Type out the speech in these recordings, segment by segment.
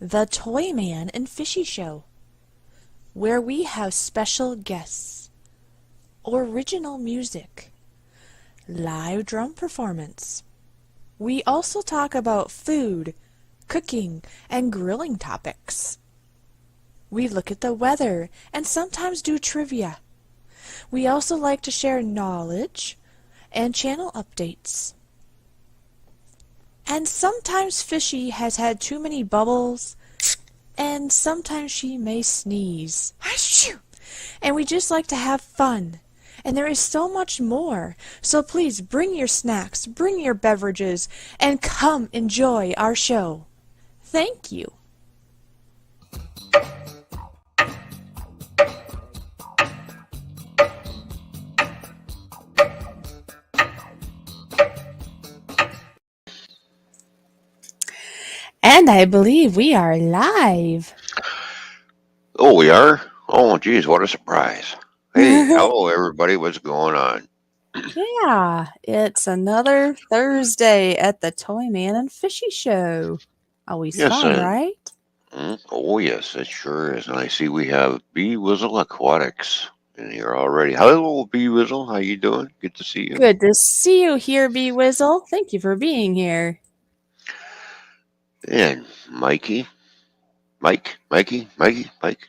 the Toyman and Fishy Show, where we have special guests, original music, live drum performance. We also talk about food, cooking, and grilling topics. We look at the weather and sometimes do trivia. We also like to share knowledge and channel updates. And sometimes Fishy has had too many bubbles, and sometimes she may sneeze. Achoo! And we just like to have fun. And there is so much more. So please bring your snacks, bring your beverages, and come enjoy our show. Thank you. And I believe we are live. Oh, we are? Oh, geez, what a surprise. Hey, hello, everybody. What's going on? Yeah, it's another Thursday at the Toyman and Fishy Show. Always Yes, fun, right? oh, yes, it sure is. And I see we have Bee Whizzle Aquatics in here already. Hello, Bee Whizzle. How you doing? Good to see you. Good to see you here, B Whizzle. Thank you for being here. And Mikey. Mike? Mikey Mike? Which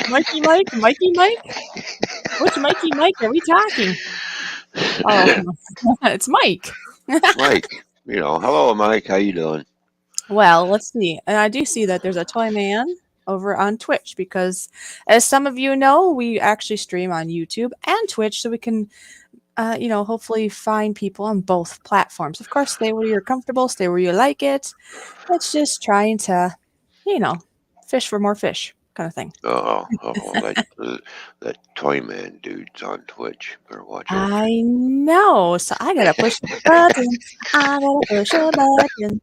Mikey Mike are we talking? Oh, it's Mike. Mike. Hello, Mike. How you doing? Well, let's see. And I do see that there's a Toyman over on Twitch because, as some of you know, we actually stream on YouTube and Twitch, so we can, hopefully find people on both platforms. Of course, stay where you're comfortable, stay where you like it. It's just trying to, fish for more fish kind of thing. That Toyman dude's on Twitch. Better watch out. I know. So I gotta push the button. I gotta push a button.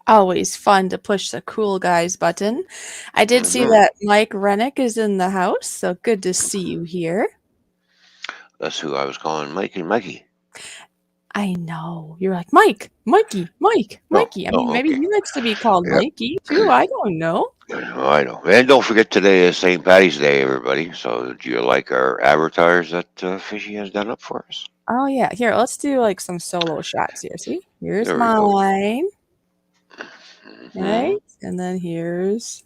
Always fun to push the cool guys button. I did see that Mike Rennick is in the house, so good to see you here. That's who I was calling Mikey. I know. You're like, Mikey. I mean, maybe okay. he likes to be called Mikey, too. I don't know. I know. And don't forget today is St. Patty's Day, everybody. So do you like our avatars that Fishy has done up for us? Oh, yeah. Here, let's do like some solo shots here. See? Here's mine. Right? And then here's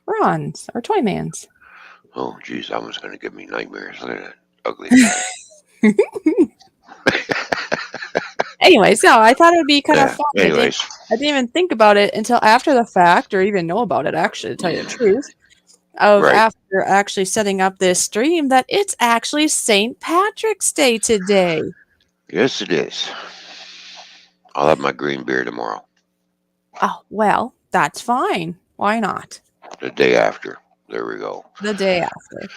Ron's, our Toyman's. Oh, geez. That one's going to give me nightmares. Look at that ugly guy. Anyway, so I thought it would be kind of fun. Anyways. I didn't even think about it until after the fact, or even know about it, actually, to tell you the truth. After actually setting up this stream, that it's actually St. Patrick's Day today. Yes, it is. I'll have my green beer tomorrow. Oh, well, that's fine. Why not? The day after. There we go. The day after.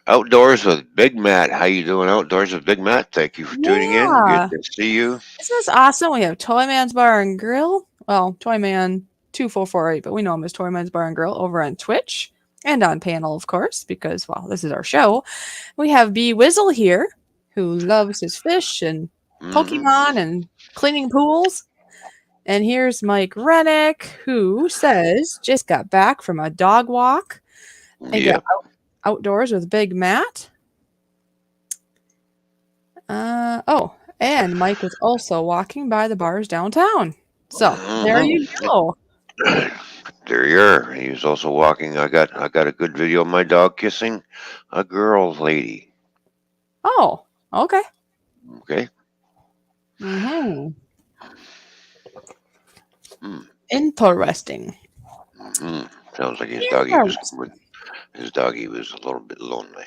Outdoors with Big Matt. How you doing, Outdoors with Big Matt? Thank you for tuning in. Good to see you. This is awesome. We have Toyman's Bar and Grill. Well, Toyman 2448, but we know him as Toyman's Bar and Grill over on Twitch and on panel, of course, because, well, this is our show. We have B Whizzle here, who loves his fish and Pokemon and cleaning pools. And here's Mike Rennick, who says just got back from a dog walk and got outdoors with Big Matt. And Mike was also walking by the bars downtown. So there you go. There you are. He was also walking. I got a good video of my dog kissing a girl lady. Oh, okay. Okay. Interesting. Sounds like his doggy was a little bit lonely.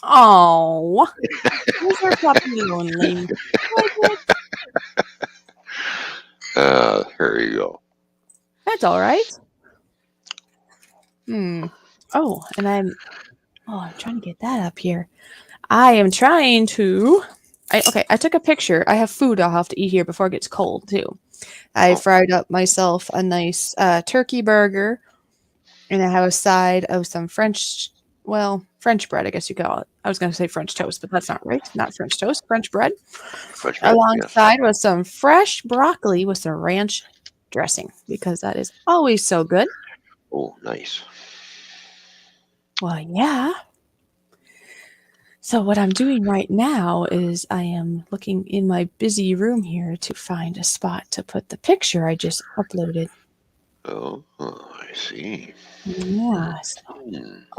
Oh, is your puppy lonely? What? Here you go. That's all right. Hmm. Oh, and I'm trying to get that up here. I am trying to. Okay, I took a picture. I have food I'll have to eat here before it gets cold too. I Oh, fried up myself a nice turkey burger, and I have a side of some French bread, I guess you call it. I was going to say French toast, but that's not right. Not French toast, French bread. French bread. Yes. Alongside with some fresh broccoli with some ranch dressing because that is always so good. Oh, nice. Well, yeah. So what I'm doing right now is I am looking in my busy room here to find a spot to put the picture I just uploaded. Oh, I see. Hmm. Yeah.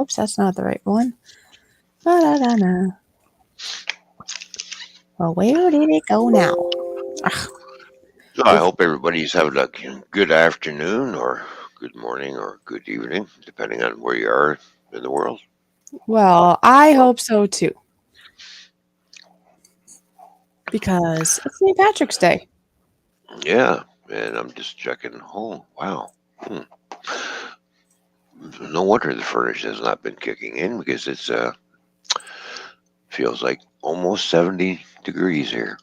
Oops, that's not the right one. Ba-da-da-na. Well, where did it go now? Ugh, So I if hope everybody's having a good afternoon or good morning or good evening, depending on where you are in the world. well, I hope so too, because it's St. Patrick's Day. Yeah, and I'm just checking. Oh, wow. Hmm. No wonder the furnace has not been kicking in because it's feels like almost 70 degrees here.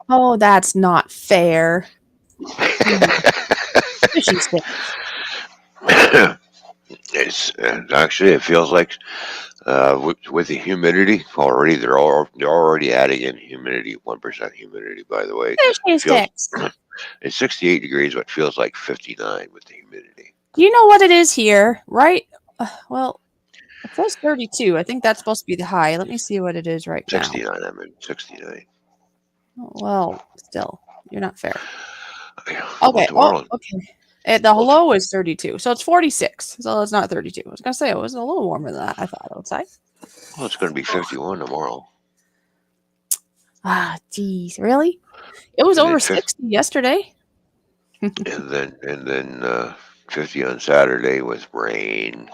Oh, that's not fair. Hmm, Fishy sticks. Actually it feels like with the humidity already they're already adding in humidity 1% humidity by the way. Fishy It feels sticks. it's 68 degrees but feels like 59 with the humidity. Do you know what it is here? Right? Well, it says 32. I think that's supposed to be the high. Let me see what it is right now. 69, I mean 69. Well, still, you're not fair. Well, Okay. Oh, tomorrow, okay. The well, low is 32, so it's 46. So it's not 32. I was gonna say it was a little warmer than that. I thought outside. well, it's going to be 51 tomorrow, Ah, geez, really? It was and then over 50, 60 yesterday. and then 50 on Saturday with rain.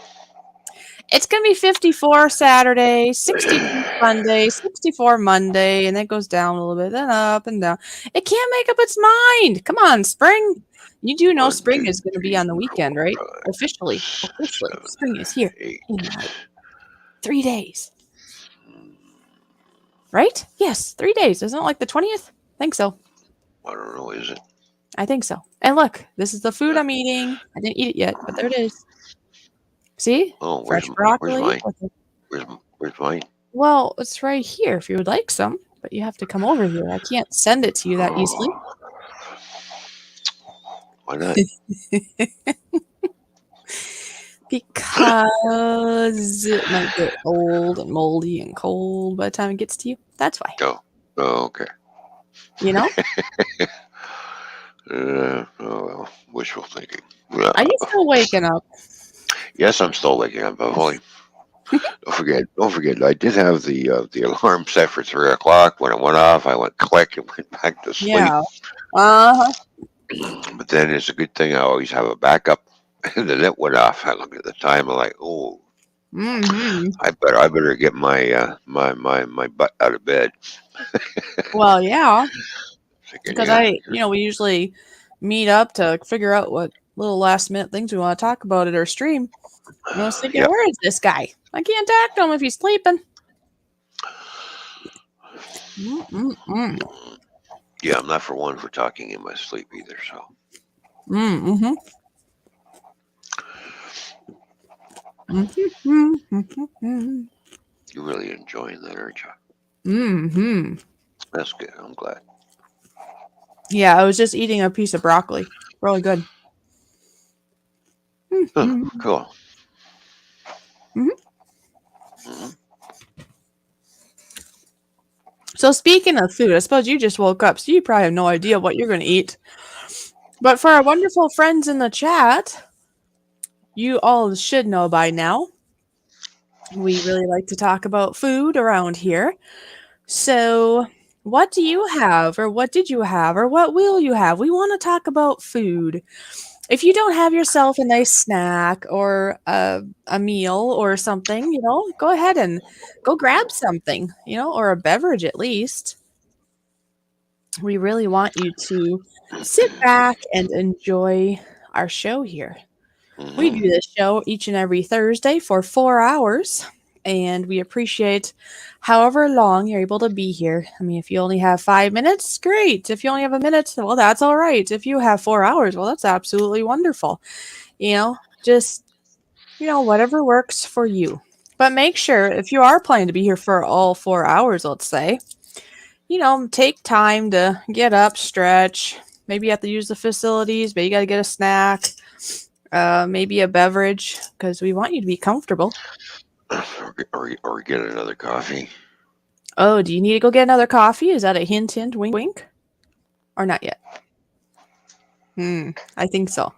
It's gonna be 54 Saturday, 62 Sunday, 64 Monday, and then it goes down a little bit, then up and down. It can't make up its mind. Come on, spring. You do know One, spring two, is going to be on the three, weekend, four, right? five, Officially, seven, spring is here eight. in like 3 days, right? Yes, 3 days. Isn't it like the 20th? I think so. I don't know, is it? I think so. And look, this is the food Uh, I'm eating. I didn't eat it yet, but there it is. See, Oh, fresh where's broccoli. mine? Where's mine? Well, it's right here if you would like some, but you have to come over here. I can't send it to you that easily. Oh, why not? Because it might get old and moldy and cold by the time it gets to you. That's why. Oh, okay. You know? Oh well, wishful thinking. Are you still waking up? Yes, I'm still waking up. I've only don't forget. I did have the alarm set for 3 o'clock. When it went off, I went click and went back to sleep. Yeah. Uh-huh. But then it's a good thing I always have a backup. And then it went off. I looked at the time. I'm like, oh, Mm-hmm. I better get my butt out of bed. Well, yeah. Thinking, Because yeah, we usually meet up to figure out what little last minute things we want to talk about at our stream. And I was thinking, yeah. where is this guy? I can't talk to him if he's sleeping. Mm-mm-mm. Yeah, I'm not for one for talking in my sleep either. So Mm-hmm. Mm-hmm. you're really enjoying that, aren't you? Mm-hmm. That's good. I'm glad. Yeah, I was just eating a piece of broccoli. Really good. Huh, Mm-hmm. cool. Mm-hmm. Mhm. So speaking of food, I suppose you just woke up, so you probably have no idea what you're going to eat. But for our wonderful friends in the chat, you all should know by now. We really like to talk about food around here. So, what do you have, or what did you have, or what will you have? We want to talk about food. if you don't have yourself a nice snack or a meal or something, go ahead and go grab something, or a beverage at least. We really want you to sit back and enjoy our show here. We do Hmm. this show each and every Thursday for 4 hours, and we appreciate however long you're able to be here. I mean, if you only have 5 minutes, great. If you only have a minute, well, that's all right. If you have 4 hours, well, that's absolutely wonderful. Just, whatever works for you. But make sure if you are planning to be here for all 4 hours, let's say, take time to get up, stretch. Maybe you have to use the facilities, but you got to get a snack, maybe a beverage, because we want you to be comfortable. Or get another coffee. Oh, do you need to go get another coffee? Is that a hint, hint, wink, wink? Or not yet? I think so.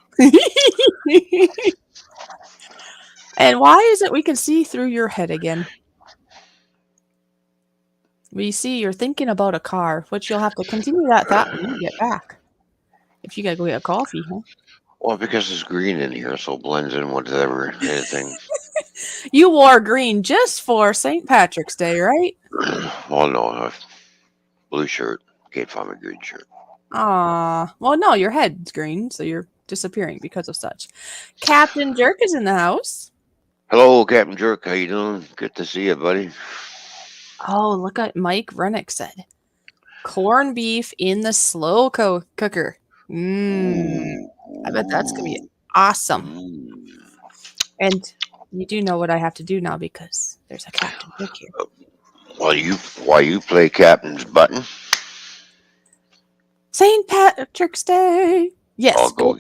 And why is it we can see through your head again? We see you're thinking about a car, which you'll have to continue that thought when you get back. If you gotta go get a coffee, huh? Well, because it's green in here, so it blends in with anything. You wore green just for St. Patrick's Day, right? Well, no, blue shirt. Can't find a green shirt. Well, no, your head's green, so you're disappearing because of such. Captain Jerk is in the house. Hello, Captain Jerk. How you doing? Good to see you, buddy. Oh, look at Mike Rennick said. Corned beef in the slow cooker. I bet that's going to be awesome. Mm. And you do know what I have to do now because there's a Captain Jerk here. While you play Captain's button, St. Patrick's Day. Yes. I'll go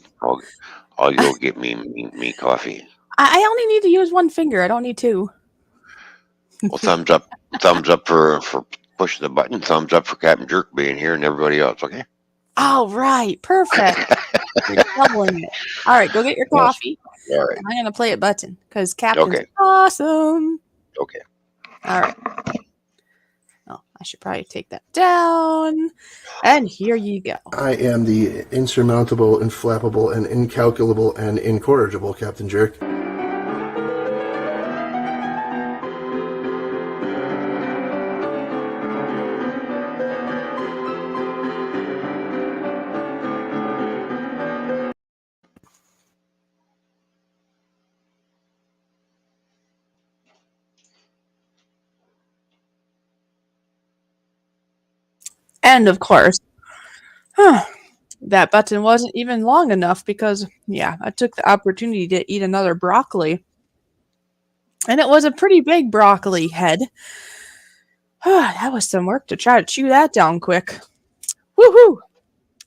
get me coffee. I only need to use one finger. I don't need two. Well, thumbs up for pushing the button. Thumbs up for Captain Jerk being here and everybody else. Okay. All right. Perfect. You're doubling it. All right. Go get your coffee. Yes. All right. And I'm going to play it button because Captain's Okay. awesome. Okay. All right. Oh, I should probably take that down. And here you go. I am the insurmountable, inflappable, and incalculable and incorrigible Captain Jerk. And of course, that button wasn't even long enough because, I took the opportunity to eat another broccoli. And it was a pretty big broccoli head. That was some work to try to chew that down quick. Woohoo!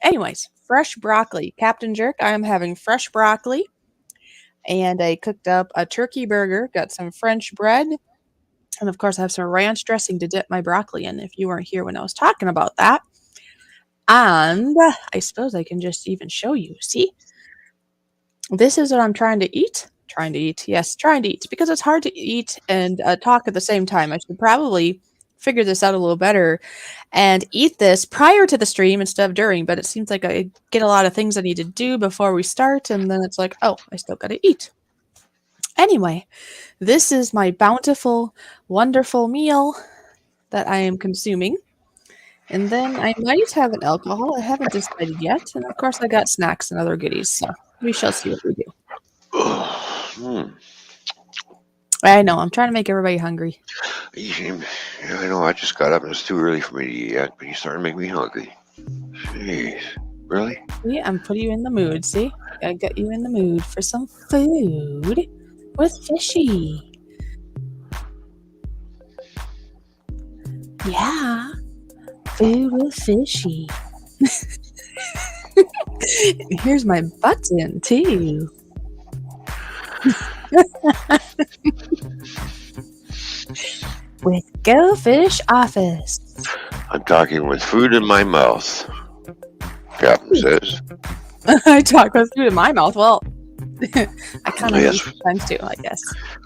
Anyways, fresh broccoli. Captain Jerk, I am having fresh broccoli. And I cooked up a turkey burger, got some French bread, and of course I have some ranch dressing to dip my broccoli in if you weren't here when I was talking about that. And I suppose I can just even show you. See? This is what I'm trying to eat. Trying to eat. Yes, trying to eat. Because it's hard to eat and talk at the same time. I should probably figure this out a little better and eat this prior to the stream instead of during. But it seems like I get a lot of things I need to do before we start. And then it's like, oh, I still got to eat. Anyway, this is my bountiful, wonderful meal that I am consuming. And then I might have an alcohol. I haven't decided yet. And of course, I got snacks and other goodies. So we shall see what we do. I know. I'm trying to make everybody hungry. Yeah, I know. I just got up and it's too early for me to eat yet, but you started to make me hungry. Jeez. Really? See, I'm putting you in the mood. See? I got you in the mood for some food with Fishy. Yeah. Food with Fishy. And here's my button, too. With GoFish Office. I'm talking with food in my mouth, Captain says. I talk with food in my mouth. Well, I kind of Yes. sometimes too, I guess.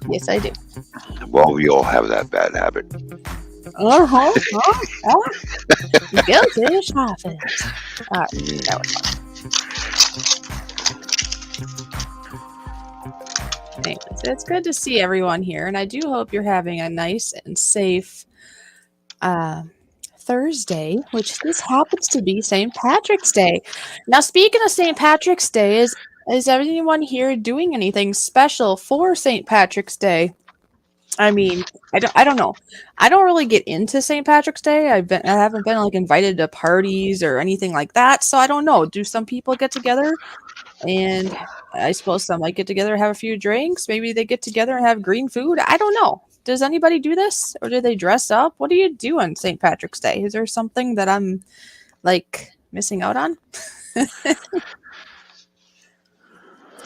Yes, I do. Well, we all have that bad habit. GoFish Office. All right, that was fun. Anyways, it's good to see everyone here, and I do hope you're having a nice and safe Thursday, which this happens to be St. Patrick's Day. Now, speaking of St. Patrick's Day, is anyone here doing anything special for St. Patrick's Day? I mean, I don't know. I don't really get into St. Patrick's Day. I haven't been like invited to parties or anything like that, so I don't know. Do some people get together? And I suppose some might get together and have a few drinks. Maybe they get together and have green food. I don't know. Does anybody do this? Or do they dress up? What do you do on St. Patrick's Day? Is there something that I'm like missing out on?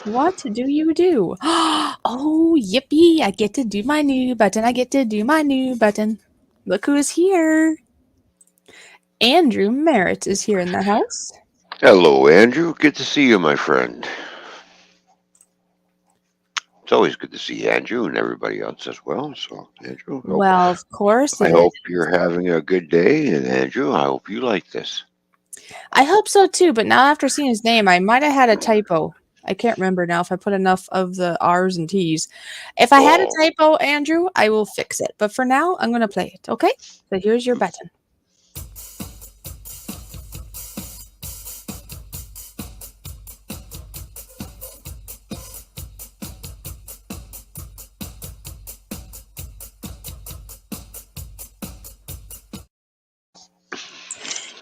What do you do? Oh, yippee. I get to do my new button. I get to do my new button. Look who's here. Andrew Merritt is here in the house. Hello, Andrew. Good to see you, my friend. It's always good to see Andrew and everybody else as well. So, Andrew, Well, of course. I hope you're having a good day. And, Andrew, I hope you like this. I hope so, too. But now after seeing his name, I might have had a typo. I can't remember now if I put enough of the R's and T's. If I had a typo, Andrew, I will fix it. But for now, I'm going to play it, okay? So here's your button.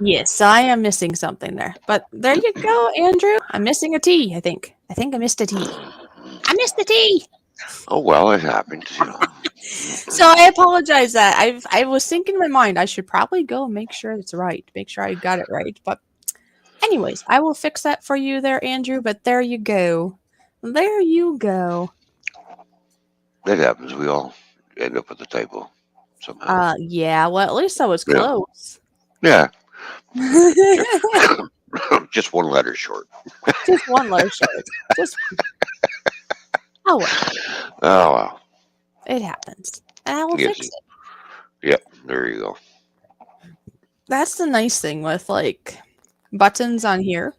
Yes, I am missing something there. But there you go, Andrew. I'm missing a T, I think. I think I missed a T. I missed a T! Oh, well, it happens, you know. So I apologize that I was thinking in my mind I should probably go and make sure it's right. Make sure I got it right. But anyways, I will fix that for you there, Andrew. But there you go. There you go. That happens. We all end up with a typo somehow. Yeah, well, at least I was close. Yeah. Just one letter short. Just one letter short. Just one. Oh, well. Oh, well. It happens. And I will fix it. Yep, there you go. That's the nice thing with, like, buttons on here.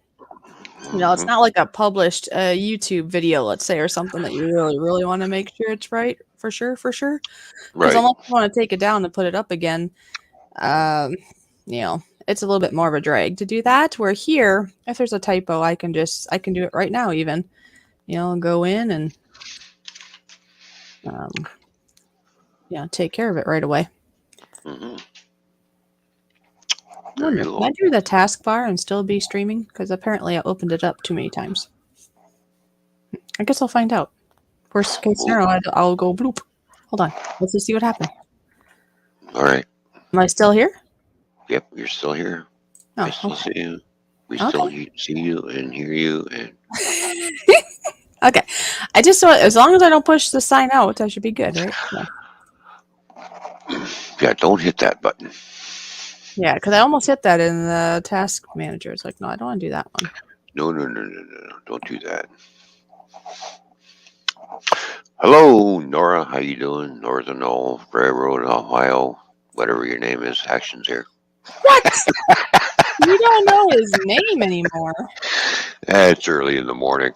You know, it's not like a published YouTube video, let's say, or something that you really, really want to make sure it's right. For sure. Because Right. unless you want to take it down and put it up again, you know, it's a little bit more of a drag to do that. Where here, if there's a typo, I can do it right now even. You know, go in and take care of it right away. Mm-hmm. Can I do the taskbar and still be streaming? Because apparently I opened it up too many times. I guess I'll find out. Worst case scenario, I'll go bloop. Hold on. Let's just see what happened. All right. Am I still here? Yep, you're still here. Oh, I still see you. We Okay. still see you and hear you. And Okay. I just saw as long as I don't push the sign out, I should be good, right? Yeah, don't hit that button. Yeah, because I almost hit that in the task manager. It's like, no, I don't want to do that one. No. Don't do that. Hello, Nora. How you doing? Northern Railroad, Ohio, whatever your name is. Actions here. What? You don't know his name anymore. It's early in the morning.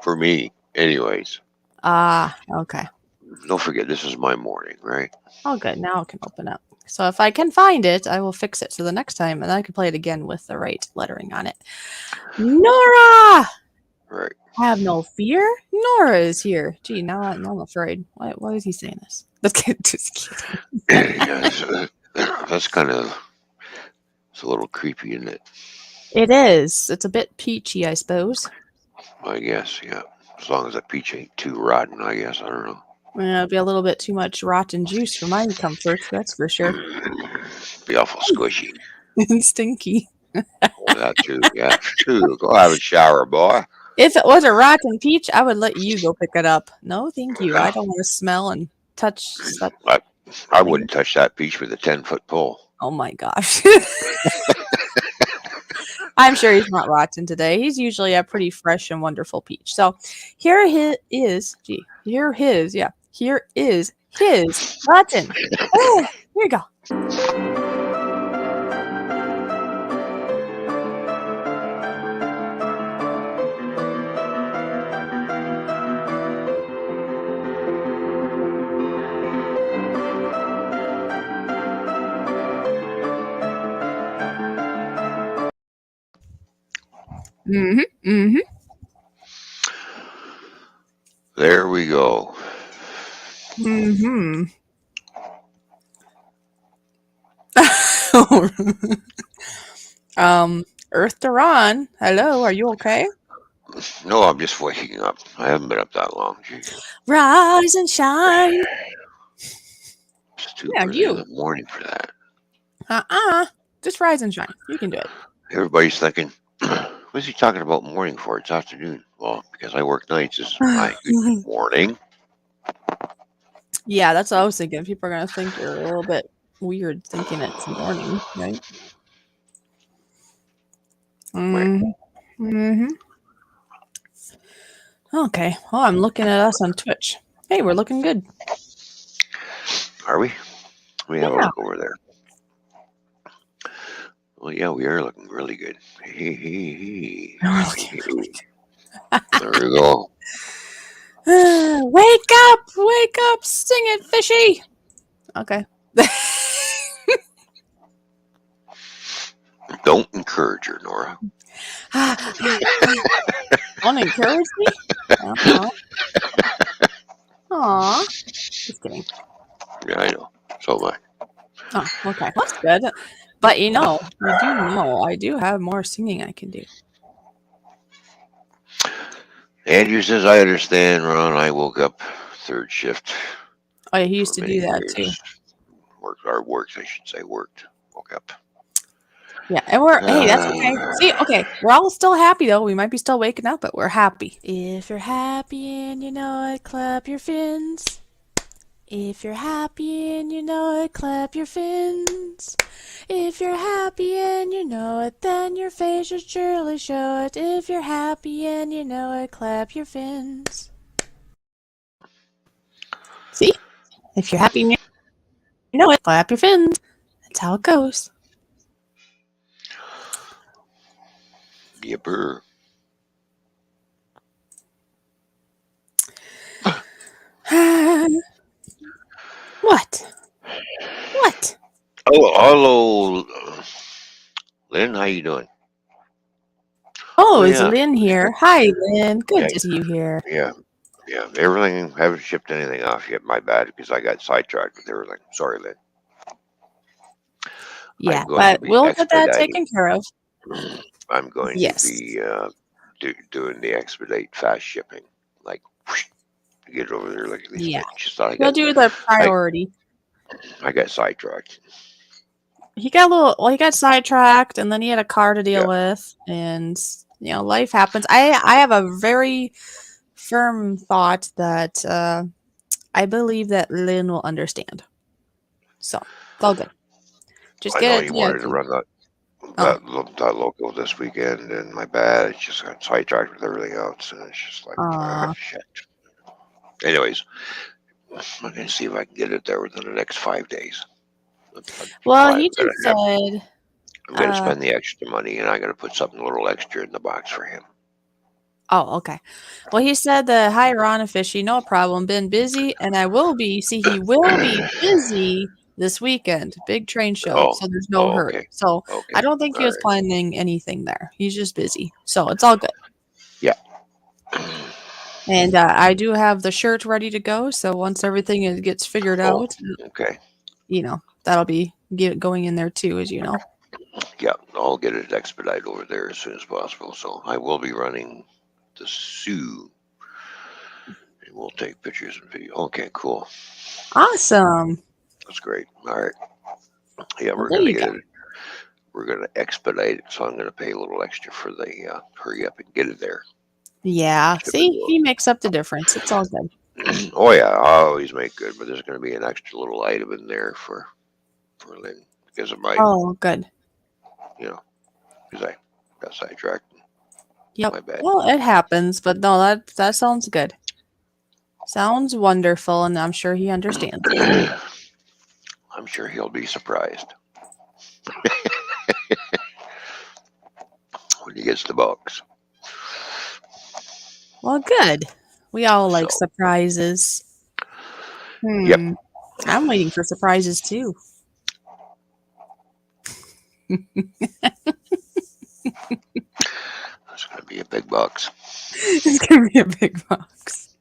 For me, anyways. Okay. Don't forget, this is my morning, right? Oh, good. Now it can open up. So if I can find it, I will fix it. So the next time, and I can play it again with the right lettering on it. Nora! Right. Have no fear. Nora is here. Gee, now I'm afraid. Why is he saying this? Just kidding. That's kind of... It's a little creepy, isn't it? It is. It's a bit peachy, I suppose. I guess, yeah. As long as that peach ain't too rotten, I guess. I don't know. It'll be a little bit too much rotten juice for my comfort, that's for sure. Be awful squishy. And stinky. That too, yeah. Go have a shower, boy. If it was a rotten peach, I would let you go pick it up. No, thank you. I don't want to smell and touch stuff. I wouldn't touch that peach with a 10-foot pole. Oh my gosh. I'm sure he's not rotten today. He's usually a pretty fresh and wonderful peach. So here is his button. Oh, here you go. Mm-hmm. Mm-hmm. There we go. Mm-hmm. Earth to Ron. Hello, are you okay? No, I'm just waking up. I haven't been up that long. Jeez. Rise and shine. It's too Yeah, early in you. the morning for that. Just rise and shine. You can do it. Everybody's thinking, what's he talking about morning for? It's afternoon. Well, because I work nights. This is my good morning. Yeah, that's what I was thinking. People are gonna think you're a little bit weird thinking it's morning, right? Right. Mm-hmm. Mm-hmm. Okay. Well, I'm looking at us on Twitch. Hey, we're looking good. Are we? Let me have a Yeah. look over there. Well, yeah, we are looking really good. Hey. We're looking really There we go. good. Wake up, sing it, Fishy. Okay. Don't encourage her, Nora. Want to encourage me? Aw. Aw. Just kidding. Yeah, I know. So am I. Oh, okay. That's good. But you do know I do have more singing I can do. Andrew says, I understand, Ron. I woke up third shift Oh, yeah, he for used to many do that too. years. Worked, I should say, worked. Woke up. Yeah, and hey, that's okay. See, okay, we're all still happy though. We might be still waking up, but we're happy. If you're happy and you know it, clap your fins. If you're happy and you know it, clap your fins. If you're happy and you know it, then your face should surely show it. If you're happy and you know it, clap your fins. See? If you're happy and you know it, clap your fins. That's how it goes. Yipper. What? What? Oh, hello, Lynn. How you doing? Oh, is yeah. Lynn here? Hi, Lynn. Good Yeah, to see you here. yeah. Everything. Haven't shipped anything off yet. My bad, because I got sidetracked with everything. Sorry, Lynn. Yeah, I'm going to but be we'll get that expediting. taken care of. I'm going to Yes. be doing the expedite fast shipping, like whoosh, to get it over there like this. Yeah. Just thought He'll do the priority. I got sidetracked. He got sidetracked, and then he had a car to deal with, and life happens. I have a very firm thought that I believe that Lynn will understand. So it's all good. Just I get know it you wanted to together. run that local this weekend, and my bad. It just got sidetracked with everything else, and it's just like shit. Anyways, I'm gonna see if I can get it there within the next 5 days. Well, he just said I'm gonna spend the extra money, and I'm gonna put something a little extra in the box for him. Oh, okay. Well, he said that, hi, Ron and Fishy, no problem. Been busy, and I will be. See, he will be busy this weekend. Big train show, so there's no hurry. Okay. So Okay. I don't think he was planning anything there. He's just busy. So it's all good. Yeah. And I do have the shirt ready to go. So once everything gets figured out, okay. That'll be going in there too, as you know. Yeah, I'll get it expedited over there as soon as possible. So I will be running the Sioux. And we'll take pictures and video. Okay, cool. Awesome. That's great. All right. Yeah, Well, we're gonna get it. We're gonna expedite it, so I'm gonna pay a little extra for the hurry up and get it there. Yeah. See, he makes up the difference. It's all good. Oh yeah, I always make good, but there's gonna be an extra little item in there for Lynn because of my. Oh, good. Because I got sidetracked. Yep. My bad. Well, it happens, but no, that sounds good. Sounds wonderful, and I'm sure he understands. I'm sure he'll be surprised when he gets the box. Well, good. We all like surprises. Yep. I'm waiting for surprises too. That's gonna be a big box. It's gonna be a big box.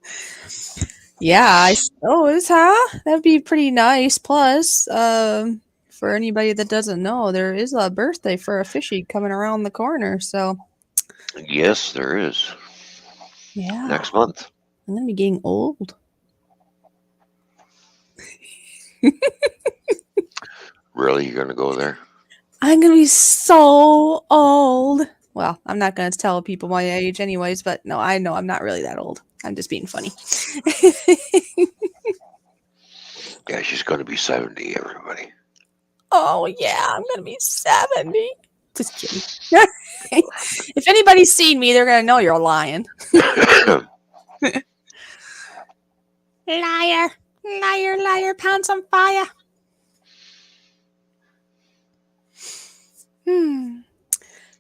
Yeah, I suppose, huh? That'd be pretty nice. Plus, for anybody that doesn't know, there is a birthday for a fishy coming around the corner. So, Yes, there is. yeah, Next month. I'm gonna be getting old. Really? You're going to go there? I'm gonna be so old. Well, I'm not gonna tell people my age, anyways. But no, I know I'm not really that old. I'm just being funny. Yeah, she's going to be 70, everybody. Oh yeah, I'm gonna be 70. Just kidding. If anybody's seen me, they're gonna know you're lying. Liar, liar, liar, pants on fire.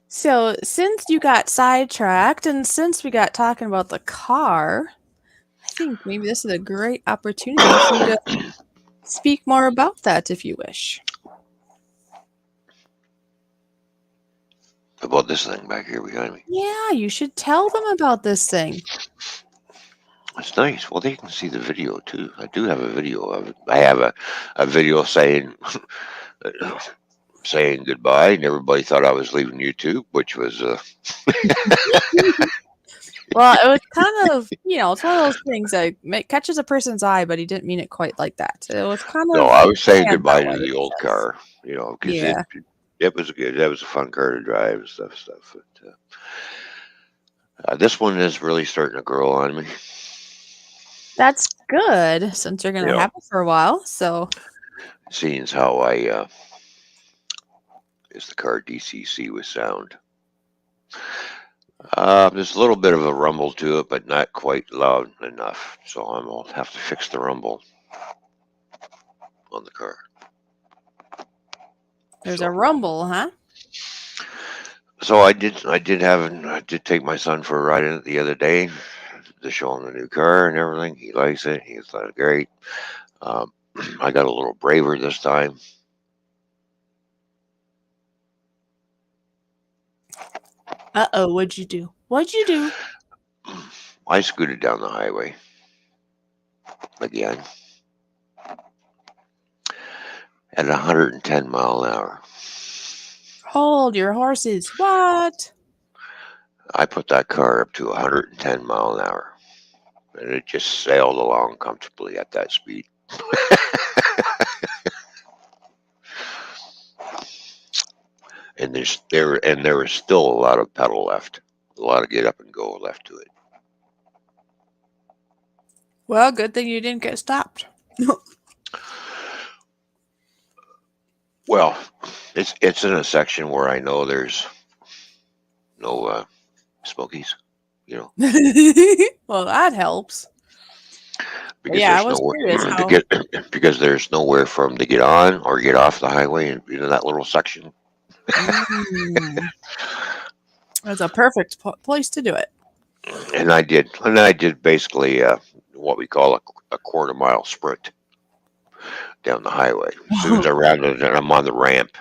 So, since you got sidetracked and since we got talking about the car, I think maybe this is a great opportunity for you to speak more about that if you wish. About this thing back here behind me. Yeah, you should tell them about this thing. It's nice. Well, they can see the video too. I do have a video of it. I have a video saying saying goodbye, and everybody thought I was leaving YouTube, which was Well, it was kind of, it's one of those things that catches a person's eye, but he didn't mean it quite like that. It was kind no. of I was saying planned goodbye that to way, the old yes. car, because Yeah. it was good. That was a fun car to drive and stuff. But, this one is really starting to grow on me. That's good, since you're going to have it for a while, so. Seeing as how I is the car DCC with sound. There's a little bit of a rumble to it, but not quite loud enough. So I'm gonna have to fix the rumble on the car. There's a rumble, huh? So I did take my son for a ride in it the other day to show him the new car and everything. He likes it. He thought it great. I got a little braver this time. Uh-oh, what'd you do? What'd you do? I scooted down the highway again at 110 mile an hour. Hold your horses. What? I put that car up to 110 mile an hour, and it just sailed along comfortably at that speed. And there was still a lot of pedal left, a lot of get up and go left to it. Well, good thing you didn't get stopped. Well, it's in a section where I know there's no smokies, Well, that helps. because Yeah, I there's was nowhere curious to how. get because there's nowhere for them to get on or get off the highway in that little section. That's a perfect place to do it. And I did basically what we call a quarter mile sprint down the highway. As soon as I rounded it, and I'm on the ramp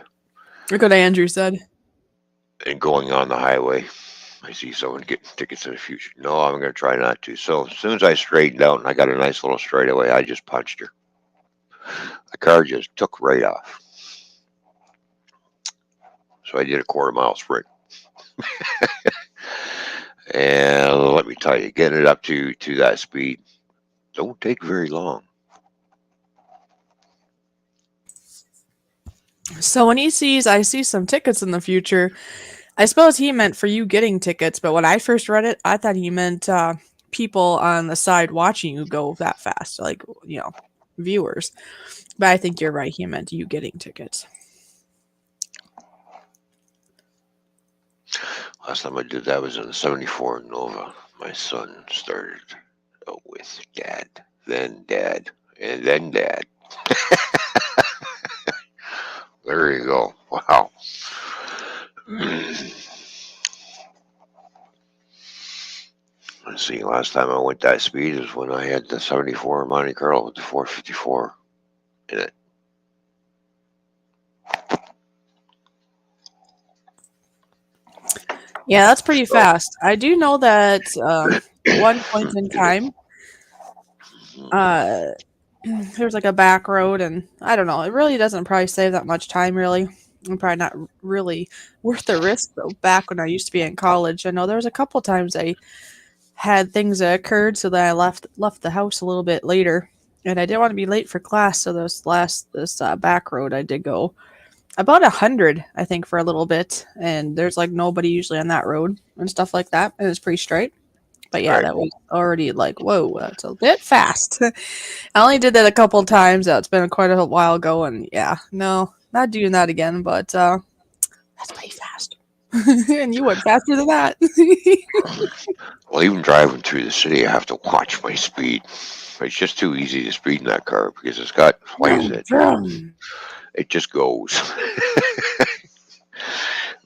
Look what Andrew said. and going on the highway, I see someone getting tickets in the future. No, I'm going to try not to. So as soon as I straightened out and I got a nice little straightaway, I just punched her. The car just took right off. So I did a quarter mile sprint. And let me tell you, getting it up to that speed don't take very long. So when I see some tickets in the future, I suppose he meant for you getting tickets, but when I first read it, I thought he meant people on the side watching you go that fast, like, viewers. But I think you're right. He meant you getting tickets. Last time I did that was in the 74 Nova. My son started with dad, and then dad. There you go. Wow. Let's see, last time I went that speed is when I had the 74 Monte Carlo with the 454 in it. Yeah, that's pretty So, fast. I do know that at one point in time, uh, there's like a back road, and I don't know. It really doesn't probably save that much time, really. And probably not really worth the risk, though. Back when I used to be in college, I know there was a couple times I had things that occurred, so that I left the house a little bit later, and I didn't want to be late for class. So this back road, I did go about 100, I think, for a little bit, and there's like nobody usually on that road and stuff like that, and it's pretty straight. But yeah, right. that was already like, whoa, that's a bit fast. I only did that a couple times. That's been quite a while ago, and yeah, no, not doing that again. But that's pretty fast. And you went faster than that. Well, even driving through the city, I have to watch my speed. It's just too easy to speed in that car because it's got, like I Vroom, said, vroom. it just goes.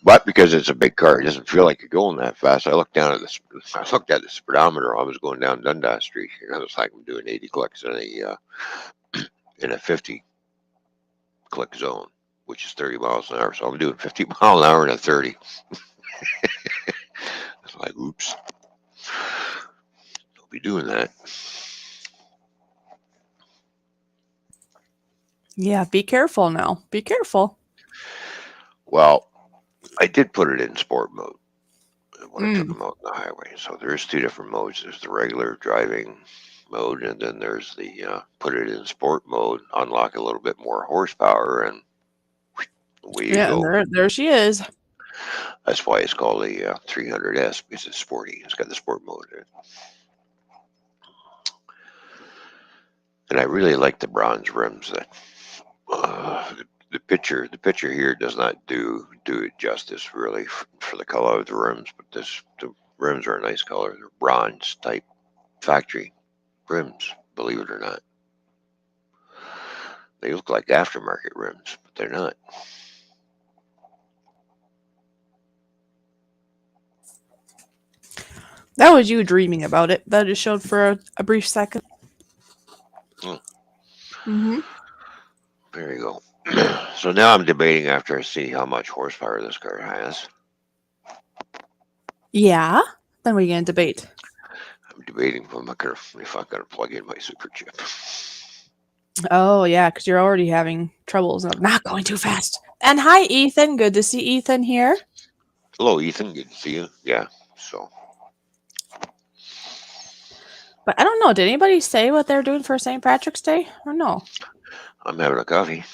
But because it's a big car, it doesn't feel like you're going that fast. I looked at the speedometer. I was going down Dundas Street, and I was like, I'm doing 80 clicks in a 50 click zone, which is 30 miles an hour. So I'm doing 50 mile an hour in a 30. It's like, oops, don't be doing that. Yeah, be careful now. Be careful. Well, I did put it in sport mode when I took Mm. them out on the highway. So there's two different modes. There's the regular driving mode, and then there's the put it in sport mode, unlock a little bit more horsepower, and away you Yeah, and go. there she is. That's why it's called the 300S because it's sporty. It's got the sport mode in it. And I really like the bronze rims. That the picture here does not do it justice really for the color of the rims. But the rims are a nice color. They're bronze type factory rims. Believe it or not, they look like aftermarket rims, but they're not. That was you dreaming about it. That just showed for a brief second. Hmm, Mm-hmm. there you go. So now I'm debating after I see how much horsepower this car has. Yeah. Then we're gonna debate. I'm debating if I'm gonna plug in my super chip. Oh yeah, because you're already having troubles of not going too fast. And hi, Ethan. Good to see Ethan here. Hello, Ethan. Good to see you. Yeah. So But I don't know. Did anybody say what they're doing for St. Patrick's Day or no? I'm having a coffee.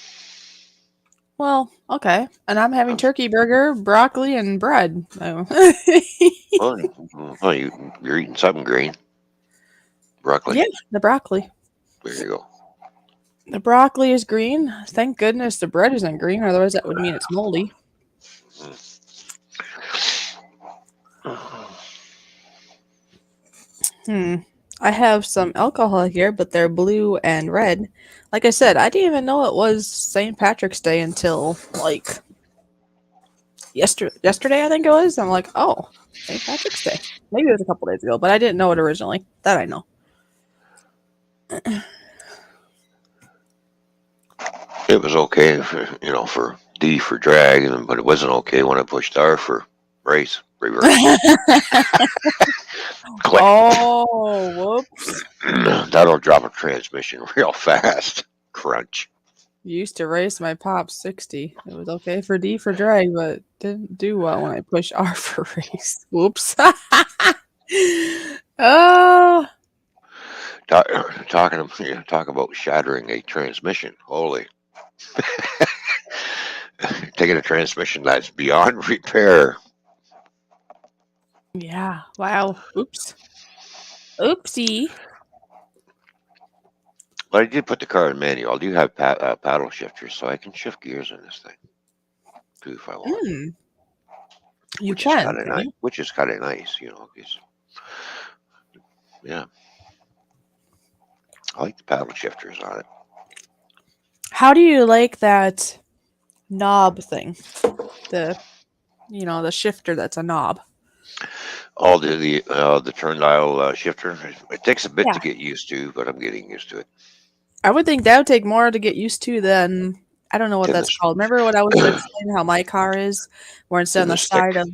Well, okay. And I'm having I'm, turkey burger, broccoli, and bread. Oh. you're eating something green. Broccoli. Yeah, the broccoli. There you go. The broccoli is green. Thank goodness the bread isn't green, otherwise that would mean it's moldy. Hmm. I have some alcohol here, but they're blue and red. Like I said, I didn't even know it was St. Patrick's Day until like yesterday, I think it was. I'm like, oh, St. Patrick's Day. Maybe it was a couple days ago, but I didn't know it originally. That I know. It was okay for D for drag, but it wasn't okay when I pushed R for race reverse. Click. Oh, whoops. That'll drop a transmission real fast. Crunch. Used to race my Pop 60. It was okay for D for drag, but didn't do well when I pushed R for race. Whoops. Oh, Talk about shattering a transmission. Holy. Taking a transmission that's beyond repair. yeah. Wow. Oops. Oopsie. But I did put the car in manual. I do have paddle shifters, so I can shift gears in this thing too if I want. Mm, you can you? Which is kind of nice, 'cause, yeah, I like the paddle shifters on it. How do you like that knob thing? The shifter that's a knob. All the turn dial shifter. It takes a bit Yeah. to get used to, but I'm getting used to it. I would think that would take more to get used to than I don't know what In that's the called. Remember what I was explaining how my car is, where instead on in the the stick. side of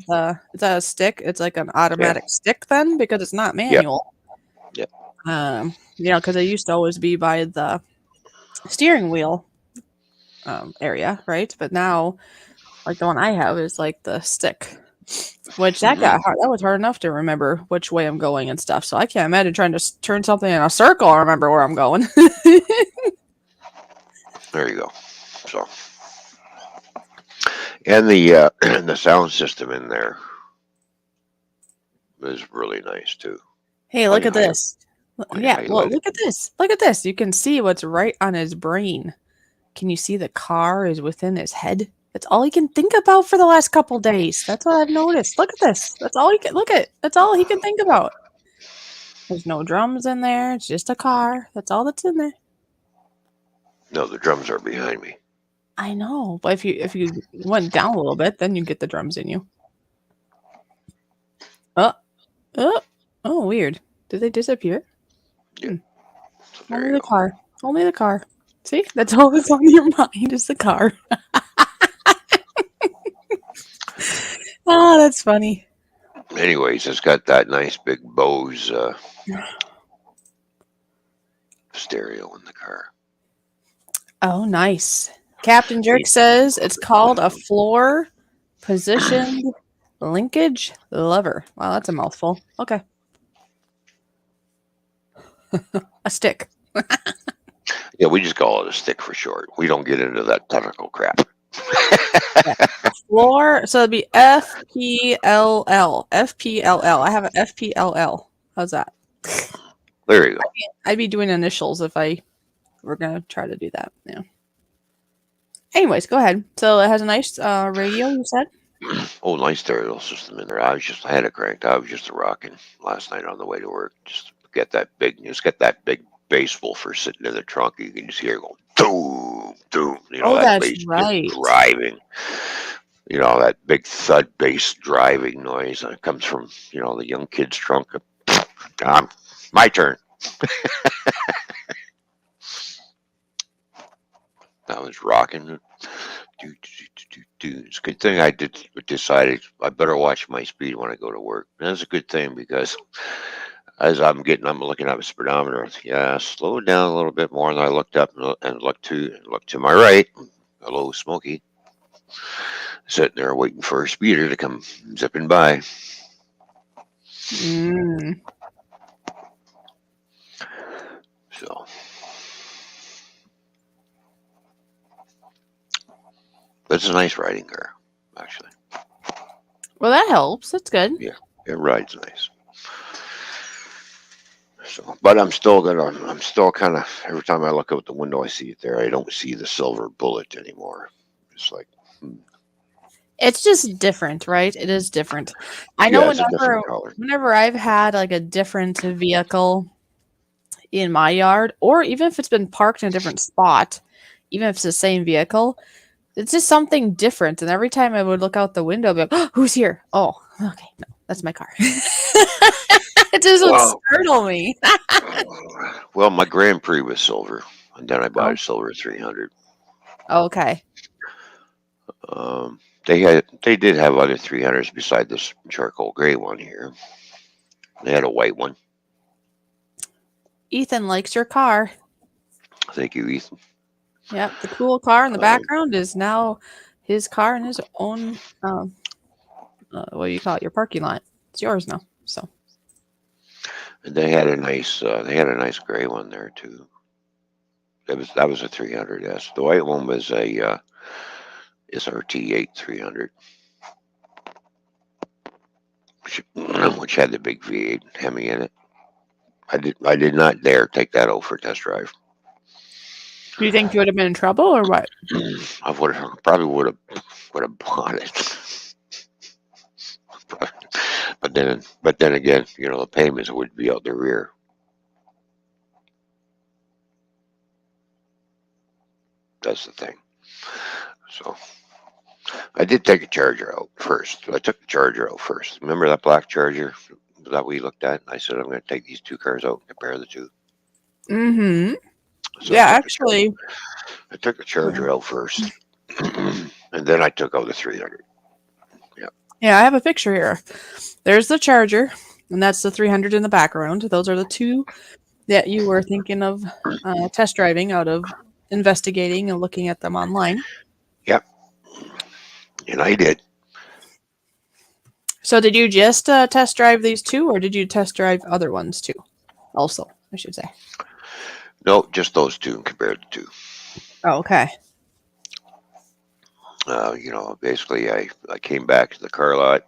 is that a stick? It's like an Yeah. automatic stick then because it's not Yep. manual. Yep. Because it used to always be by the steering wheel area, right? But now, like the one I have is like the stick, which that got hard. That was hard enough to remember which way I'm going and stuff. So I can't imagine trying to turn something in a circle and remember where I'm going. There you go. So, and the the sound system in there is really nice too. Hey, look at this. When you Yeah, well, highlight it. look at this. Look at this. You can see what's right on his brain. Can you see the car is within his head? That's all he can think about for the last couple days. That's what I've noticed. Look at this. That's all he can look at. That's all he can think about. There's no drums in there. It's just a car. That's all that's in there. No, the drums are behind me. I know, but if you went down a little bit, then you get the drums in you. Oh, weird. Did they disappear? Yeah. So there Only you the go. car. Only the car. See, that's all that's on your mind is the car. Oh, that's funny. Anyways, it's got that nice big Bose stereo in the car. Oh, nice. Captain Jerk says it's called a floor positioned linkage lever. Wow, that's a mouthful. Okay. A stick. Yeah, we just call it a stick for short. We don't get into that technical crap. Yeah. Floor. So it'd be FPLL. FPLL. I have an FPLL. How's that? There you go. I'd be doing initials if I were going to try to do that. Yeah. Anyways, go ahead. So it has a nice radio, you said? Oh, nice stereo system in there. I had it cranked. I was just rocking last night on the way to work. Just get that big bass woofer sitting in the trunk. You can just hear it go doom, doom. Oh, That that's bass just right. driving. That big thud bass driving noise. And it comes from, the young kid's trunk. My turn. I was rocking. It's a good thing I decided I better watch my speed when I go to work. And that's a good thing because as I'm looking at my speedometer. Yeah, slow it down a little bit more. And I looked up and looked to my right. Hello, Smokey. Sitting there waiting for a speeder to come zipping by. So, it's a nice riding car, actually. Well, that helps. That's good. Yeah, it rides nice. So, but I'm still kind of, every time I look out the window, I see it there. I don't see the silver bullet anymore. It's like, It's just different, right? It is different. I know yeah, it's a different color. whenever I've had like a different vehicle in my yard, or even if it's been parked in a different spot, even if it's the same vehicle, it's just something different. And every time I would look out the window, I'd be like, oh, who's here? Oh, okay, no, that's my car. It just would startle me. Well, my Grand Prix was silver, and then I bought Oh. a silver 300. Okay. They did have other 300s beside this charcoal gray one here. They had a white one. Ethan likes your car. Thank you, Ethan. Yep, the cool car in the background is now his car in his own. What do you call it? Your parking lot. It's yours now. So. And they had a nice gray one there too. That was a 300S. The white one was a SRT8 300, which had the big V8 Hemi in it. I did not dare take that out for a test drive. Do you think you would have been in trouble or what? I probably would have bought it. But then again, the payments would be out the rear. That's the thing. So I did take a Charger out first. I took the Charger out first. Remember that black Charger that we looked at? I said I'm going to take these two cars out and compare the two. Mm-hmm. So Yeah, actually. I took the Charger out first, and then I took out the 300. Yeah. Yeah, I have a picture here. There's the Charger, and that's the 300 in the background. Those are the two that you were thinking of test driving out of investigating and looking at them online. Yep. And I did. So did you just test drive these two, or did you test drive other ones too? Also, I should say. No, just those two and compared the two. Oh, okay. Basically, I came back to the car lot,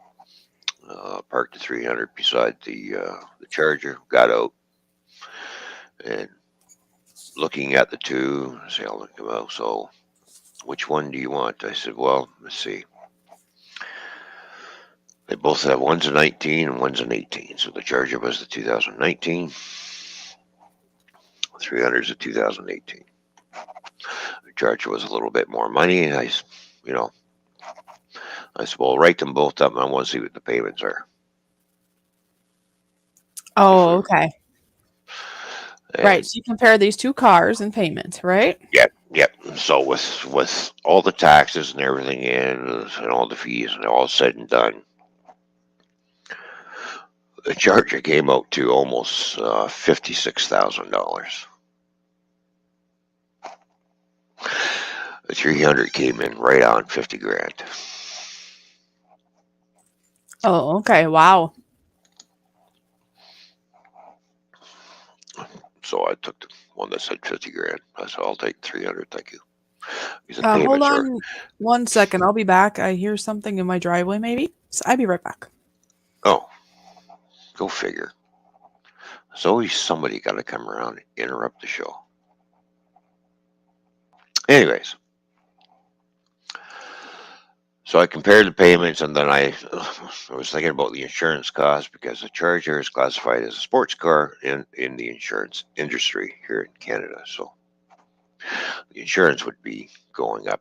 parked the 300 beside the Charger, got out, and looking at the two, I said, well, so which one do you want? I said, well, let's see. They both have one's a 19 and one's an 18. So the Charger was the 2019. 300 is a 2018. The Charger was a little bit more money. And I said, well, write them both up and I want to see what the payments are. Oh, okay. And right. So you compare these two cars and payment, right? Yep. So with all the taxes and everything in and all the fees and all said and done, the Charger came out to almost $56,000. The 300 came in right on 50 grand. Oh, okay. Wow. So I took the one that said 50 grand. I said, I'll take 300, thank you. Hold on 1 second. I'll be back. I hear something in my driveway, maybe. So I'll be right back. Oh, go figure. There's always somebody got to come around and interrupt the show. Anyways, so I compared the payments, and then I was thinking about the insurance cost because the Charger is classified as a sports car in the insurance industry here in Canada. So the insurance would be going up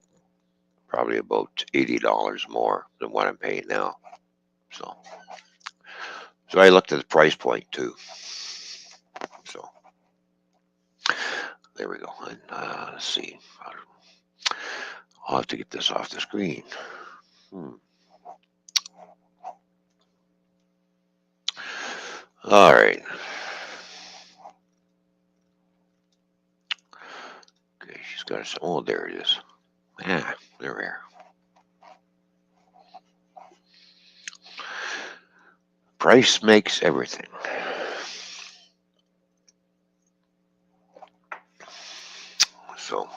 probably about $80 more than what I'm paying now. So I looked at the price point too. So there we go. And let's see. I'll have to get this off the screen. All right. Okay, she's got us. Oh, there it is. Yeah, there we are. Price makes everything. So,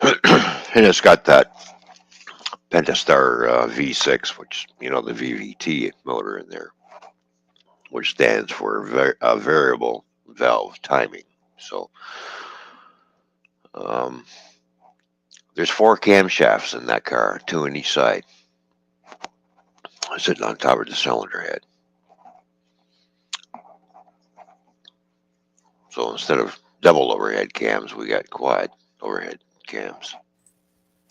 and it's got that Pentastar V6, which, the VVT motor in there, which stands for variable valve timing. So, there's 4 camshafts in that car, 2 on each side, sitting on top of the cylinder head. So instead of double overhead cams, we got quad overhead cams.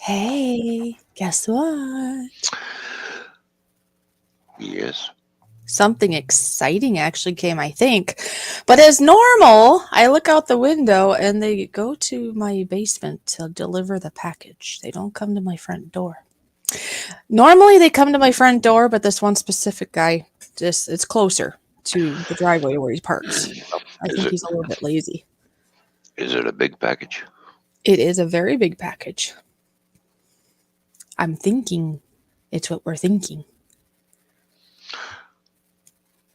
Hey, guess what? Yes. Something exciting actually came, I think. But as normal, I look out the window and they go to my basement to deliver the package. They don't come to my front door. Normally they come to my front door, but this one specific guy, it's closer to the driveway where he parks. So I think he's a little bit lazy. Is it a big package? It is a very big package. I'm thinking it's what we're thinking.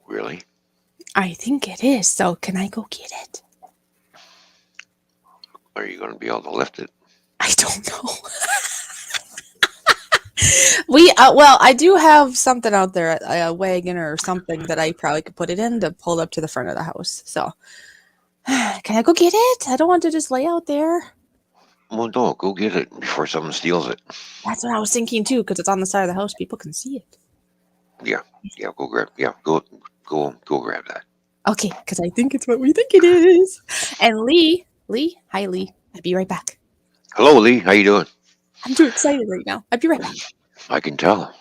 Really? I think it is. So can I go get it? Are you going to be able to lift it? I don't know. Well, I do have something out there, a wagon or something that I probably could put it in to pull it up to the front of the house. So can I go get it? I don't want to just lay out there. Well, no, go get it before someone steals it. That's what I was thinking too, because it's on the side of the house. People can see it. Yeah, go grab. Yeah, go grab that. Okay, because I think it's what we think it is. And Lee, hi Lee. I'll be right back. Hello, Lee. How you doing? I'm too excited right now. I'll be right back. I can tell.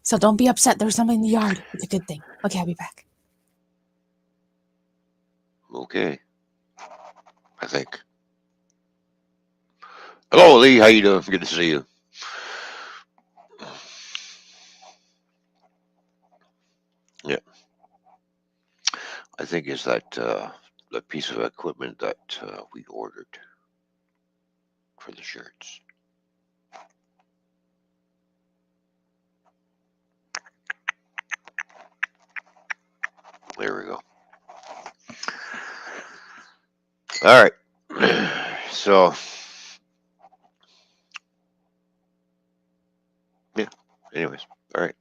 So don't be upset. There's somebody in the yard. It's a good thing. Okay, I'll be back. okay. I think. Hello, Lee. How you doing? Good to see you. Yeah, I think it's that the piece of equipment that we ordered for the shirts. There we go. All right. So, yeah. Anyways, all right.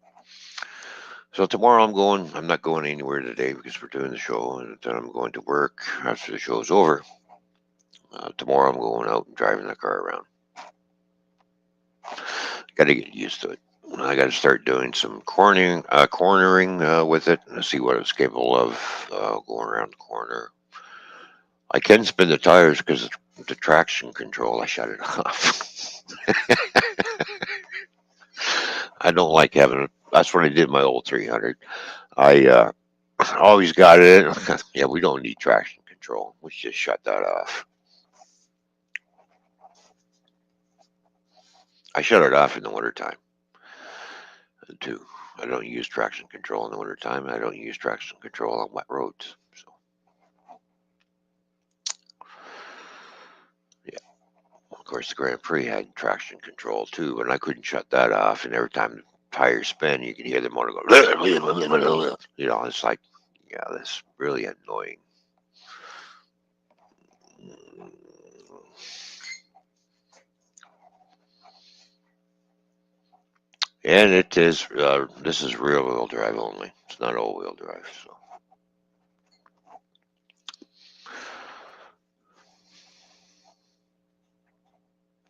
So tomorrow I'm not going anywhere today because we're doing the show, and then I'm going to work after the show's over. Tomorrow I'm going out and driving the car around. Got to get used to it. I got to start doing some cornering with it and see what it's capable of going around the corner. I can spin the tires because the traction control, I shut it off. I don't like having it. That's what I did in my old 300. I always got it. Yeah, we don't need traction control. We should just shut that off. I shut it off in the wintertime, too. I don't use traction control in the wintertime, and I don't use traction control on wet roads. So, yeah. Of course, the Grand Prix had traction control, too, and I couldn't shut that off. And every time the tires spin, you can hear the motor go, you know, it's like, yeah, that's really annoying. And it is, this is rear wheel drive only. It's not all wheel drive.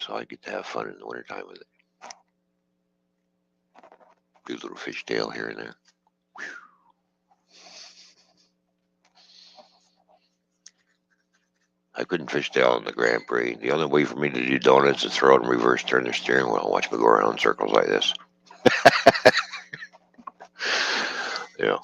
So I get to have fun in the wintertime with it. Do a little fishtail here and there. Whew. I couldn't fishtail in the Grand Prix. The only way for me to do donuts is throw it in reverse, turn the steering wheel, and watch me go around in circles like this. Yeah.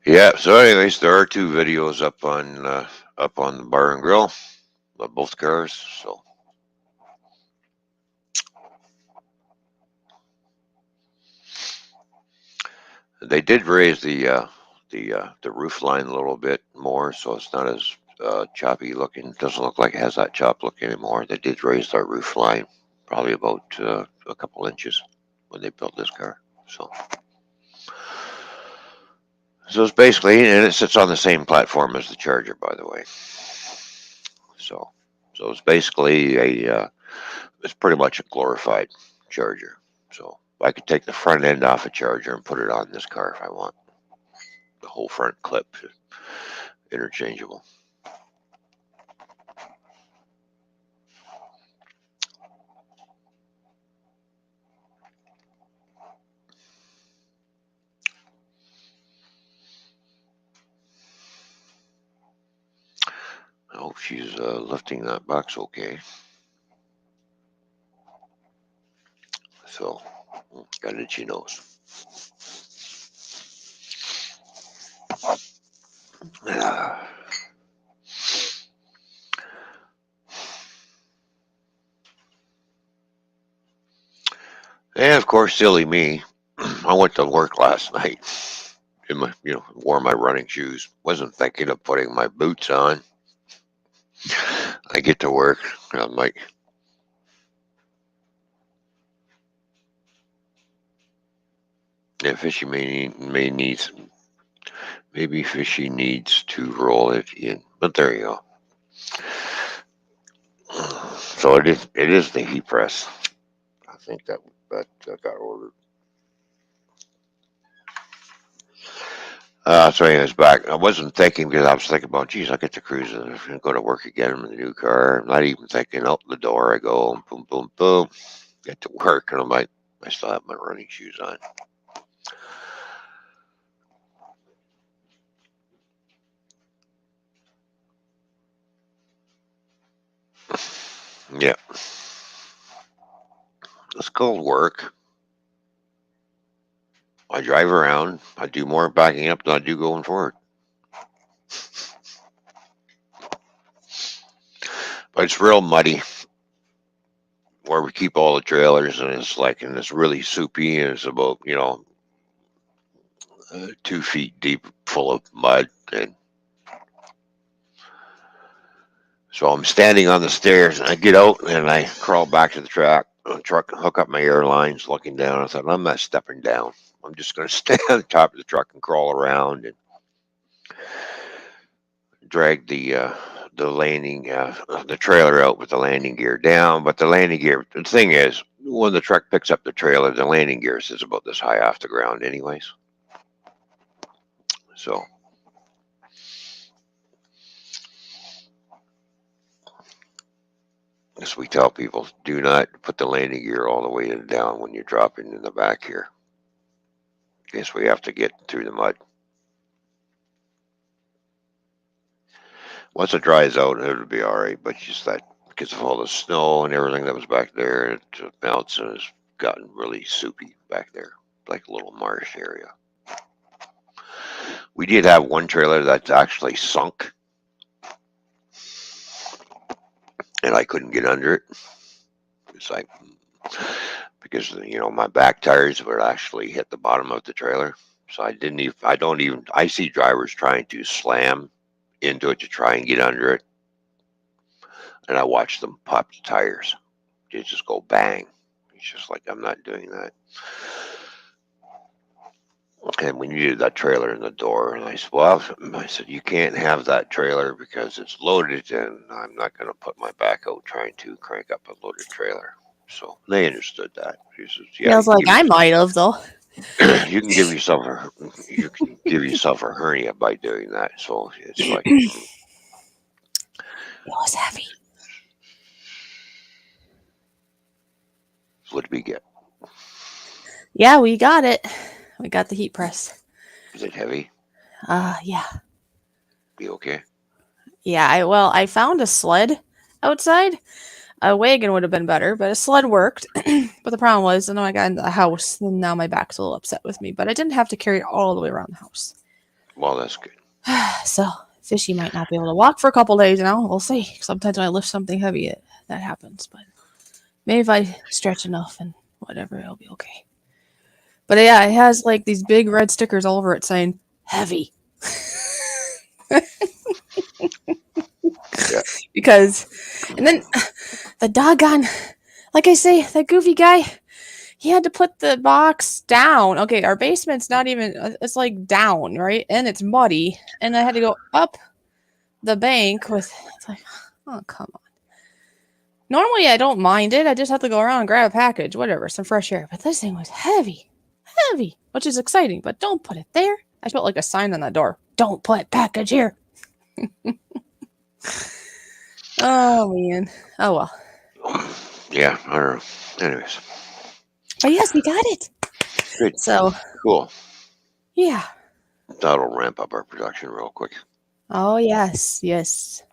Yeah. So, anyways, there are two videos up on the bar and grill of both cars. So, they did raise the roof line a little bit more, so it's not as choppy looking. It doesn't look like it has that chop look anymore. They did raise that roof line probably about a couple inches when they built this car. So it's basically, and it sits on the same platform as the Charger, by the way. So it's basically it's pretty much a glorified Charger. So I could take the front end off a Charger and put it on this car if I want. The whole front clip, interchangeable. I hope she's lifting that box okay. So, got an itchy nose. And of course, silly me. I went to work last night in my, wore my running shoes. Wasn't thinking of putting my boots on. I get to work, and I'm like, yeah, Fishy maybe Fishy needs to roll it in. But there you go. So it is the heat press. I think that got ordered. So anyways, back. I wasn't thinking because I was thinking about, geez, I get to cruise and go to work again in the new car. I'm not even thinking, out the door I go, boom, boom, boom, get to work, and I'm like, I still have my running shoes on. Yeah. It's called work. I drive around. I do more backing up than I do going forward. But it's real muddy where we keep all the trailers, and it's really soupy, and it's about 2 feet deep, full of mud, and so I'm standing on the stairs, and I get out and I crawl back to the truck, hook up my airlines, looking down. I thought, I'm not stepping down. I'm just going to stand on the top of the truck and crawl around and drag the trailer out with the landing gear down. But the thing is, when the truck picks up the trailer, the landing gear is about this high off the ground, anyways. So, as we tell people, do not put the landing gear all the way down when you're dropping in the back here. Guess we have to get through the mud. Once it dries out, it'll be all right. But just that, because of all the snow and everything that was back there, it melts and it's gotten really soupy back there, like a little marsh area. We did have one trailer that's actually sunk, and I couldn't get under it. It's like, because my back tires would actually hit the bottom of the trailer, so I see drivers trying to slam into it to try and get under it, and I watch them pop the tires. They just go bang. It's just like, I'm not doing that. And we needed that trailer in the door, and I said, you can't have that trailer because it's loaded, and I'm not going to put my back out trying to crank up a loaded trailer. So they understood that. He says, yeah, Feels like I might have though. you can give yourself a hernia by doing that. So it's like, It was heavy. what did we get? Yeah, we got it. We got the heat press. Is it heavy? Yeah. Be okay? Yeah, I found a sled outside. A wagon would have been better, but a sled worked. But the problem was, then I got into the house, and now my back's a little upset with me. But I didn't have to carry it all the way around the house. Well, that's good. So, Fishy might not be able to walk for a couple days now. We'll see. Sometimes when I lift something heavy, that happens. But maybe if I stretch enough and whatever, it'll be okay. But yeah, it has like these big red stickers all over it saying heavy. Yeah. Because, and then the doggone, like I say, that goofy guy, he had to put the box down. Okay, our basement's not even, it's like down, right? And it's muddy. And I had to go up the bank with, it's like, oh, come on. Normally, I don't mind it. I just have to go around and grab a package, whatever, some fresh air. But this thing was heavy, which is exciting. But don't put it there. I put like a sign on the door. Don't put package here. Oh, man. Oh, well. Yeah, I don't know. Anyways. But yes, we got it. Good. So, Cool. yeah. That'll ramp up our production real quick. Oh, yes. Yes.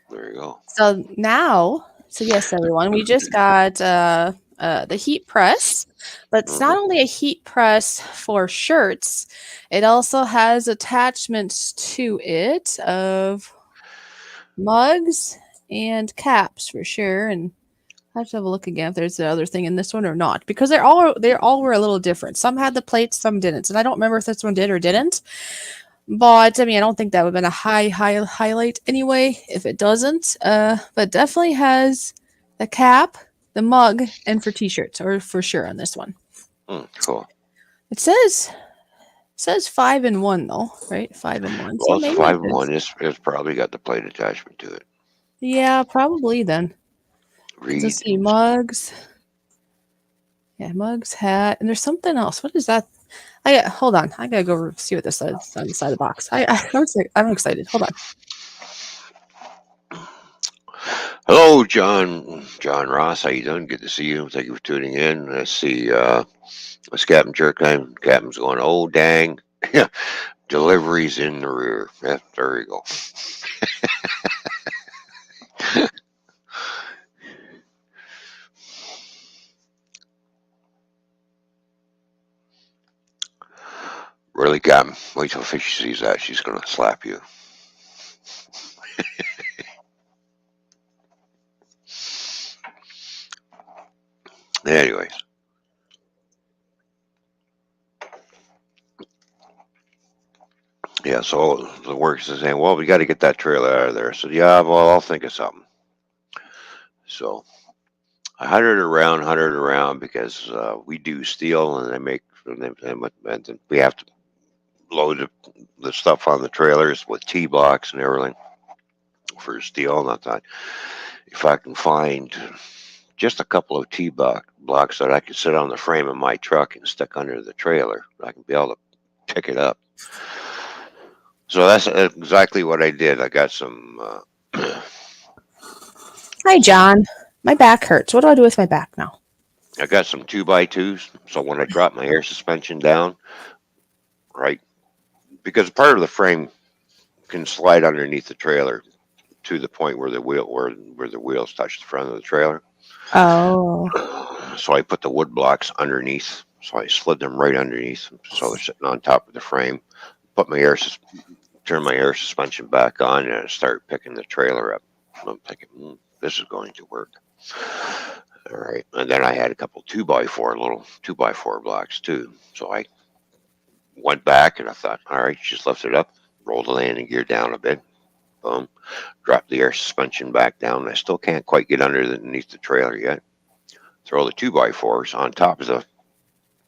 There you go. So now, yes, everyone, we just got the heat press, but it's not only a heat press for shirts, it also has attachments to it of mugs and caps for sure. And I have to have a look again if there's the other thing in this one or not, because they all were a little different. Some had the plates, some didn't, and I don't remember if this one did or didn't. But I mean, I don't think that would have been a highlight anyway if it doesn't. But definitely has the cap, the mug, and for t-shirts, or for sure on this one. Cool. It says 5-in-1 though, right? 5-in-1. Well, it's 5-in-1. It's probably got the plate attachment to it. Yeah, probably then. Let's see, mugs. Yeah, mugs, hat, and there's something else. What is that? Hold on. I gotta go see what this says on the side of the box. I'm excited. Hold on. Hello, John Ross. How you doing? Good to see you. Thank you for tuning in. Let's see. It's Captain Jerkheim. Captain's going, oh, dang. Deliveries in the rear. Yeah, there you go. really got me. Wait till Fishy sees that. She's going to slap you. Anyways. Yeah, so the works is saying, well, we got to get that trailer out of there. I said, yeah, well, I'll think of something. So I hunted around because we do steel and they make, and we have to load the stuff on the trailers with T-blocks and everything for steel. And I thought, if I can find just a couple of T-blocks that I could sit on the frame of my truck and stick under the trailer, I can be able to pick it up. So that's exactly what I did. I got some. Hi, John. My back hurts. What do I do with my back now? I got some 2x2s. So when I drop my air suspension down, right, because part of the frame can slide underneath the trailer to the point where the wheels touch the front of the trailer. Oh. So I put the wood blocks underneath. So I slid them right underneath, so they're sitting on top of the frame. Put my turn my air suspension back on, and I start picking the trailer up. I'm thinking, this is going to work. All right, and then I had a couple 2x4 little 2x4 blocks too. So I went back and I thought, all right, just lift it up, roll the landing gear down a bit, boom, drop the air suspension back down. I still can't quite get underneath the trailer yet. Throw the 2x4s on top of the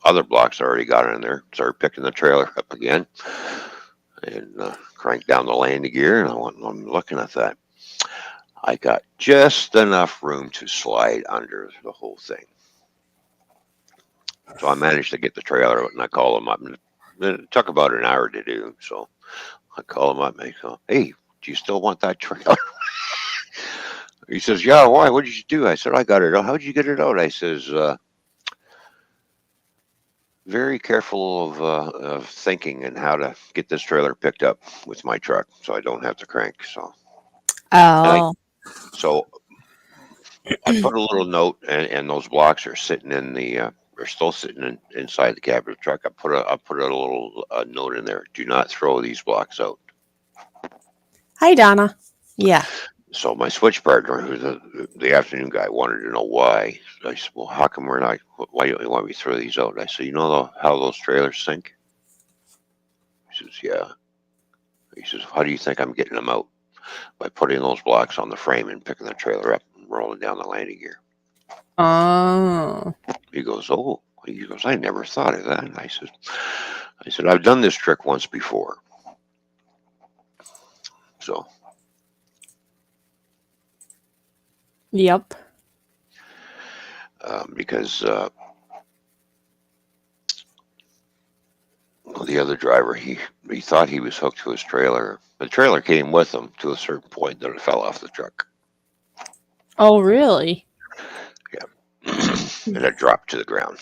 other blocks I already got in there. Start picking the trailer up again and crank down the landing gear. And I'm looking at that. I got just enough room to slide under the whole thing. So I managed to get the trailer out and I call them up. And it took about an hour to do. So I call him up and I go, hey, do you still want that trailer? He says, yeah, why? What did you do? I said, I got it out. How'd you get it out? I says, very careful of thinking and how to get this trailer picked up with my truck so I don't have to crank. So, so I put a little note, and those blocks are sitting in the, are still sitting inside the cab of the truck. I put a little note in there. Do not throw these blocks out. Hi, Donna. Yeah. So my switch partner, who's the afternoon guy, wanted to know why. I said, well, how come we're not, why don't you want me to throw these out? I said, you know how those trailers sink? He says, yeah. He says, how do you think I'm getting them out? By putting those blocks on the frame and picking the trailer up and rolling down the landing gear. Oh. He goes, oh. He goes, I never thought of that. And I said, I've done this trick once before. So. Yep. Because the other driver, he thought he was hooked to his trailer. The trailer came with him to a certain point, then it fell off the truck. Oh, really? Yeah. And it dropped to the ground.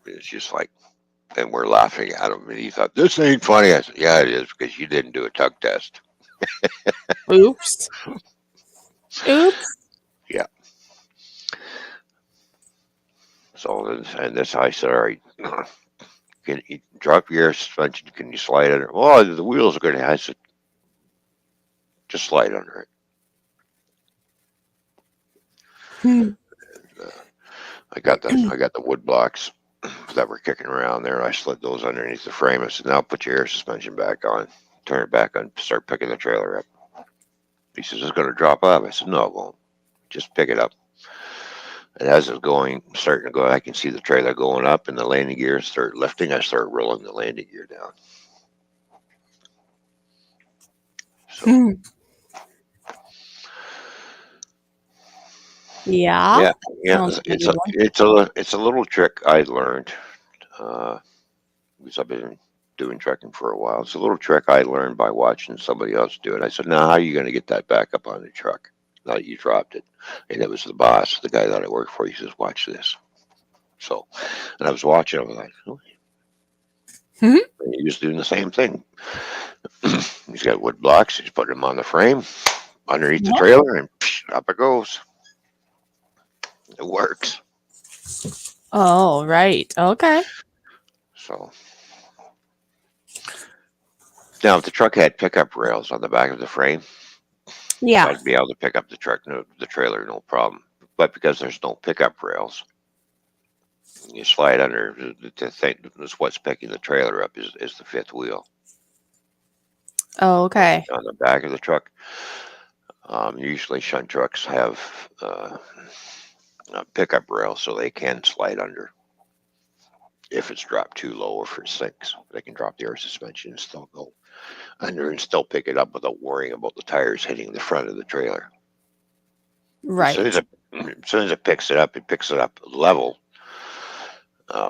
It's just like, and we're laughing at him. And he thought, this ain't funny. I said, yeah, it is, because you didn't do a tug test. Oops. Oops. Yeah. So, and this, I said, all right, can you drop your air suspension? Can you slide under? Well, the wheels are going to, I said, just slide under it. I got the wood blocks that were kicking around there. I slid those underneath the frame. I said, now put your air suspension back on, turn it back on, start picking the trailer up. He says, it's going to drop off. I said, no, it won't. Just pick it up. And as it's starting to go, I can see the trailer going up and the landing gear start lifting. I start rolling the landing gear down. So, yeah. It's a little trick I learned because I've been doing trekking for a while. It's a little trick I learned by watching somebody else do it. I said, now how are you going to get that back up on the truck now that you dropped it? And it was the boss, the guy that I work for. He says, watch this. So, and I was watching. I was like, oh. And he was doing the same thing. He's got wood blocks. He's putting them on the frame underneath the trailer, and up it goes. It works. Oh, right. Okay. So now, if the truck had pickup rails on the back of the frame, Yeah. I'd be able to pick up the trailer, no problem. But because there's no pickup rails, you slide under. The thing that's what's picking the trailer up is the fifth wheel. Oh, okay. On the back of the truck. Usually shunt trucks have a pickup rail so they can slide under. If it's dropped too low or if it sinks, they can drop the air suspension and still go under and still pick it up without worrying about the tires hitting the front of the trailer. Right. As soon as it picks it up level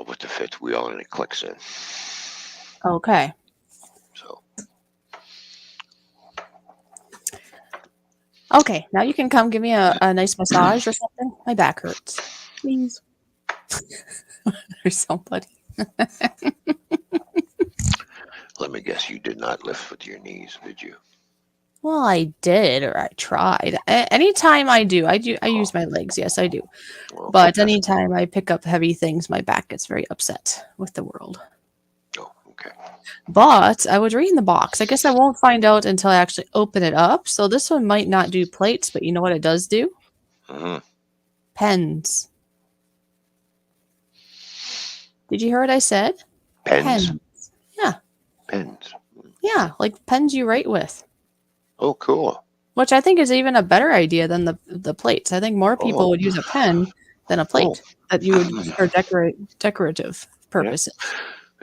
with the fifth wheel and it clicks in. Okay. So. Okay, now you can come give me a nice massage or something. My back hurts. Please. There's somebody. Let me guess, you did not lift with your knees, did you? Well, I did, or I tried. Anytime I use my legs. Yes, I do. Well, But anytime I pick up heavy things, my back gets very upset with the world. Oh, okay. But I was reading the box. I guess I won't find out until I actually open it up. So this one might not do plates, but you know what it does do? Mm-hmm. Pens. Did you hear what I said? Pens? Yeah. Pens. Yeah, like pens you write with. Oh, cool. Which I think is even a better idea than the plates. I think more people would use a pen than a plate that you would for decorative purposes.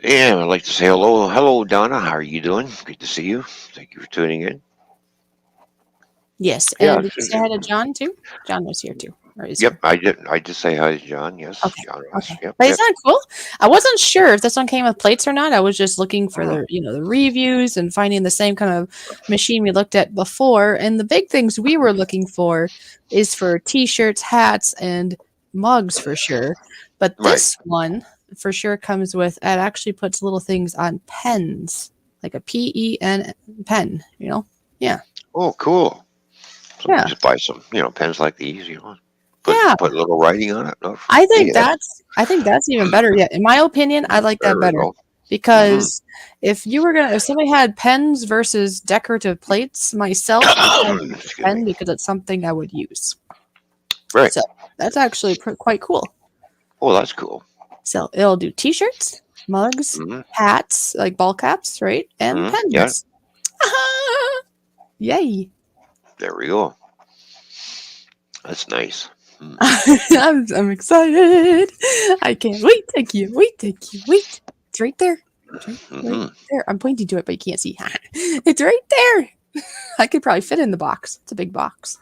Yeah, I'd like to say hello. Hello, Donna. How are you doing? Good to see you. Thank you for tuning in. Yes, and did you say hi to John too? John was here too. Yep, I did. I did say hi to John. Yes, okay. John was. Okay. Yep, but isn't that cool? I wasn't sure if this one came with plates or not. I was just looking for the reviews and finding the same kind of machine we looked at before. And the big things we were looking for is for T-shirts, hats, and mugs for sure. But this one for sure comes with. It actually puts little things on pens, like a PEN pen. Yeah. Oh, cool. So yeah. Just buy some, pens like these. Put a little writing on it. Oh, I think that's even better. Yeah, in my opinion, I like that better because if somebody had pens versus decorative plates, myself, pen because it's something I would use. Right. So that's actually quite cool. Oh, that's cool. So it'll do T-shirts, mugs, hats, like ball caps, right, and pens. Yeah. Yay! There we go. That's nice. I'm excited. I can't wait. I can't wait. It's right there. Right there. I'm pointing to it, but you can't see. It's right there. I could probably fit in the box. It's a big box.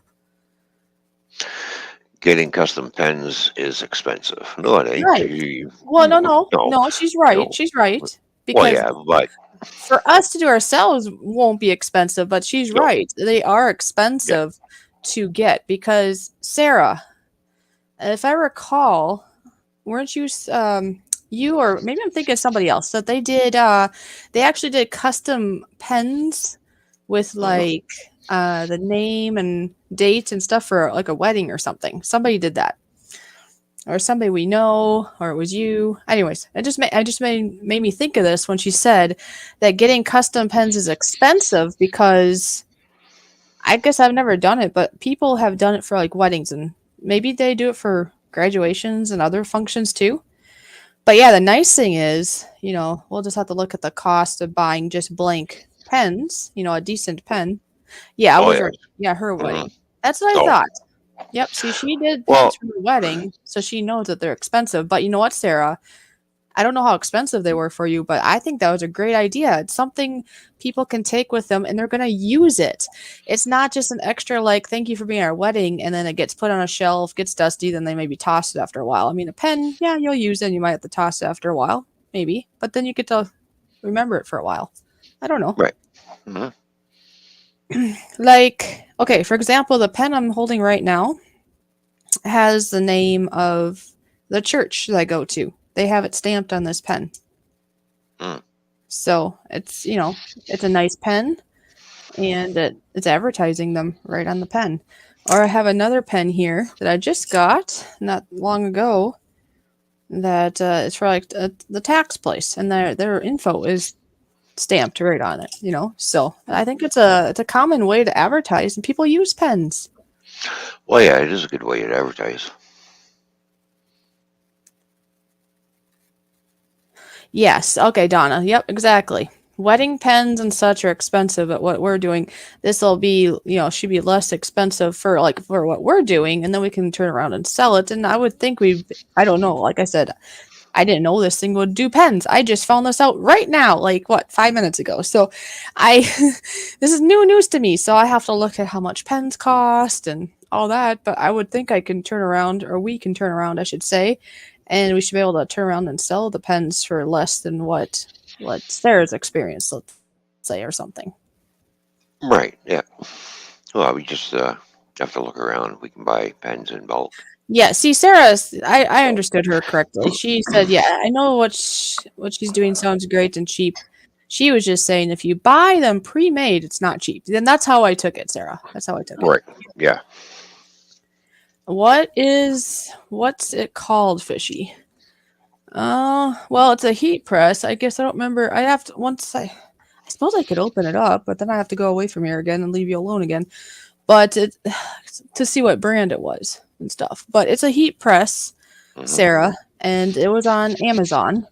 Getting custom pens is expensive. No, it ain't. Right. Well, no. She's right. No. She's right. Because but for us to do ourselves won't be expensive. But she's right. They are expensive to get because Sarah. If I recall, weren't you you or maybe I'm thinking of somebody else that they actually did custom pens with like the name and date and stuff for like a wedding or something. Somebody did that. Or somebody we know, or it was you. Anyways, it just made me think of this when she said that getting custom pens is expensive because I guess I've never done it, but people have done it for like weddings and maybe they do it for graduations and other functions too. But yeah, the nice thing is, we'll just have to look at the cost of buying just blank pens, a decent pen. Yeah, her wedding. That's what I thought. Yep. See, she did pens for her wedding, so she knows that they're expensive. But you know what, Sarah? I don't know how expensive they were for you, but I think that was a great idea. It's something people can take with them and they're going to use it. It's not just an extra, like, thank you for being at our wedding, and then it gets put on a shelf, gets dusty, then they maybe toss it after a while. I mean, a pen, yeah, you'll use it and you might have to toss it after a while, maybe, but then you get to remember it for a while. I don't know. Right. Like, okay, for example, the pen I'm holding right now has the name of the church that I go to. They have it stamped on this pen. So it's, it's a nice pen and it's advertising them right on the pen. Or I have another pen here that I just got not long ago. that it's for like the tax place, and their info is stamped right on it. So I think it's a common way to advertise, and people use pens. Well, yeah, it is a good way to advertise. Yes. Okay, Donna. Yep, exactly. Wedding pens and such are expensive at what we're doing. This will be, should be less expensive for what we're doing, and then we can turn around and sell it. And I would think I don't know, like I said, I didn't know this thing would do pens. I just found this out right now, 5 minutes ago. So this is new news to me. So I have to look at how much pens cost and all that. But I would think I can turn around, or we can turn around, I should say, and we should be able to turn around and sell the pens for less than what Sarah's experience, let's say, or something. Right, yeah. Well, we just have to look around. We can buy pens in bulk. Yeah, see, I understood her correctly. She said, yeah, I know what she's doing sounds great and cheap. She was just saying if you buy them pre-made, it's not cheap. Then that's how I took it, Sarah. That's how I took it. Right, yeah. What's it called, Fishy? Well, it's a heat press. I guess I don't remember. I suppose I could open it up, but then I have to go away from here again and leave you alone again. But to see what brand it was and stuff. But it's a heat press, Sarah, and it was on Amazon.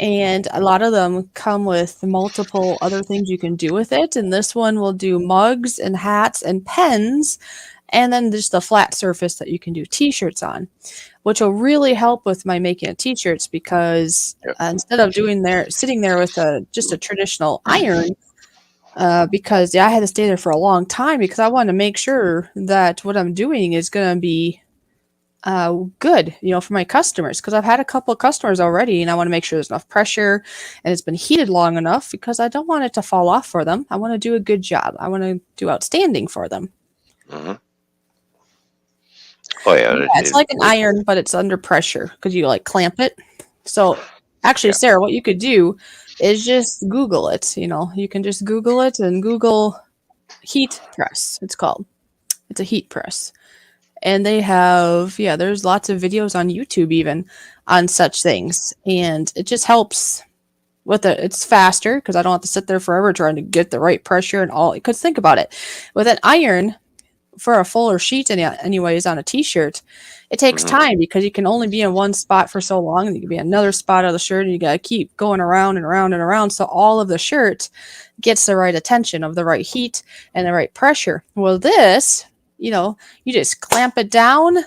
And a lot of them come with multiple other things you can do with it. And this one will do mugs and hats and pens, and then just a flat surface that you can do t-shirts on, which will really help with my making of t-shirts, because instead of sitting there with just a traditional iron, because I had to stay there for a long time because I wanted to make sure that what I'm doing is going to be good, for my customers, because I've had a couple of customers already, and I want to make sure there's enough pressure and it's been heated long enough, because I don't want it to fall off for them. I want to do a good job. I want to do outstanding for them. Mm-hmm. Oh yeah, It's like an iron, but it's under pressure because you clamp it. So actually, Sarah, what you could do is just Google it. You can just Google it and Google heat press. It's called. It's a heat press. And they have, there's lots of videos on YouTube even on such things. And it just helps with it. It's faster because I don't have to sit there forever trying to get the right pressure and all. Because think about it. With an iron, for a fuller sheet anyways on a t-shirt, it takes time, because you can only be in one spot for so long, and you can be in another spot of the shirt, and you got to keep going around and around and around, so all of the shirt gets the right attention of the right heat and the right pressure. Well, this, you just clamp it down,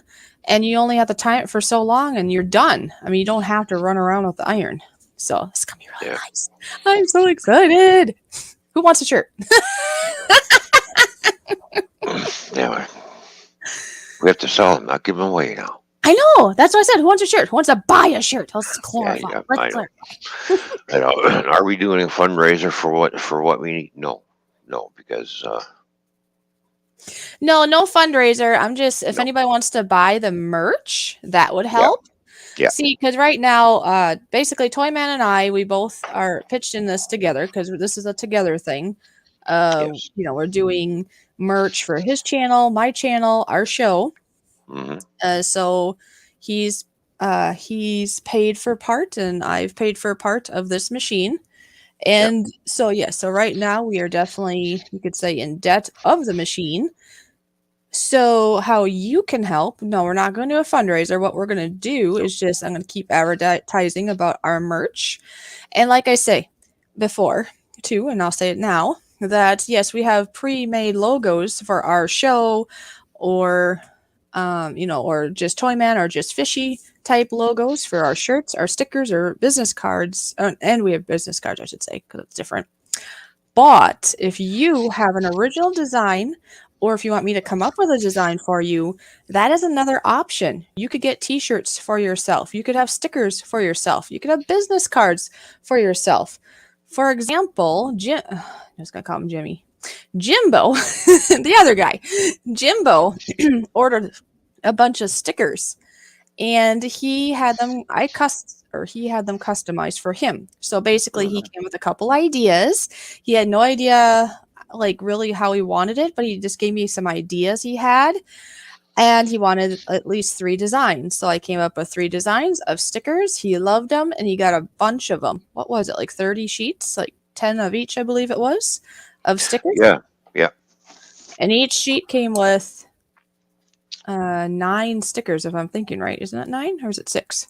and you only have to time it for so long, and you're done. I mean, you don't have to run around with the iron. So it's gonna be really nice. I'm so excited. Who wants a shirt? Yeah, we have to sell them, not give them away now. I know. That's what I said. Who wants a shirt? Who wants to buy a shirt? Let's clarify. Yeah, Let's I know. Are we doing a fundraiser for what we need? No, because no fundraiser. I'm just, if anybody wants to buy the merch, that would help. Yeah. See, because right now, basically, Toyman and I, we both are pitched in this together, because this is a together thing. We're doing merch for his channel, my channel, our show. So he's paid for part, and I've paid for part of this machine. And so right now we are definitely, you could say, in debt of the machine. So how you can help? No, we're not going to do a fundraiser. What we're going to do is I'm going to keep advertising about our merch. And like I say before too, and I'll say it now, that yes, we have pre-made logos for our show, or or just Toyman, or just Fishy type logos for our shirts, our stickers, or business cards. And we have business cards, I should say, because it's different. But if you have an original design, or if you want me to come up with a design for you, that is another option. You could get t-shirts for yourself. You could have stickers for yourself. You could have business cards for yourself. For example, I'm just going to call him Jimmy. Jimbo, the other guy, Jimbo ordered a bunch of stickers, and he had them customized for him. So basically he came with a couple ideas. He had no idea really how he wanted it, but he just gave me some ideas he had. And he wanted at least 3 designs. So I came up with 3 designs of stickers. He loved them and he got a bunch of them. What was it? Like 30 sheets, like 10 of each, I believe it was, of stickers. Yeah, yeah. And each sheet came with 9 stickers, if I'm thinking right. Isn't it 9 or is it 6?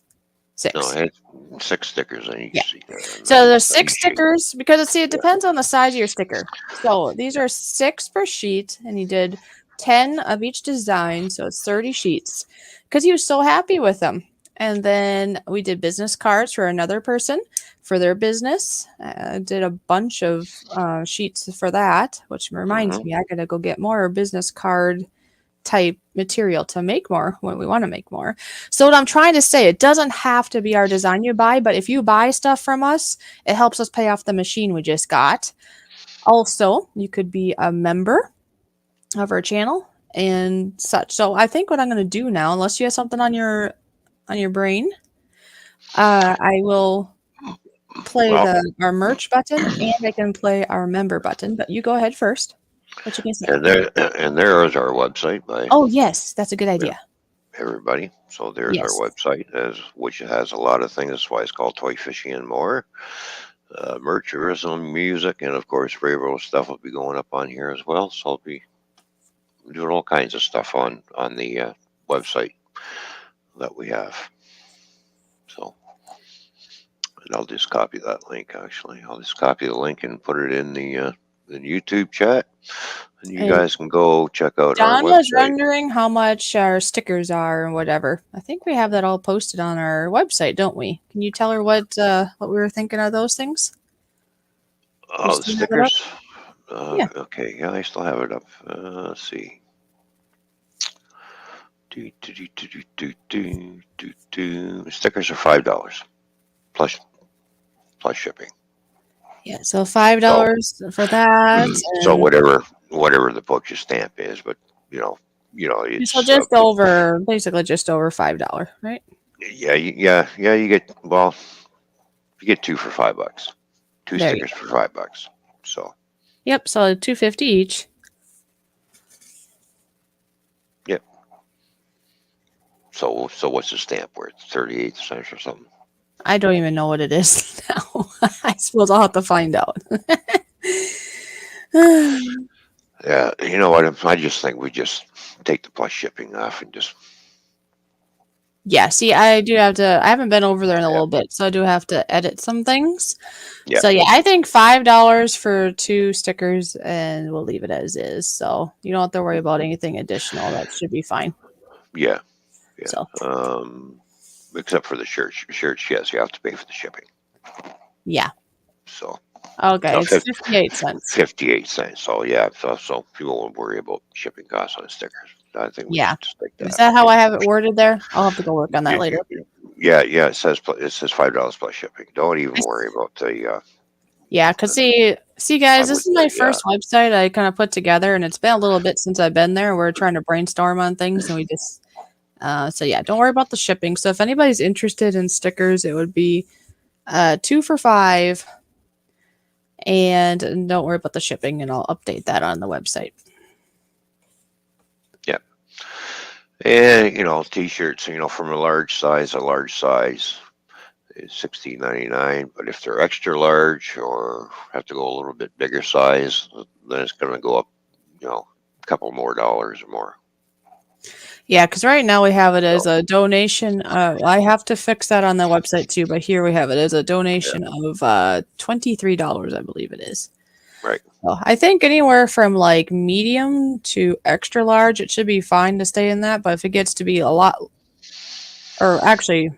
No, 6. it had 6 stickers on each Yeah. sheet. So there's 6 each sheet. stickers because it Yeah. depends on the size of your sticker. So these are 6 per sheet, and he did 10 of each design, so it's 30 sheets because he was so happy with them. And then we did business cards for another person for their business. Did a bunch of sheets for that, which reminds me, I gotta go get more business card type material to make more when we want to make more. So what I'm trying to say, it doesn't have to be our design you buy, but if you buy stuff from us, it helps us pay off the machine we just got. Also, you could be a member of our channel and such. So I think what I'm going to do now, unless you have something on your brain, I will play Well, our merch button and I can play our member button. But you go ahead first. What you can say? and there is our website by Oh yes, that's a good idea. everybody. So there's our Yes. website, which has a lot of things. That's why it's called Toy Fishy and More. Merch, tourism, music, and of course, Bravo stuff will be going up on here as well. So I'll be doing all kinds of stuff on the website that we have. So, and I'll just copy that link. Actually, I'll just copy the link and put it in the YouTube chat, and you And guys can go check out our John was website. wondering how much our stickers are and whatever. I think we have that all posted on our website, don't we? Can you tell her what we were thinking of those things? Oh, the stickers. Yeah. Okay, yeah, I still have it up. Let's see. Stickers are $5 plus shipping. Yeah, so $5 for that. So And whatever the postage stamp is, but it's so just over, basically just over $5, right? yeah. You get you get 2 for $5. 2 There you stickers for $5. So Yep, so $2.50 each. yep. So what's the stamp worth? 38 cents or something? I don't even know what it is now. I suppose I'll have to find out. Yeah, you know what? I just think we just take the plus shipping off and just Yeah, see, I do have to. I haven't been over there in a yeah. little bit, so I do have to edit some things. Yeah. So yeah, I think $5 for 2 stickers, and we'll leave it as is. So you don't have to worry about anything additional. That should be fine. Yeah. So Except for the shirts. Shirts, yes, you have to pay for the shipping. yeah, So okay, no, it's 58 cents. 58 cents. So yeah, so people won't worry about shipping costs on stickers. I think we Yeah, should just take that. is that how I have it worded there? I'll have to go work on that later. Yeah. It says $5 plus shipping. Don't even worry about the. Yeah, because see, guys, this is my first website I kind of put together, and it's been a little bit since I've been there. We're trying to brainstorm on things, and we just so yeah, don't worry about the shipping. So if anybody's interested in stickers, it would be 2 for $5, and don't worry about the shipping, and I'll update that on the website. Yeah, and t-shirts, from a large size is $16.99, but if they're extra large or have to go a little bit bigger size, then it's going to go up, a couple more dollars or more. Yeah, because right now we have it as a donation. I have to fix that on the website too, but here we have it as a donation of $23, I believe it is. Right. So I think anywhere from like medium to extra large, it should be fine to stay in that. But if it gets to be a lot, or actually,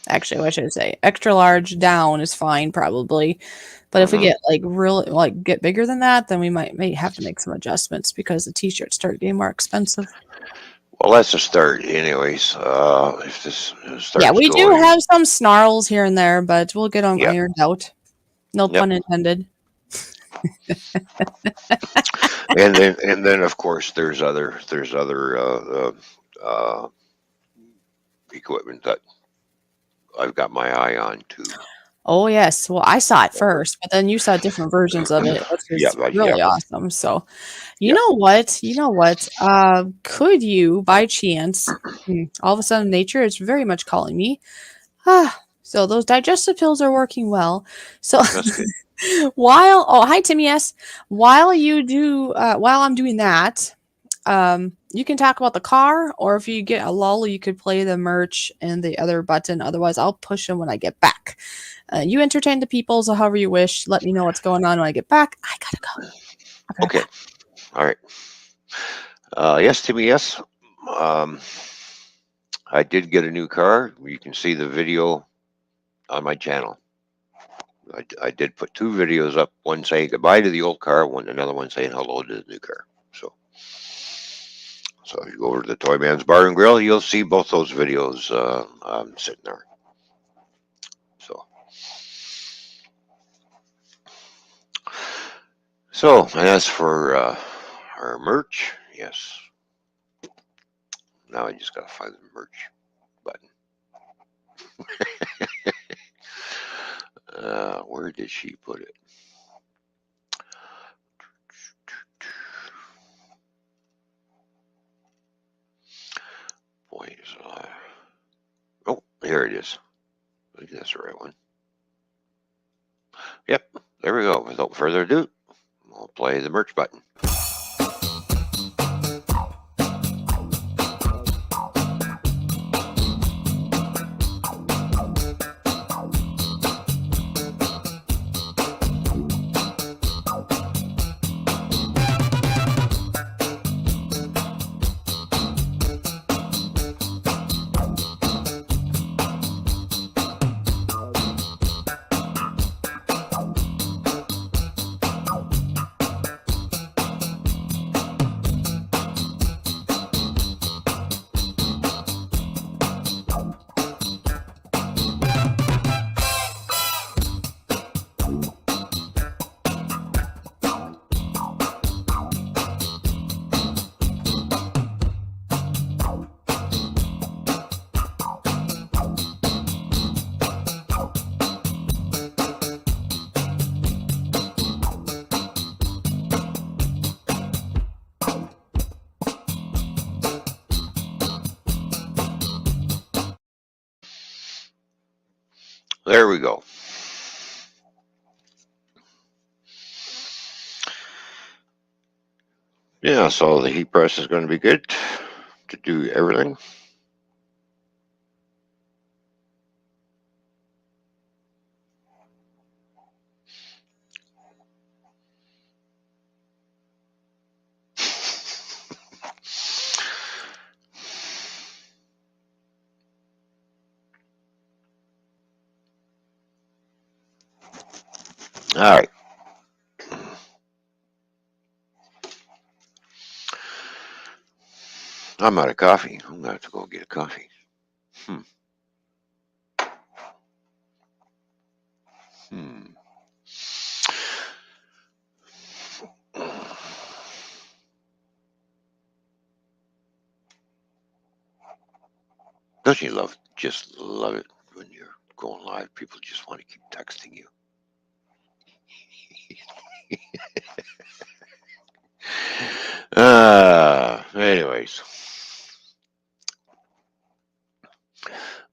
what should I say? Extra large down is fine probably. But if we get get bigger than that, then we may have to make some adjustments because the t-shirts start getting more expensive. Well, that's a start, anyways. If this starts, yeah, we do have some snarls here and there, but we'll get them ironed out. No pun intended. and then of course there's other equipment that I've got my eye on too. Oh yes. Well, I saw it first, but then you saw different versions of it, which Yeah, is really yeah, awesome. So, you yeah. know what? You know what? Could you, by chance, all of a sudden nature is very much calling me. So those digestive pills are working well. So That's good. hi Timmy S. While I'm doing that, you can talk about the car, or if you get a lull, you could play the merch and the other button. Otherwise, I'll push them when I get back. You entertain the people, so however you wish. Let me know what's going on when I get back. I gotta go. I'll be right Okay. back. All right. Yes, Timmy. Yes. Um, I did get a new car. You can see the video on my channel. I did put 2 videos up. One saying goodbye to the old car. Another one saying hello to the new car. So if you go over to the Toyman's Bar and Grill, you'll see both those videos sitting there. So as for our merch, yes. Now I just gotta find the merch button. Where did she put it? Boy, oh, here it is. I think that's the right one. Yep, there we go. Without further ado, I'll play the merch button. There we go. Yeah, so the heat press is going to be good to do everything. All right. I'm out of coffee. I'm gonna have to go get a coffee. Hmm. Hmm. Don't you just love it when you're going live? People just want to keep texting you. Anyways.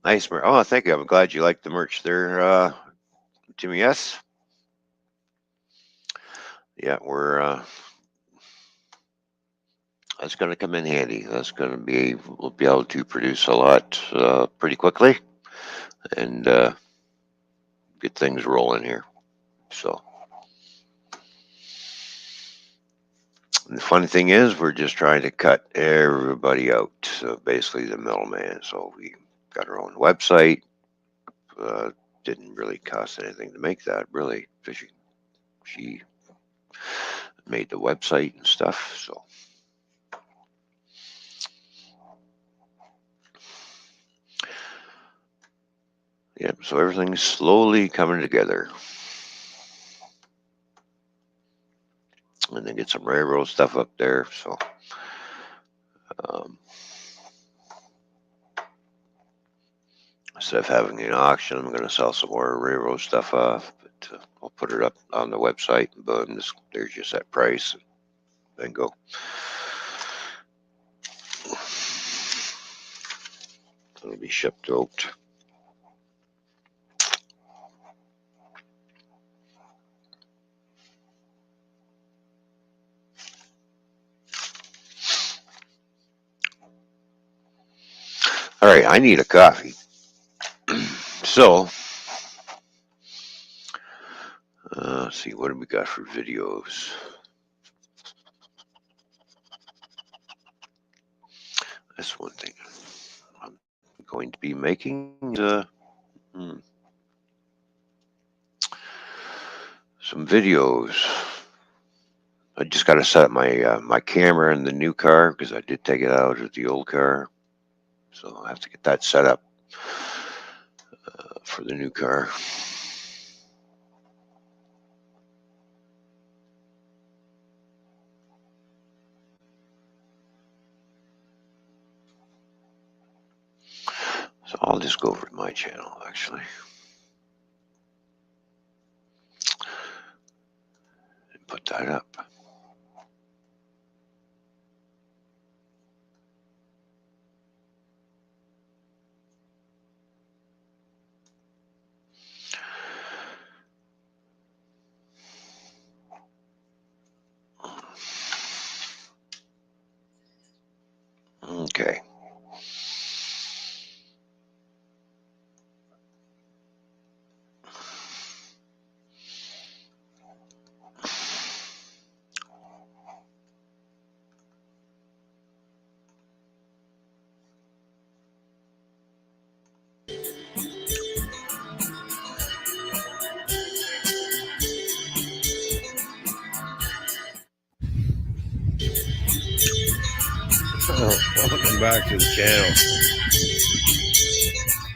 Nice merch. Oh, thank you. I'm glad you liked the merch there, Jimmy S. Yeah, that's going to come in handy. We'll be able to produce a lot pretty quickly and get things rolling here. So, and the funny thing is, we're just trying to cut everybody out. So basically, the middleman. So we got our own website. Didn't really cost anything to make that, really. Fishy. She made the website and stuff. So. Yeah, so everything's slowly coming together. And then get some railroad stuff up there. So, instead of having an auction, I'm going to sell some more railroad stuff off. But I'll put it up on the website. And boom, there's just that price. Then go. It'll be shipped out. All right, I need a coffee. So, let's see, what do we got for videos? That's one thing I'm going to be making. Some videos. I just got to set up my my camera in the new car because I did take it out of the old car. So I have to get that set up for the new car. So I'll just go over to my channel, actually. And put that up. Okay. Welcome back to the channel.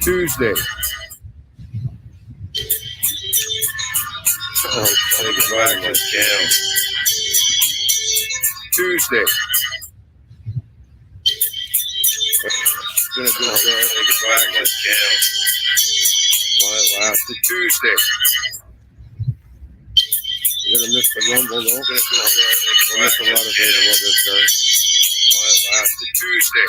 Tuesday. Say goodbye to the channel. Tuesday. Gonna say goodbye to the channel. Why last Tuesday? You're gonna miss the rumble though. We'll miss a lot of things about this car. Why last Tuesday?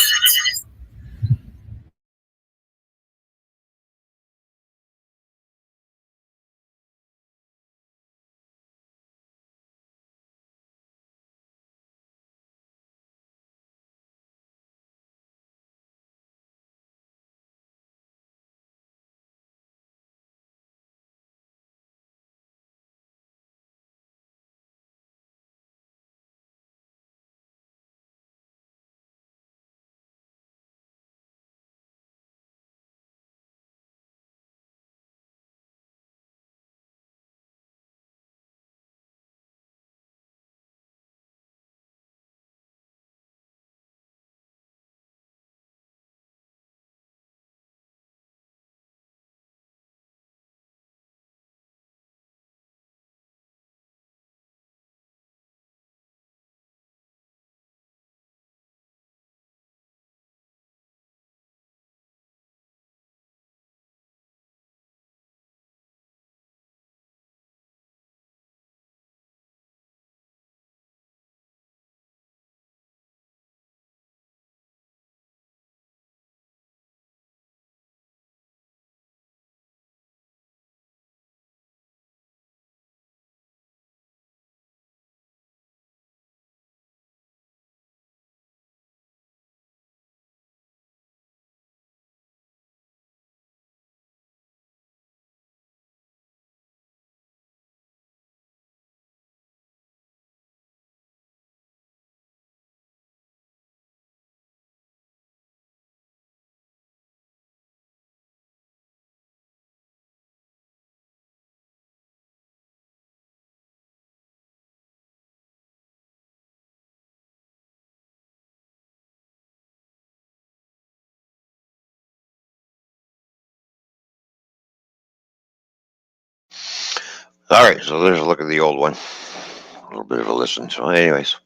All right, so there's a look at the old one. A little bit of a listen. So, anyways.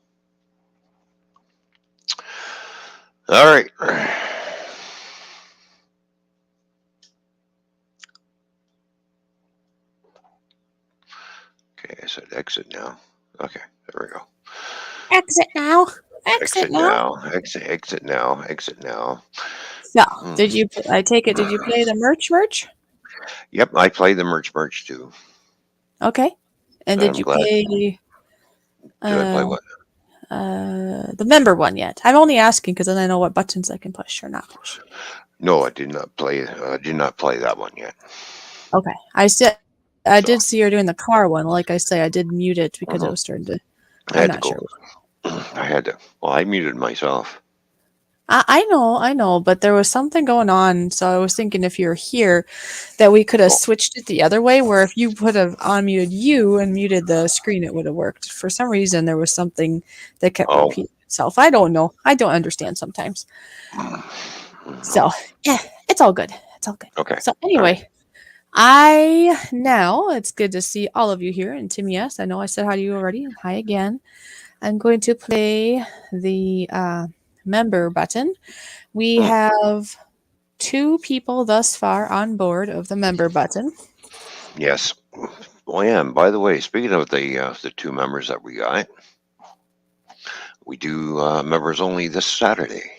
All right. I said exit now. Okay, there we go. Exit now. Exit Exit now. now. Exit now. Exit now. So, Hmm. did you? I take it. Did you play the merch? Yep, I play the merch too. Okay. And And did I'm you glad. play Did I play uh, what? the member one yet? I'm only asking because then I know what buttons I can push or not push. No, I did not play. I did not play that one yet. Okay. I So did see her doing the car one. Like I say, I did mute it because it mhm. was starting to. I I'm had to not go. sure. I had to. Well, I muted myself. I know, but there was something going on. So I was thinking if you're here, that we could have Oh, switched it the other way, where if you would have unmuted you and muted the screen, it would have worked. For some reason, there was something that kept oh. repeating itself. I don't know. I don't understand sometimes. So, Oh, yeah, it's all good. It's all good. okay. So, All right. anyway, it's good to see all of you here. And Tim, yes, I know I said hi to you already. And hi again. I'm going to play the member button. We Hmm. have 2 people thus far on board of the member button. Yes. Oh yeah. And by the way, speaking of the 2 members that we got, we do members only this Saturday.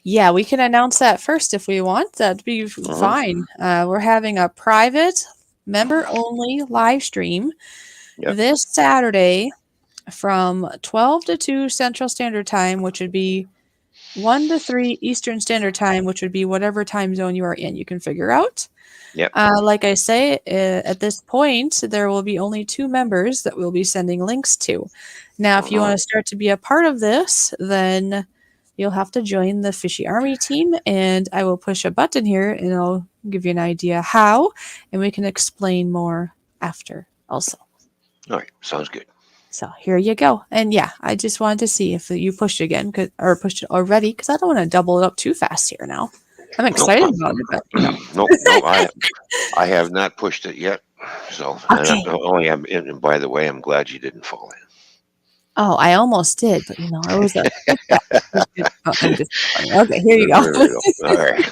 Yeah, we can announce that first if we want. That'd be Hmm. fine. We're having a private member only live stream Yep. this Saturday from 12 to 2 Central Standard Time, which would be 1 to 3 Eastern Standard Time, which would be whatever time zone you are in. You can figure out. Yep. Like I say, at this point, there will be only 2 members that we'll be sending links to. Now, if you want to start to be a part of this, then you'll have to join the Fishy Army team, and I will push a button here, and I'll give you an idea how, and we can explain more after also. All right. Sounds good. So here you go. And yeah, I just wanted to see if you pushed again, or pushed it already, because I don't want to double it up too fast here now. I'm excited about it, but you know. Nope. I have not pushed it yet. So, Okay. and by the way, I'm glad you didn't fall in. Oh, I almost did, but you know, it was a oh, I'm just funny. Okay, here you go. There we go. All right.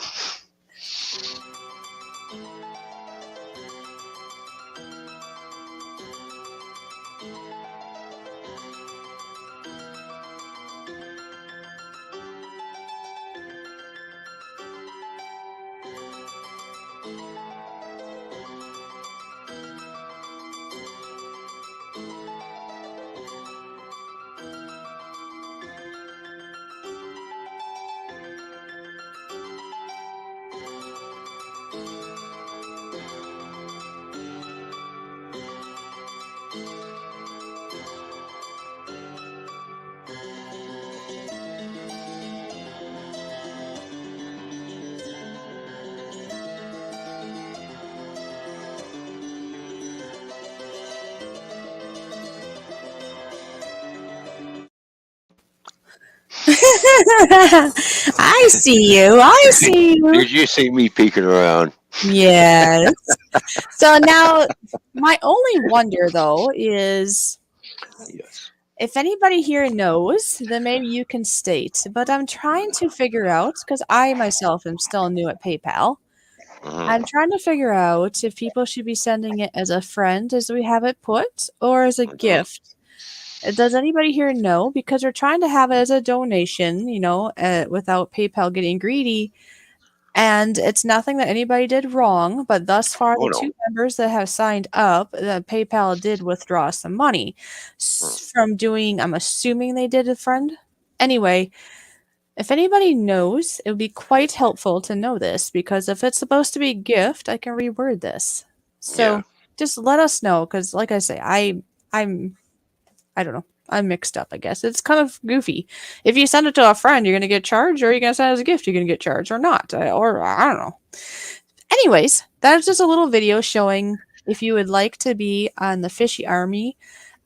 I see you. I see you. Did you see me peeking around? Yes. So now, my only wonder though is Yes. if anybody here knows, then maybe you can state. But I'm trying to figure out because I myself am still new at PayPal. I'm Mhm. trying to figure out if people should be sending it as a friend, as we have it put, or as a Mhm. gift. Does anybody here know? Because we're trying to have it as a donation, without PayPal getting greedy. And it's nothing that anybody did wrong, but thus far, Oh the no. 2 members that have signed up, PayPal did withdraw some money Mm. from doing, I'm assuming they did a friend. Anyway, if anybody knows, it would be quite helpful to know this because if it's supposed to be a gift, I can reword this. Yeah. So just let us know because, like I say, I don't know. I'm mixed up, I guess. It's kind of goofy. If you send it to a friend, you're going to get charged, or you're going to send it as a gift, you're going to get charged, or not. Or I don't know. Anyways, that's just a little video showing if you would like to be on the Fishy Army.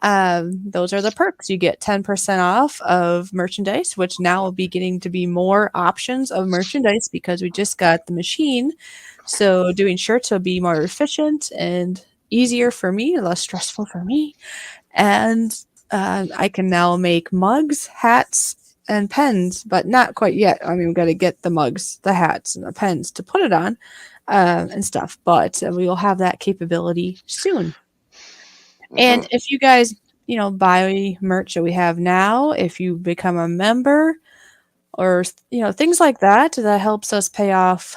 Those are the perks. You get 10% off of merchandise, which now will be getting to be more options of merchandise because we just got the machine. So doing shirts will be more efficient and easier for me, less stressful for me. And I can now make mugs, hats, and pens, but not quite yet. I mean, we've got to get the mugs, the hats, and the pens to put it on and stuff. But we will have that capability soon. And if you guys, buy merch that we have now, if you become a member or, things like that, that helps us pay off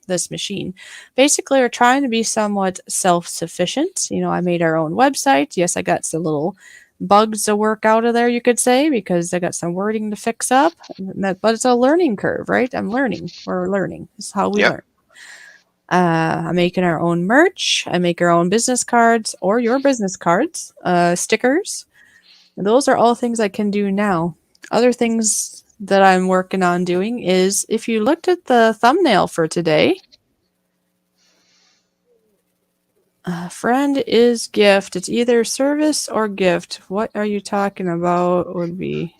this machine. Basically, we're trying to be somewhat self-sufficient. I made our own website. Yes, I got some little bugs to work out of there, you could say, because I got some wording to fix up. But it's a learning curve, right? I'm learning. We're learning. This is how we learn. I'm making our own merch. I make our own business cards or your business cards, stickers. Those are all things I can do now. Other things that I'm working on doing is, if you looked at the thumbnail for today, friend is gift. It's either service or gift. What are you talking about would be,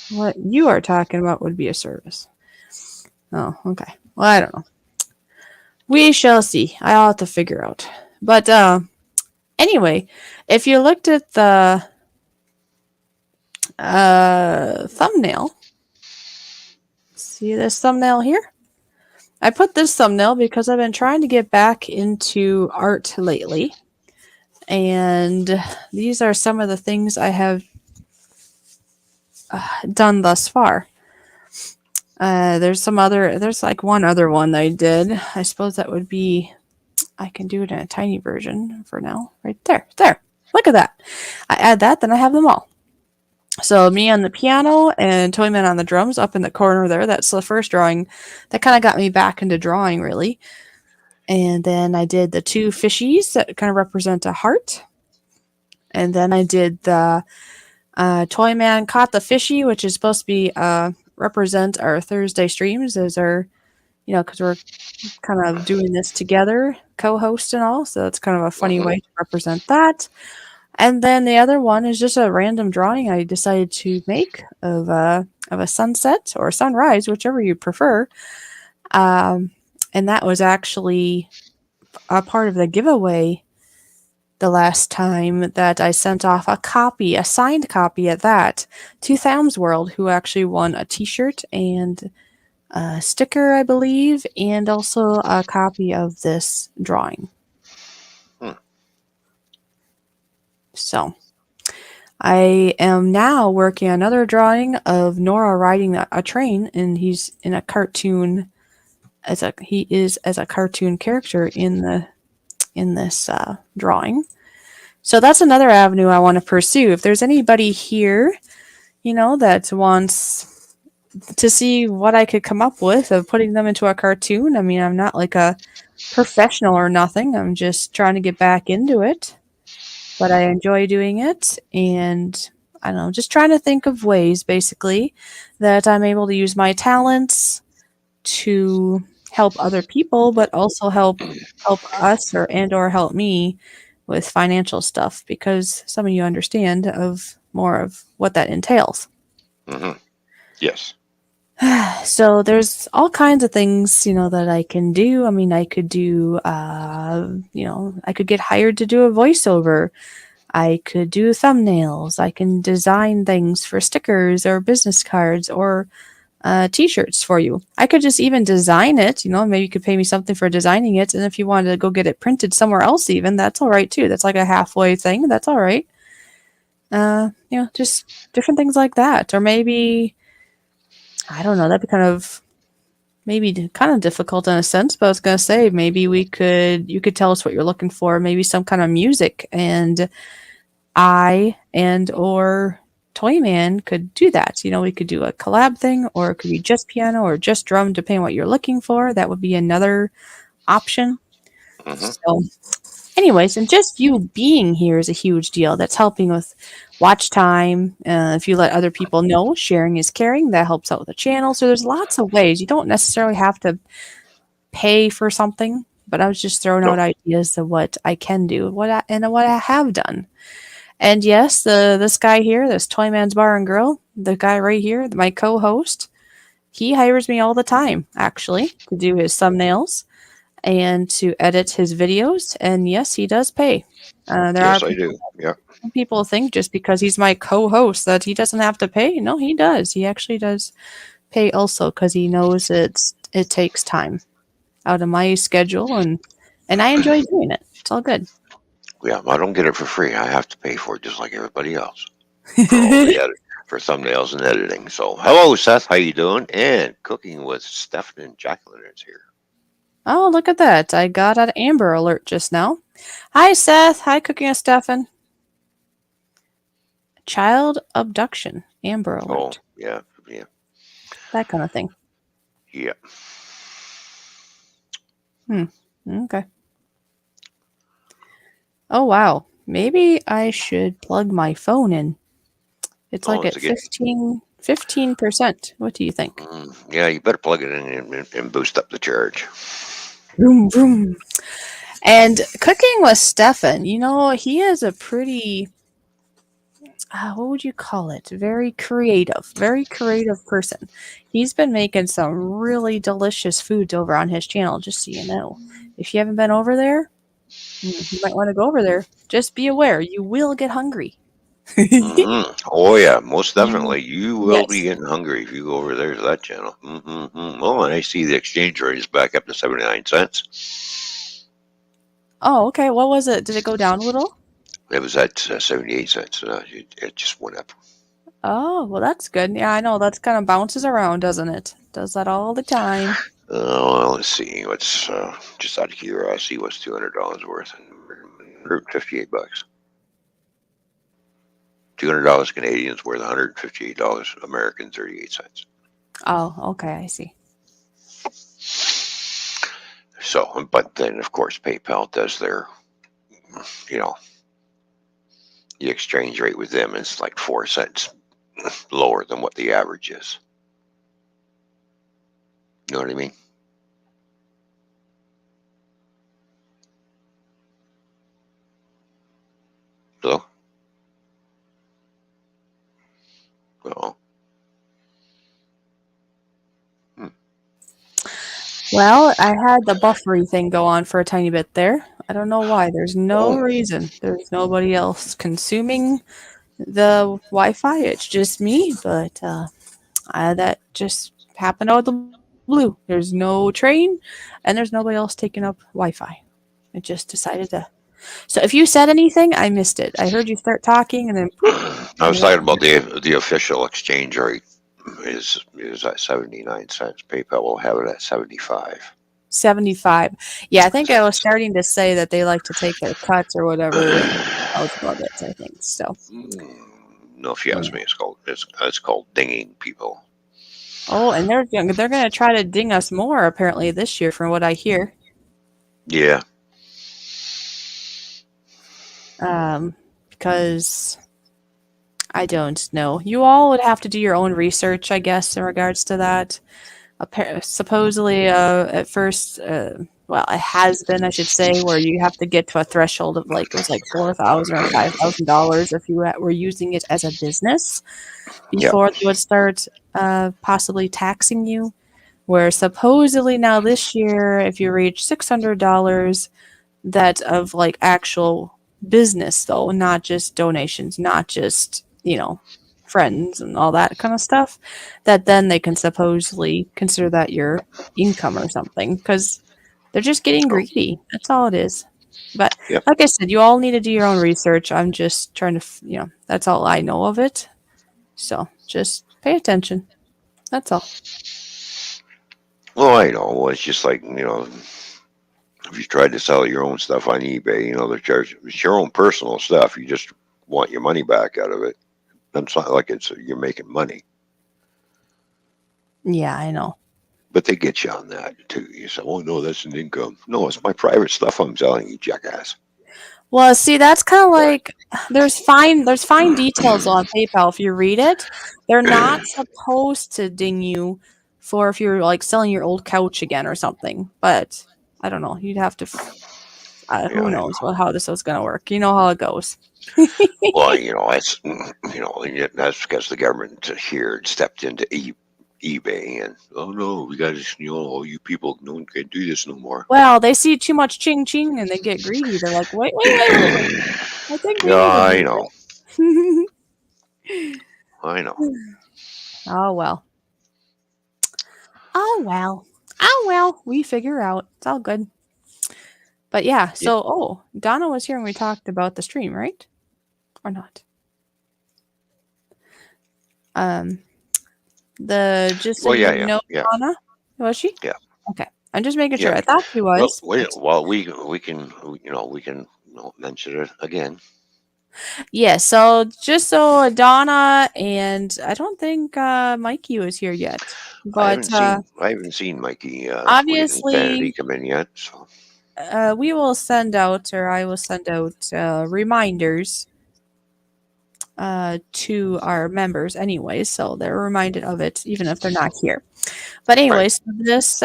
what you are talking about would be a service. Oh, okay. Well, I don't know. We shall see. I'll have to figure out. But anyway, if you looked at the thumbnail, see this thumbnail here? I put this thumbnail because I've been trying to get back into art lately. And these are some of the things I have done thus far. There's like one other one that I did. I suppose that would be, I can do it in a tiny version for now. Right there. There. Look at that. I add that, then I have them all. So me on the piano and Toyman on the drums up in the corner there. That's the first drawing. That kind of got me back into drawing, really. And then I did the two fishies that kind of represent a heart. And then I did the Toyman caught the fishy, which is supposed to be represent our Thursday streams as our, because we're kind of doing this together, co-host and all. So it's kind of a funny way to represent that. And then the other one is just a random drawing I decided to make of a sunset or sunrise, whichever you prefer. And that was actually a part of the giveaway the last time that I sent off a signed copy at that, to Tham's World, who actually won a t-shirt and a sticker, I believe, and also a copy of this drawing. So I am now working on another drawing of Nora riding a train, and he's in a cartoon he is as a cartoon character in this drawing. So that's another avenue I want to pursue. If there's anybody here, that wants to see what I could come up with of putting them into a cartoon. I mean, I'm not like a professional or nothing. I'm just trying to get back into it. But I enjoy doing it, and I don't know, just trying to think of ways, basically, that I'm able to use my talents to help other people, but also help us or help me with financial stuff, because some of you understand of more of what that entails. Yes. So there's all kinds of things, that I can do. I mean, I could do, I could get hired to do a voiceover. I could do thumbnails. I can design things for stickers or business cards or t-shirts for you. I could just even design it. Maybe you could pay me something for designing it. And if you wanted to go get it printed somewhere else, even, that's all right too. That's like a halfway thing. That's all right. Just different things like that. Or maybe, I don't know, that'd be kind of difficult in a sense, but I was going to say, maybe you could tell us what you're looking for, maybe some kind of music, and I or Toyman could do that. We could do a collab thing, or it could be just piano or just drum, depending on what you're looking for. That would be another option. So anyways, and just you being here is a huge deal. That's helping with watch time. If you let other people know, sharing is caring. That helps out with the channel. So there's lots of ways. You don't necessarily have to pay for something, but I was just throwing out ideas of what I can do, what I have done. And yes, this guy here, this Toyman's Bar and Grill, the guy right here, my co-host, he hires me all the time, actually, to do his thumbnails and to edit his videos. And yes, he does pay. Yes, I do. Yeah. People think just because he's my co-host that he doesn't have to pay. No, he does. He actually does pay also, because he knows it takes time out of my schedule, and I enjoy doing it. It's all good. Yeah, I don't get it for free. I have to pay for it just like everybody else for all the for thumbnails and editing. So, hello, Seth. How you doing? And cooking with Stefan and Jacqueline is here. Oh, look at that. I got an Amber alert just now. Hi, Seth. Hi, Cooking with Stefan. Child abduction. Amber Oh, alert. yeah. That kind of thing. Yeah. Okay. Oh, wow. Maybe I should plug my phone in. It's like it's at a good. 15%. What do you think? Yeah, you better plug it in and boost up the charge. Vroom, vroom. And Cooking with Stefan, he is a pretty, what would you call it? Very creative person. He's been making some really delicious foods over on his channel, just so you know. If you haven't been over there, you might want to go over there. Just be aware, you will get hungry. Oh yeah, most definitely. You will be Yes. getting hungry if you go over there to that channel. Oh, and I see the exchange rate is back up to 79 cents. Oh, okay. What was it? Did it go down a little? It was at 78 cents. It just went up. Oh, well, that's good. Yeah, I know. That's kind of bounces around, doesn't it? Does that all the time. Well, let's see. What's just out of curiosity? What's $200 worth? $158. $200 Canadian is worth $158 American 38 cents. Oh, okay. I see. So, but then of course PayPal does their, the exchange rate with them is like 4 cents lower than what the average is. You know what I mean? So, well, Well, I had the buffery thing go on for a tiny bit there. I don't know why. There's no reason. There's nobody else consuming the Wi-Fi. It's just me, but that just happened out of the blue. There's no train, and there's nobody else taking up Wi-Fi. It just decided to. So if you said anything, I missed it. I heard you start talking, and then boop. I was talking about the official exchange rate is at 79 cents. PayPal will have it at 75. 75. Yeah, I think I was starting to say that they like to take their cuts or whatever. I was above it, I think. So. No, if you ask me, it's called dinging people. Oh, and they're going to try to ding us more apparently this year, from what I hear. Yeah. Because I don't know. You all would have to do your own research, I guess, in regards to that. Supposedly, at first, well, it has been, I should say, where you have to get to a threshold of it was like $4,000 or $5,000 if you were using it as a business before they would start possibly taxing you. Where supposedly now this year, if you reach $600, that of actual business though, not just donations, not just friends and all that kind of stuff, that then they can supposedly consider that your income or something, because they're just getting greedy. That's all it is. But like I said, you all need to do your own research. I'm just trying to, that's all I know of it. So just pay attention. That's all. Well, I know. It's just like, if you tried to sell your own stuff on eBay, it's your own personal stuff. You just want your money back out of it. It's not like you're making money. Yeah, I know. But they get you on that too. You say, "Oh no, that's an income." No, it's my private stuff I'm selling, you jackass. Well, see, that's kind of like there's fine details on PayPal if you read it. They're not supposed to ding you for if you're selling your old couch again or something. But I don't know. You'd have to. Who knows how this is going to work? You know how it goes. Well, that's that's because the government here stepped into eBay and no, we got to you people can't do this no more. Well, they see too much ching ching and they get greedy. They're like, wait. I think we Yeah, need to I do know. this. I know. Oh well. Oh well. We figure out. It's all good. But yeah, so Donna was here and we talked about the stream, right? Or not? Just so you know, Donna, was she? Yeah. Okay, I'm just making sure. Yeah. I thought she was. Well, we can mention it again. Yeah, so just so Donna and I don't think Mikey was here yet, but I haven't seen Mikey obviously Insanity come in yet. So we will send out, or I will send out reminders to our members anyway, so they're reminded of it even if they're not here. But anyways, this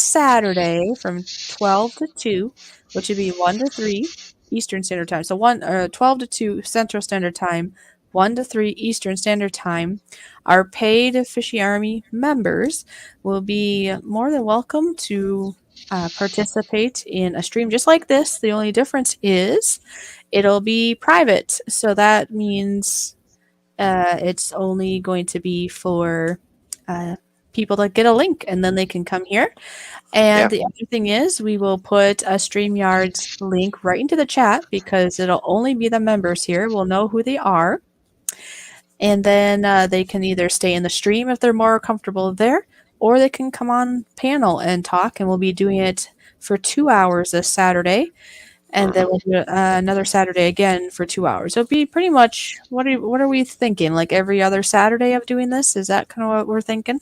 Saturday from 12 to 2, which would be 1 to 3 Eastern Standard Time. So 12 to 2 Central Standard Time, 1 to 3 Eastern Standard Time. Our paid Fishy Army members will be more than welcome to participate in a stream just like this. The only difference is it'll be private. So that means it's only going to be for people that get a link and then they can come here. And the other thing is we will put a StreamYard link right into the chat because it'll only be the members here. We'll know who they are. And then they can either stay in the stream if they're more comfortable there, or they can come on panel and talk. And we'll be doing it for 2 hours this Saturday. And then we'll do another Saturday again for 2 hours. It'll be pretty much, what are we thinking? Like every other Saturday of doing this? Is that kind of what we're thinking?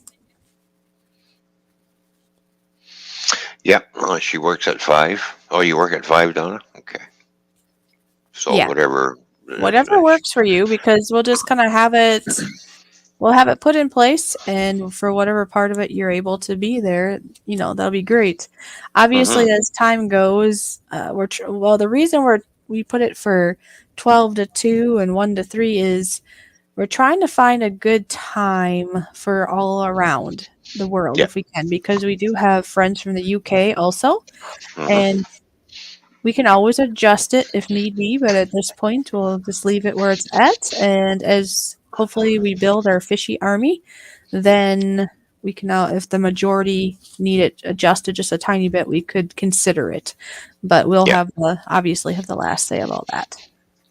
Yeah, she works at 5. Oh, you work at 5, Donna? Okay. So whatever works for you, because we'll just kind of have it. We'll have it put in place, and for whatever part of it you're able to be there, that'll be great. Obviously, as time goes, the reason we put it for 12 to 2 and 1 to 3 is we're trying to find a good time for all around the world if we can, because we do have friends from the UK also, and we can always adjust it if need be, but at this point we'll just leave it where it's at, and as hopefully we build our Fishy Army, then we can if the majority need it adjusted just a tiny bit, we could consider it, but we'll obviously have the last say about that.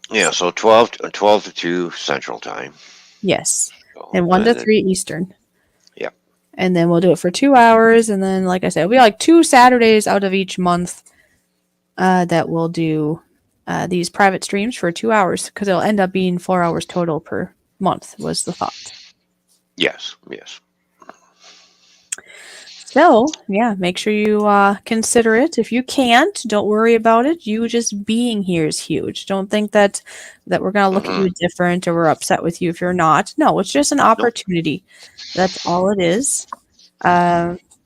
Yeah, so 12 to 2 Central Time. Yes, and 1 to 3 Eastern. Yeah. And then we'll do it for 2 hours, and then, like I said, it'll be like 2 Saturdays out of each month that we'll do these private streams for 2 hours, because it'll end up being 4 hours total per month, was the thought. Yes. So, yeah, make sure you consider it. If you can't, don't worry about it. You just being here is huge. Don't think that we're going to look at you different or we're upset with you if you're not. No, it's just an opportunity. That's all it is.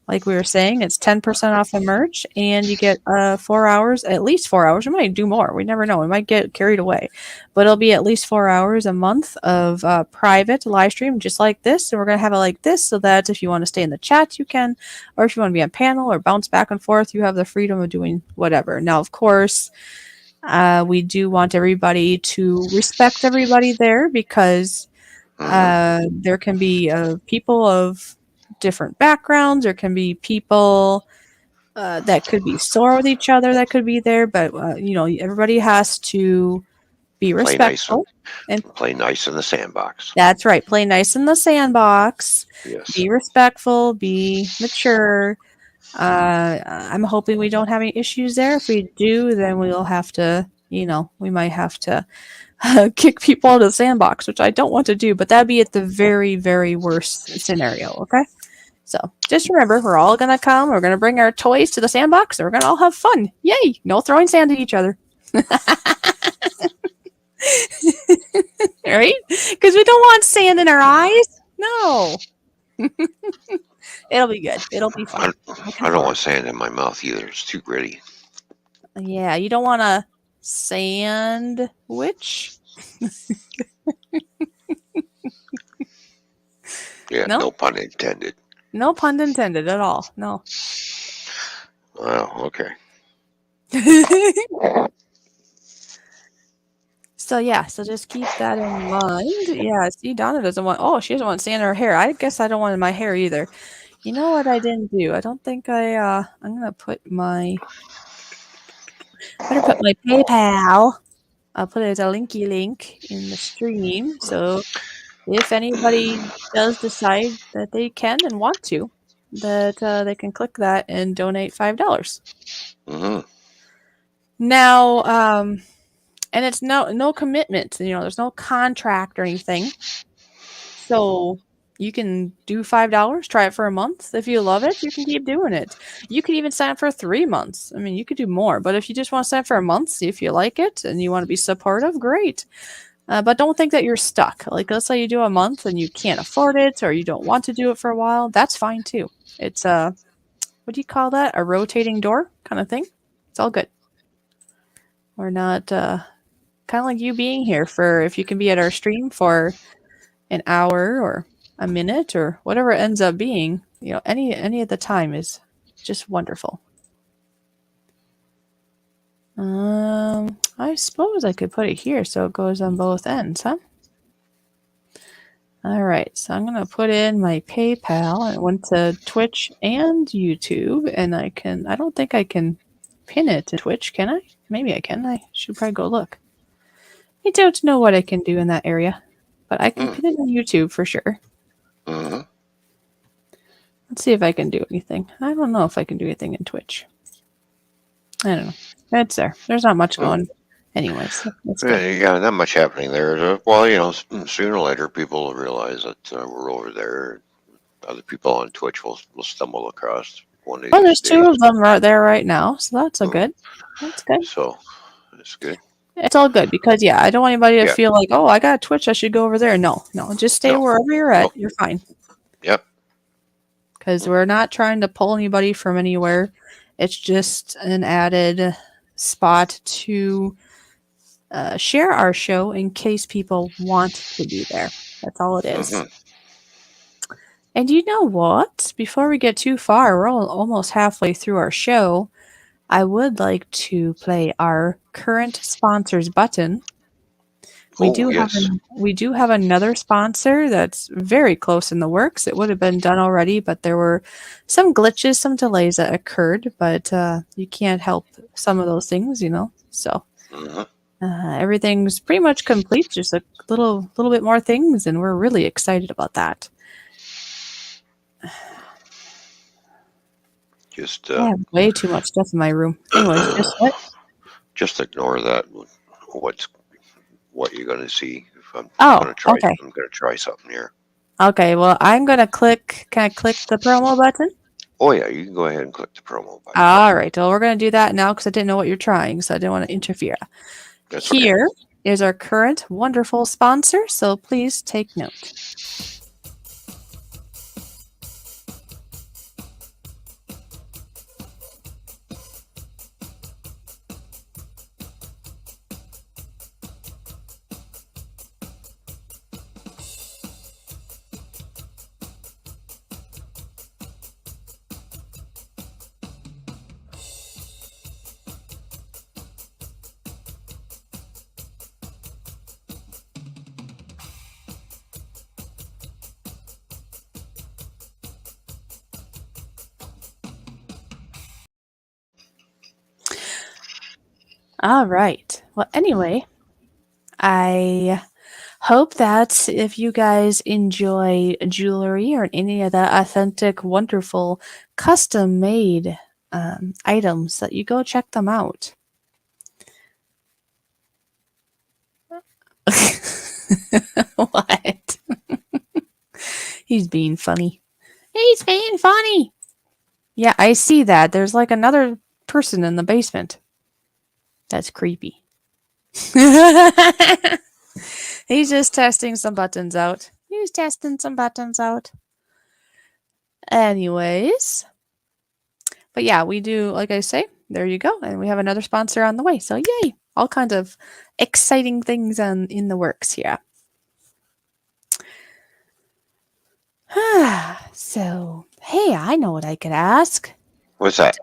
Like we were saying, it's 10% off the merch, and you get 4 hours, at least 4 hours. We might do more. We never know. We might get carried away. But it'll be at least 4 hours a month of private live stream just like this. And we're going to have it like this so that if you want to stay in the chat, you can. Or if you want to be on panel or bounce back and forth, you have the freedom of doing whatever. Now, of course, we do want everybody to respect everybody there, because there can be people of different backgrounds. There can be people that could be sore with each other that could be there, but everybody has to be respectful and play nice in the sandbox. That's right, play nice in the sandbox. Yes. Be respectful, be mature. I'm hoping we don't have any issues there. If we do, then we'll have to, we might have to kick people out of the sandbox, which I don't want to do, but that'd be at the very, very worst scenario, okay? So just remember, we're all going to come. We're going to bring our toys to the sandbox. And we're going to all have fun. Yay. No throwing sand at each other. Right? Because we don't want sand in our eyes. No. It'll be good. It'll be fun. I don't want sand in my mouth either. It's too gritty. Yeah, you don't want a sandwich? Yeah, no pun intended. No pun intended at all. No. Well, okay. So just keep that in mind. Yeah, see, Donna doesn't want, she doesn't want sand in her hair. I guess I don't want it in my hair either. You know what I didn't do? I don't think I'm going to put my Better put my PayPal. I'll put it as a linky link in the stream. So if anybody does decide that they can and want to, that they can click that and donate $5. Mm-hmm. Now, and it's no commitment. There's no contract or anything. So you can do $5, try it for a month. If you love it, you can keep doing it. You could even sign up for 3 months. I mean, you could do more, but if you just want to sign up for a month, see if you like it and you want to be supportive, great. But don't think that you're stuck. Like, let's say you do a month and you can't afford it or you don't want to do it for a while. That's fine too. It's what do you call that? A rotating door kind of thing. It's all good. We're not kind of like you being here for if you can be at our stream for an hour or a minute or whatever it ends up being, any of the time is just wonderful. I suppose I could put it here so it goes on both ends, huh? All right, so I'm gonna put in my PayPal. I went to Twitch and YouTube, and I don't think I can pin it to Twitch, can I? Maybe I can. I should probably go look. I don't know what I can do in that area, but I can pin it on YouTube for sure. Mm-hmm. Let's see if I can do anything. I don't know if I can do anything in Twitch. I don't know. It's there. There's not much going. Anyways, that's good. Yeah, not much happening there. Well, sooner or later people will realize that we're over there. Other people on Twitch will stumble across one of these There's days. 2 of them right there right now, so that's a good. That's good. So, it's good. It's all good because, yeah, I don't want anybody to feel like, oh, I got Twitch, I should go over there. No, just stay wherever you're at. You're fine. Yep. Because we're not trying to pull anybody from anywhere. It's just an added spot to share our show in case people want to be there. That's all it is. Mm-hmm. And you know what? Before we get too far, we're almost halfway through our show. I would like to play our current sponsors button. We do have another sponsor that's very close in the works. It would have been done already, but there were some glitches, some delays that occurred. But you can't help some of those things, So everything's pretty much complete. Just a little bit more things, and we're really excited about that. I have way too much stuff in my room. Anyways, just ignore that. What you're going to see. I'm going to try something here. Okay, well, I'm going to click. Can I click the promo button? Oh, yeah, you can go ahead and click the promo button. All right, well, we're going to do that now because I didn't know what you're trying, so I didn't want to interfere. Here is our current wonderful sponsor, so please take note. All right. Well, anyway, I hope that if you guys enjoy jewelry or any of the authentic, wonderful, custom-made items, that you go check them out. What? He's being funny. He's being funny. Yeah, I see that. There's like another person in the basement. That's creepy. He's just testing some buttons out. Anyways. But yeah, we do, like I say, there you go. And we have another sponsor on the way. So yay. All kinds of exciting things in the works here. So, hey, I know what I could ask. What's that?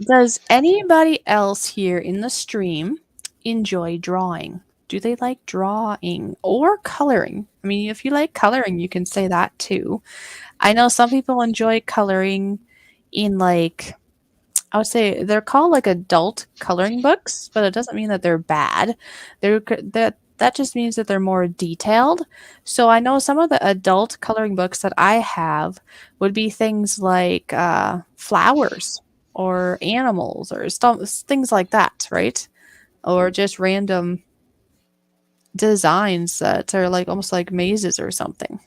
Does anybody else here in the stream enjoy drawing? Do they like drawing or coloring? I mean, if you like coloring, you can say that too. I know some people enjoy coloring in like I would say they're called like adult coloring books, but it doesn't mean that they're bad. That just means that they're more detailed. So I know some of the adult coloring books that I have would be things like flowers or animals or things like that, right? Or just random designs that are like almost like mazes or something.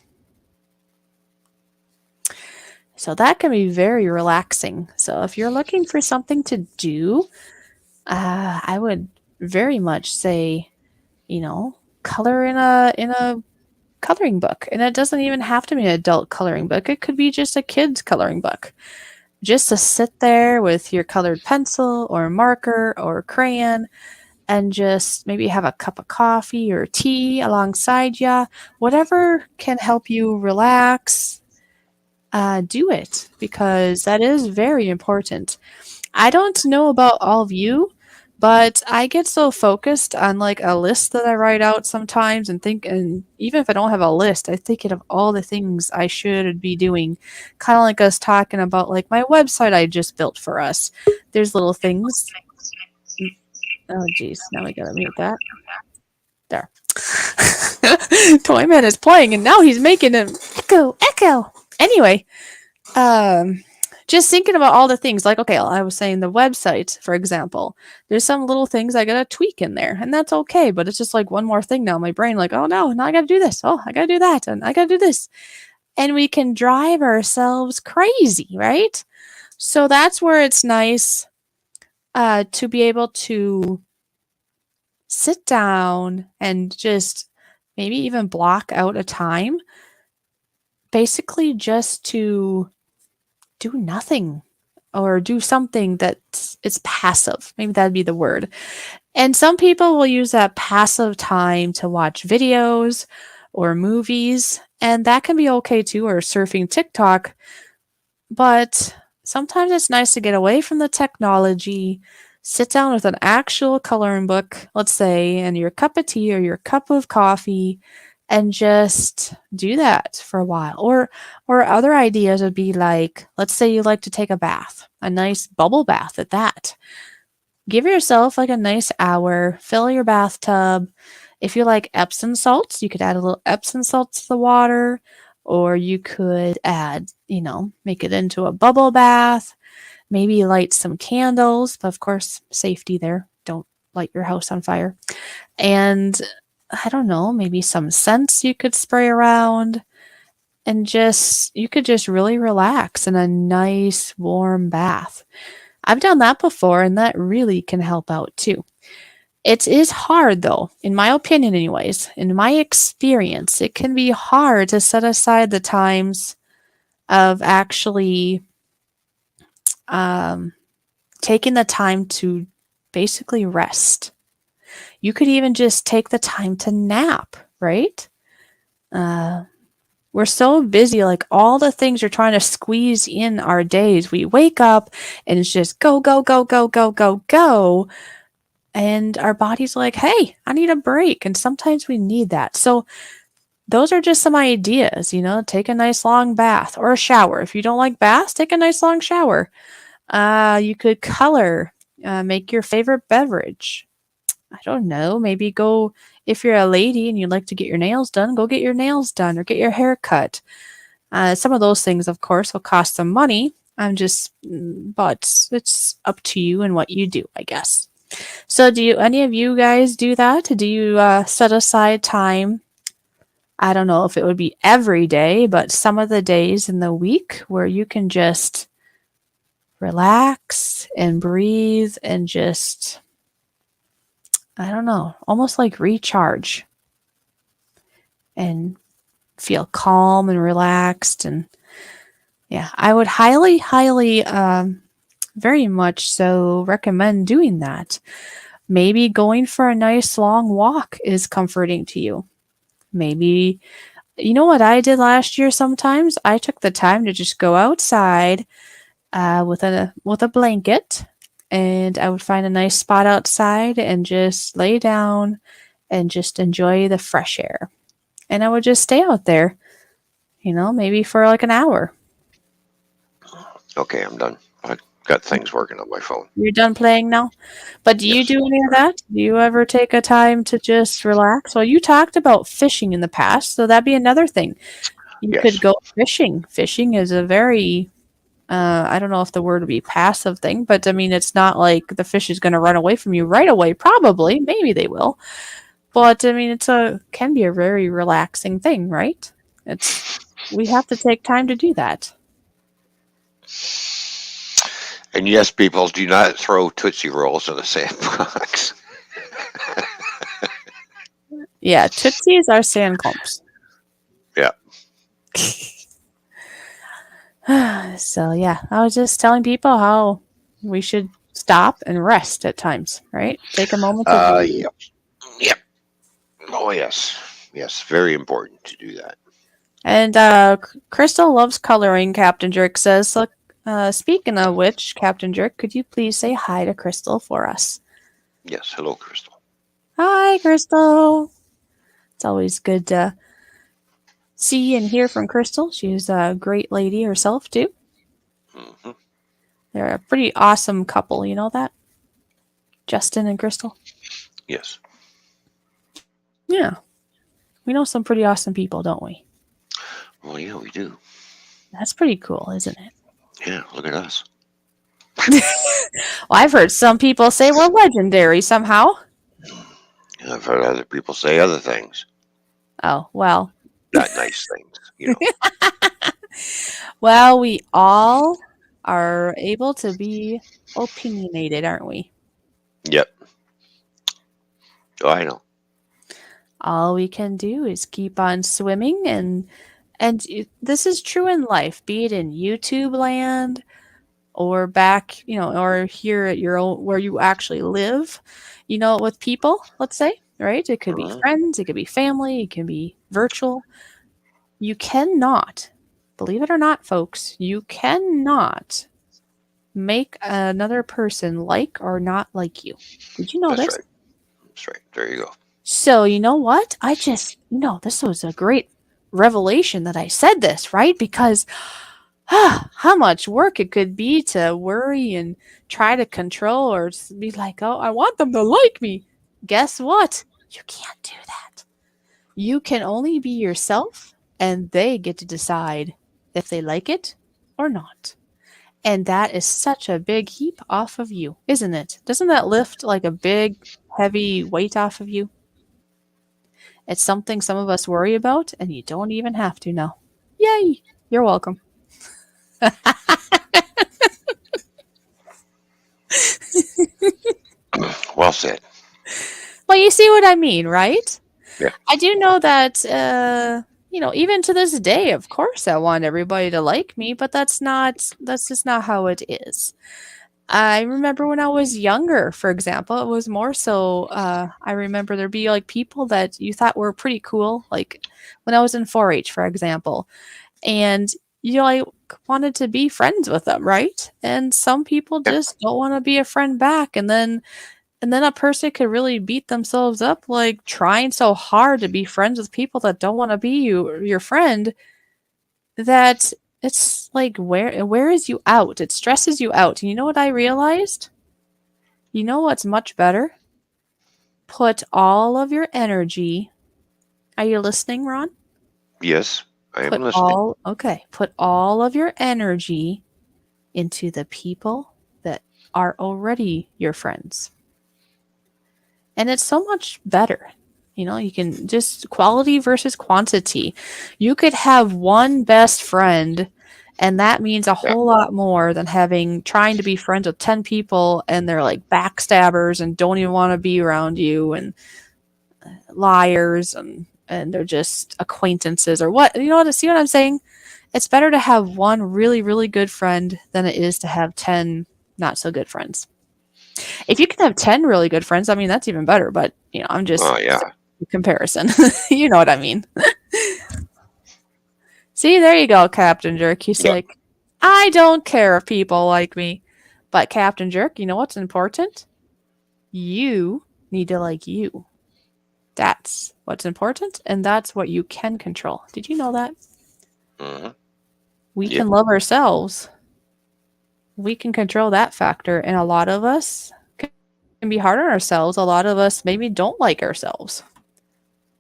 So that can be very relaxing. So if you're looking for something to do, I would very much say, color in a coloring book, and it doesn't even have to be an adult coloring book. It could be just a kid's coloring book. Just to sit there with your colored pencil or marker or crayon and just maybe have a cup of coffee or tea alongside ya. Whatever can help you relax, do it because that is very important. I don't know about all of you, but I get so focused on like a list that I write out sometimes and even if I don't have a list, I think of all the things I should be doing. Kind of like us talking about like my website I just built for us. There's little things. Oh geez, now we gotta mute that. There. Toyman is playing and now he's making an echo. Anyway, just thinking about all the things like, okay, I was saying the website, for example, there's some little things I gotta tweak in there, and that's okay, but it's just like one more thing now in my brain, like, oh no, now I gotta do this, oh, I gotta do that, and I gotta do this. And we can drive ourselves crazy, right? So that's where it's nice to be able to sit down and just maybe even block out a time, basically just to do nothing or do something that's it's passive. Maybe that'd be the word. And some people will use that passive time to watch videos or movies, and that can be okay too, or surfing TikTok. But sometimes it's nice to get away from the technology, sit down with an actual coloring book, let's say, and your cup of tea or your cup of coffee, and just do that for a while. Or other ideas would be like, let's say you like to take a bath, a nice bubble bath at that. Give yourself like a nice hour, fill your bathtub. If you like Epsom salts, you could add a little Epsom salts to the water, or you could add, make it into a bubble bath. Maybe light some candles, but of course, safety there. Don't light your house on fire. And I don't know, maybe some scents you could spray around, and you could just really relax in a nice warm bath. I've done that before, and that really can help out too. It is hard though, in my opinion anyways. In my experience, it can be hard to set aside the times of actually taking the time to basically rest. You could even just take the time to nap, right? We're so busy, like all the things you're trying to squeeze in our days. We wake up and it's just go, go, go, go, go, go, go. And our body's like, hey, I need a break. And sometimes we need that. So those are just some ideas, take a nice long bath or a shower. If you don't like baths, take a nice long shower. You could color, make your favorite beverage. I don't know, maybe go, if you're a lady and you'd like to get your nails done, go get your nails done or get your hair cut. Some of those things, of course, will cost some money. But it's up to you and what you do, I guess. So do any of you guys do that? Do you set aside time? I don't know if it would be every day, but some of the days in the week where you can just relax and breathe and just, I don't know, almost like recharge and feel calm and relaxed. And yeah, I would highly, highly, very much so recommend doing that. Maybe going for a nice long walk is comforting to you. Maybe, you know what I did last year sometimes? I took the time to just go outside with a blanket, and I would find a nice spot outside and just lay down and just enjoy the fresh air. And I would just stay out there, maybe for like an hour. Okay, I'm done. got things working on my phone. You're done playing now? But do you Yes. do any of that? Do you ever take a time to just relax? Well, you talked about fishing in the past, so that'd be another thing. You could Yes. go fishing. Fishing is a very, I don't know if the word would be passive thing, but I mean, it's not like the fish is going to run away from you right away. Probably. Maybe they will. But I mean, can be a very relaxing thing, right? We have to take time to do that. And yes, people, do not throw Tootsie Rolls in the sandbox. Yeah, Tootsies are sand clumps. Yeah. So yeah, I was just telling people how we should stop and rest at times, right? Take a moment to breathe. Yep. Yep. Oh, yes. Yes, very important to do that. And Crystal loves coloring, Captain Jerk says. So, speaking of which, Captain Jerk, could you please say hi to Crystal for us? Yes. Hello, Crystal. Hi, Crystal. It's always good to see and hear from Crystal. She's a great lady herself, too. Mm-hmm. They're a pretty awesome couple, you know that? Justin and Crystal. Yes. Yeah. We know some pretty awesome people, don't we? Well, yeah, we do. That's pretty cool, isn't it? Yeah, look at us. Well, I've heard some people say we're legendary somehow. I've heard other people say other things. Oh, well. Not nice things, you know. Well, we all are able to be opinionated, aren't we? Yep. Oh, I know. All we can do is keep on swimming, and this is true in life, be it in YouTube land or back, or here at your own where you actually live, with people, let's say, right? It could be Mhm. friends, it could be family, it can be virtual. You cannot, believe it or not, folks, you cannot make another person like or not like you. Did you know That's this? right. That's right. There you go. So, you know what? This was a great revelation that I said this, right? Because how much work it could be to worry and try to control or be like, oh, I want them to like me. Guess what? You can't do that. You can only be yourself, and they get to decide if they like it or not. And that is such a big heap off of you, isn't it? Doesn't that lift like a big, heavy weight off of you? It's something some of us worry about, and you don't even have to know. Yay! You're welcome. Well said. Well, you see what I mean, right? Yeah. I do know that, even to this day, of course, I want everybody to like me, but that's just not how it is. I remember when I was younger, for example, it was more so, I remember there'd be like people that you thought were pretty cool, like when I was in 4-H, for example, and I wanted to be friends with them, right? And some people Yeah. just don't want to be a friend back, and then a person could really beat themselves up, like trying so hard to be friends with people that don't want to be your friend, that it's like where is you out? It stresses you out. And you know what I realized? You know what's much better? Put all of your energy. Are you listening, Ron? Yes, I am listening. Put all of your energy into the people that are already your friends. And it's so much better. You can just quality versus quantity. You could have one best friend, and that means a Yeah. whole lot more than trying to be friends with 10 people and they're like backstabbers and don't even want to be around you and liars and they're just acquaintances or what. See what I'm saying? It's better to have one really, really good friend than it is to have 10 not so good friends. If you can have 10 really good friends, I mean, that's even better, but I'm just Oh, yeah. comparison. You know what I mean? See, there you go, Captain Jerk. He's Yeah. like, I don't care if people like me. But Captain Jerk, you know what's important? You need to like you. That's what's important, and that's what you can control. Did you know that? Hmm. We Yep. can love ourselves, we can control that factor, and a lot of us can be hard on ourselves. A lot of us maybe don't like ourselves,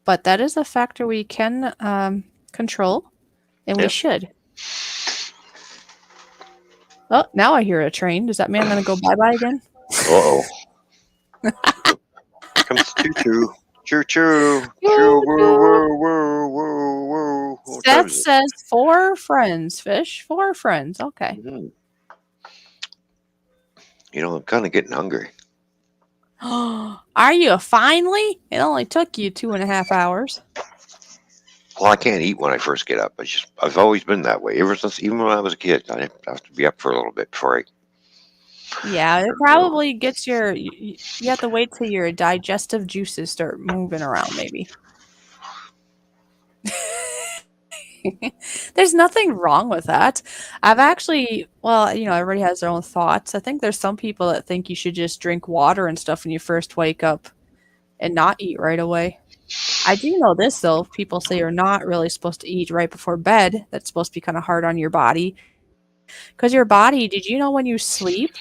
but that is a factor we can control, and we Yep. should. Oh, now I hear a train. Does that mean I'm going to go bye-bye again? Uh-oh. Comes choo-choo. Choo-choo. Choo, Choo-choo. woo, woo, woo, woo, woo. What time Seth is it? says 4 friends, Fish. 4 friends. Okay. Mhm. I'm kind of getting hungry. Are you finally? It only took you 2.5 hours. Well, I can't eat when I first get up. I've always been that way. Ever since, even when I was a kid, I have to be up for a little bit before I. Yeah, it probably gets you have to wait till your digestive juices start moving around, maybe. There's nothing wrong with that. I've actually, well, everybody has their own thoughts. I think there's some people that think you should just drink water and stuff when you first wake up and not eat right away. I do know this, though. People say you're not really supposed to eat right before bed. That's supposed to be kind of hard on your body. Because your body, did you know when you sleep,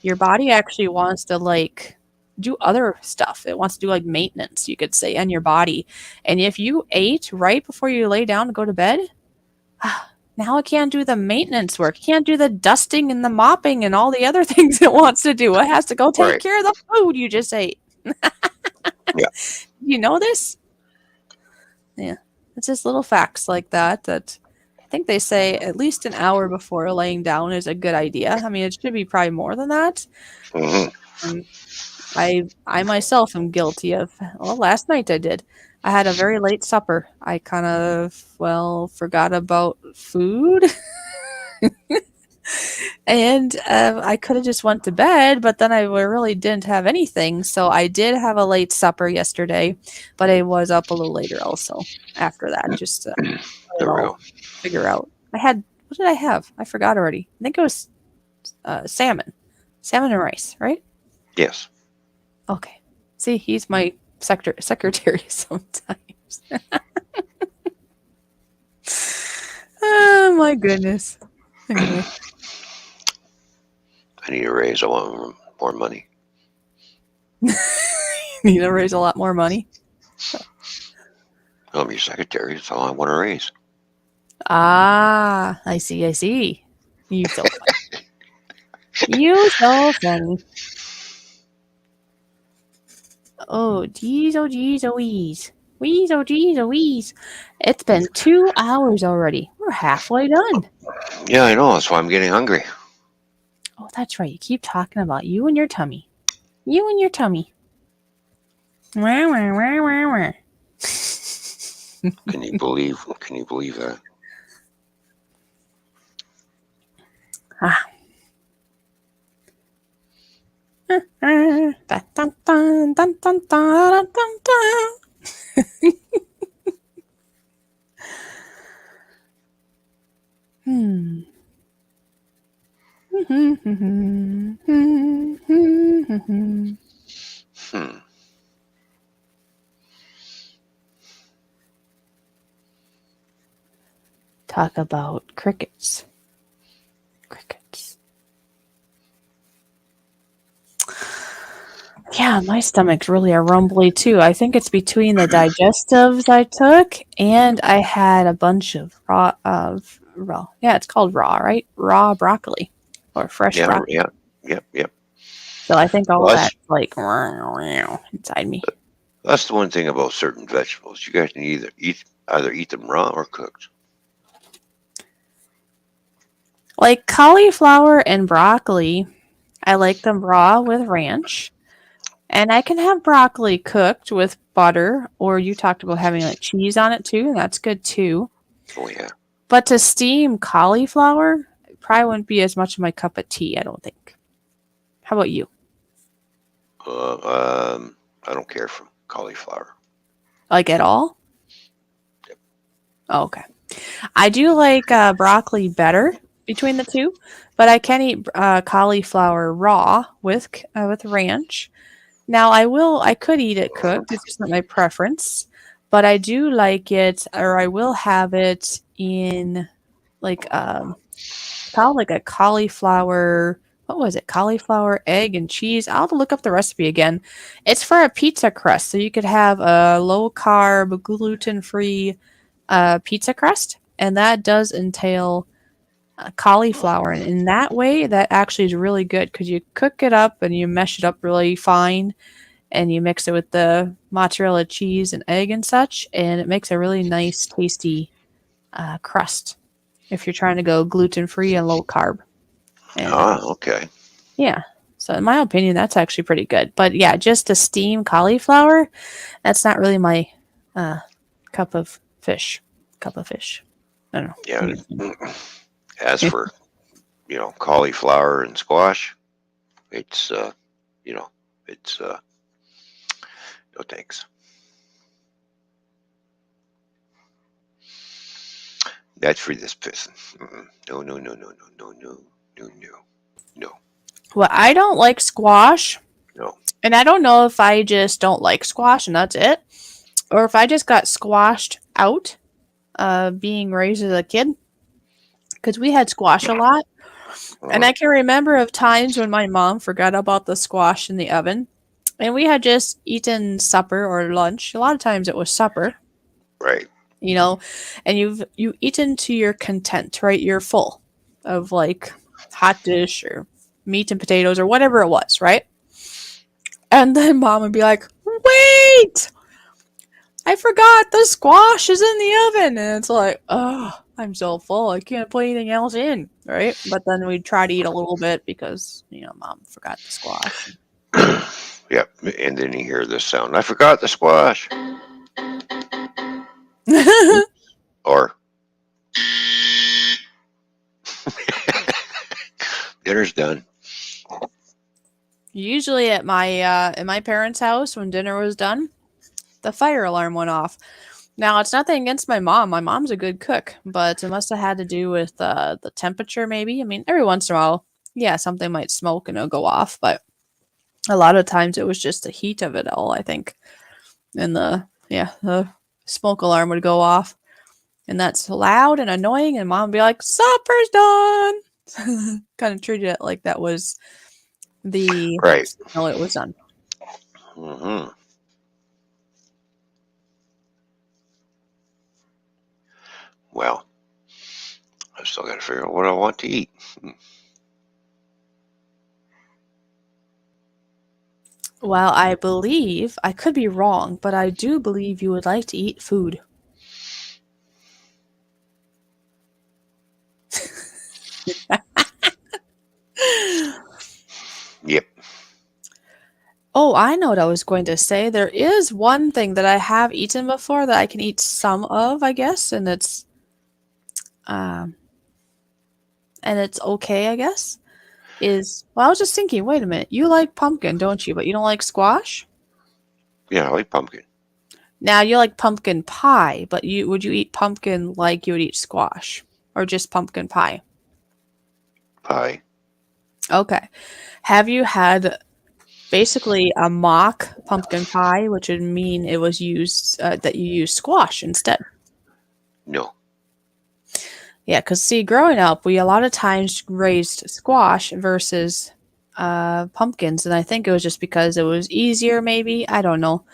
your body actually wants to, like, do other stuff. It wants to do, like, maintenance, you could say, on your body. And if you ate right before you lay down to go to bed, now it can't do the maintenance work. It can't do the dusting and the mopping and all the other things it wants to do. It has to go take Right. care of the food you just ate. Yeah. You know this? Yeah. It's just little facts like that I think they say at least an hour before laying down is a good idea. I mean, it should be probably more than that. Mhm. And I myself am guilty of, well, last night I did. I had a very late supper. I kind of, forgot about food. And I could have just went to bed, but then I really didn't have anything. So I did have a late supper yesterday, but I was up a little later also after that, just to There we go. figure out. What did I have? I forgot already. I think it was salmon and rice, right? Yes. Okay. See, he's my secretary sometimes. Oh my goodness. Anyway. I need a raise. I want more money. Need to raise a lot more money. I'm your secretary. That's all I want to raise. Ah, I see. You so funny. You so funny. Oh, geez, oh, geez, oh, wheeze. Wheeze, oh, geez, oh, wheeze. It's been 2 hours already. We're halfway done. Yeah, I know. That's why I'm getting hungry. Oh, that's right. You keep talking about you and your tummy. You and your tummy. Wah, wah, wah, wah, wah. Can you believe that? Ah. Dun, dun, dun, dun, dun, dun, dun, dun. Hmm. Talk about crickets. Yeah, my stomach's really a rumbly too. I think it's between the digestives I took and I had a bunch of raw. Yeah, it's called raw, right? Raw broccoli or fresh broccoli. Yeah. Yep. So I think all Well, that's like inside me. That's the one thing about certain vegetables. You guys can either eat them raw or cooked. Like cauliflower and broccoli, I like them raw with ranch. And I can have broccoli cooked with butter, or you talked about having like cheese on it too, and that's good too. Oh yeah. But to steam cauliflower probably wouldn't be as much of my cup of tea, I don't think. How about you? I don't care for cauliflower. Like at all? Yep. Oh, okay. I do like broccoli better between the two, but I can eat cauliflower raw with ranch. Now I could eat it cooked. It's just not my preference, but I do like it, or I will have it in like called like a cauliflower. What was it? Cauliflower, egg, and cheese. I'll have to look up the recipe again. It's for a pizza crust, so you could have a low carb, gluten free pizza crust, and that does entail cauliflower. And in that way, that actually is really good because you cook it up and you mesh it up really fine, and you mix it with the mozzarella cheese and egg and such, and it makes a really nice, tasty crust if you're trying to go gluten free and low carb. And Okay. yeah, so in my opinion, that's actually pretty good. But yeah, just to steam cauliflower, that's not really my cup of fish. Cup of fish. I don't know. Yeah. As for cauliflower and squash, it's it's no thanks. That's for this person. No, no, no, no, no, no, no, no, no, no, Well, I don't like squash, no. and I don't know if I just don't like squash and that's it, or if I just got squashed out being raised as a kid, because we had squash a lot. And I can remember of times when my mom forgot about the squash in the oven, and we had just eaten supper or lunch. A lot of times it was supper, Right. and you eaten to your content, right? You're full of like hot dish or meat and potatoes or whatever it was, right? And then mom would be like, "Wait, I forgot the squash is in the oven," and it's like, oh. I'm so full. I can't put anything else in, right? But then we'd try to eat a little bit because, mom forgot the squash. Yep. And then you hear this sound. I forgot the squash. Or dinner's done. Usually at my parents' house, when dinner was done, the fire alarm went off. Now, it's nothing against my mom. My mom's a good cook, but it must have had to do with the temperature, maybe. I mean, every once in a while, yeah, something might smoke and it'll go off, but a lot of times it was just the heat of it all, I think. And the smoke alarm would go off. And that's loud and annoying, and mom would be like, "Supper's done!" Kind of treated it like that was the Right. signal it was done. Mm-hmm. Well, I still got to figure out what I want to eat. Well, I believe, I could be wrong, but I do believe you would like to eat food. Yep. Oh, I know what I was going to say. There is one thing that I have eaten before that I can eat some of, I guess, and it's okay, I guess. I was just thinking, wait a minute, you like pumpkin, don't you? But you don't like squash? Yeah, I like pumpkin. Now you like pumpkin pie, but would you eat pumpkin like you would eat squash, or just pumpkin pie? Pie. Okay. Have you had basically a mock pumpkin pie, which would mean it was used that you use squash instead? No. Yeah, because see, growing up, we a lot of times raised squash versus pumpkins, and I think it was just because it was easier, maybe. I don't know.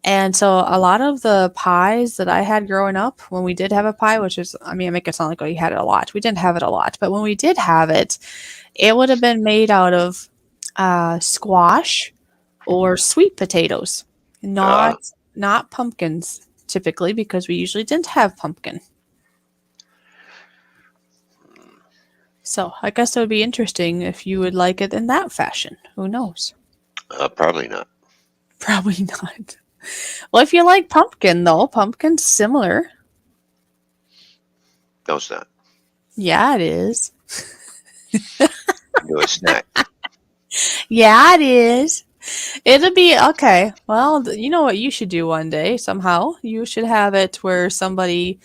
And so a lot of the pies that I had growing up, when we did have a pie, which is, I mean, I make it sound like we had it a lot. We didn't have it a lot, but when we did have it, it would have been made out of squash or sweet potatoes, not pumpkins typically, because we usually didn't have pumpkin. So I guess it would be interesting if you would like it in that fashion. Who knows? Probably not. Probably not. Well, if you like pumpkin, though, pumpkin's similar. No, it's not. Yeah, it is. No, it's not. Yeah, it is. It'll be okay. Well, you know what you should do one day somehow? You should have it where somebody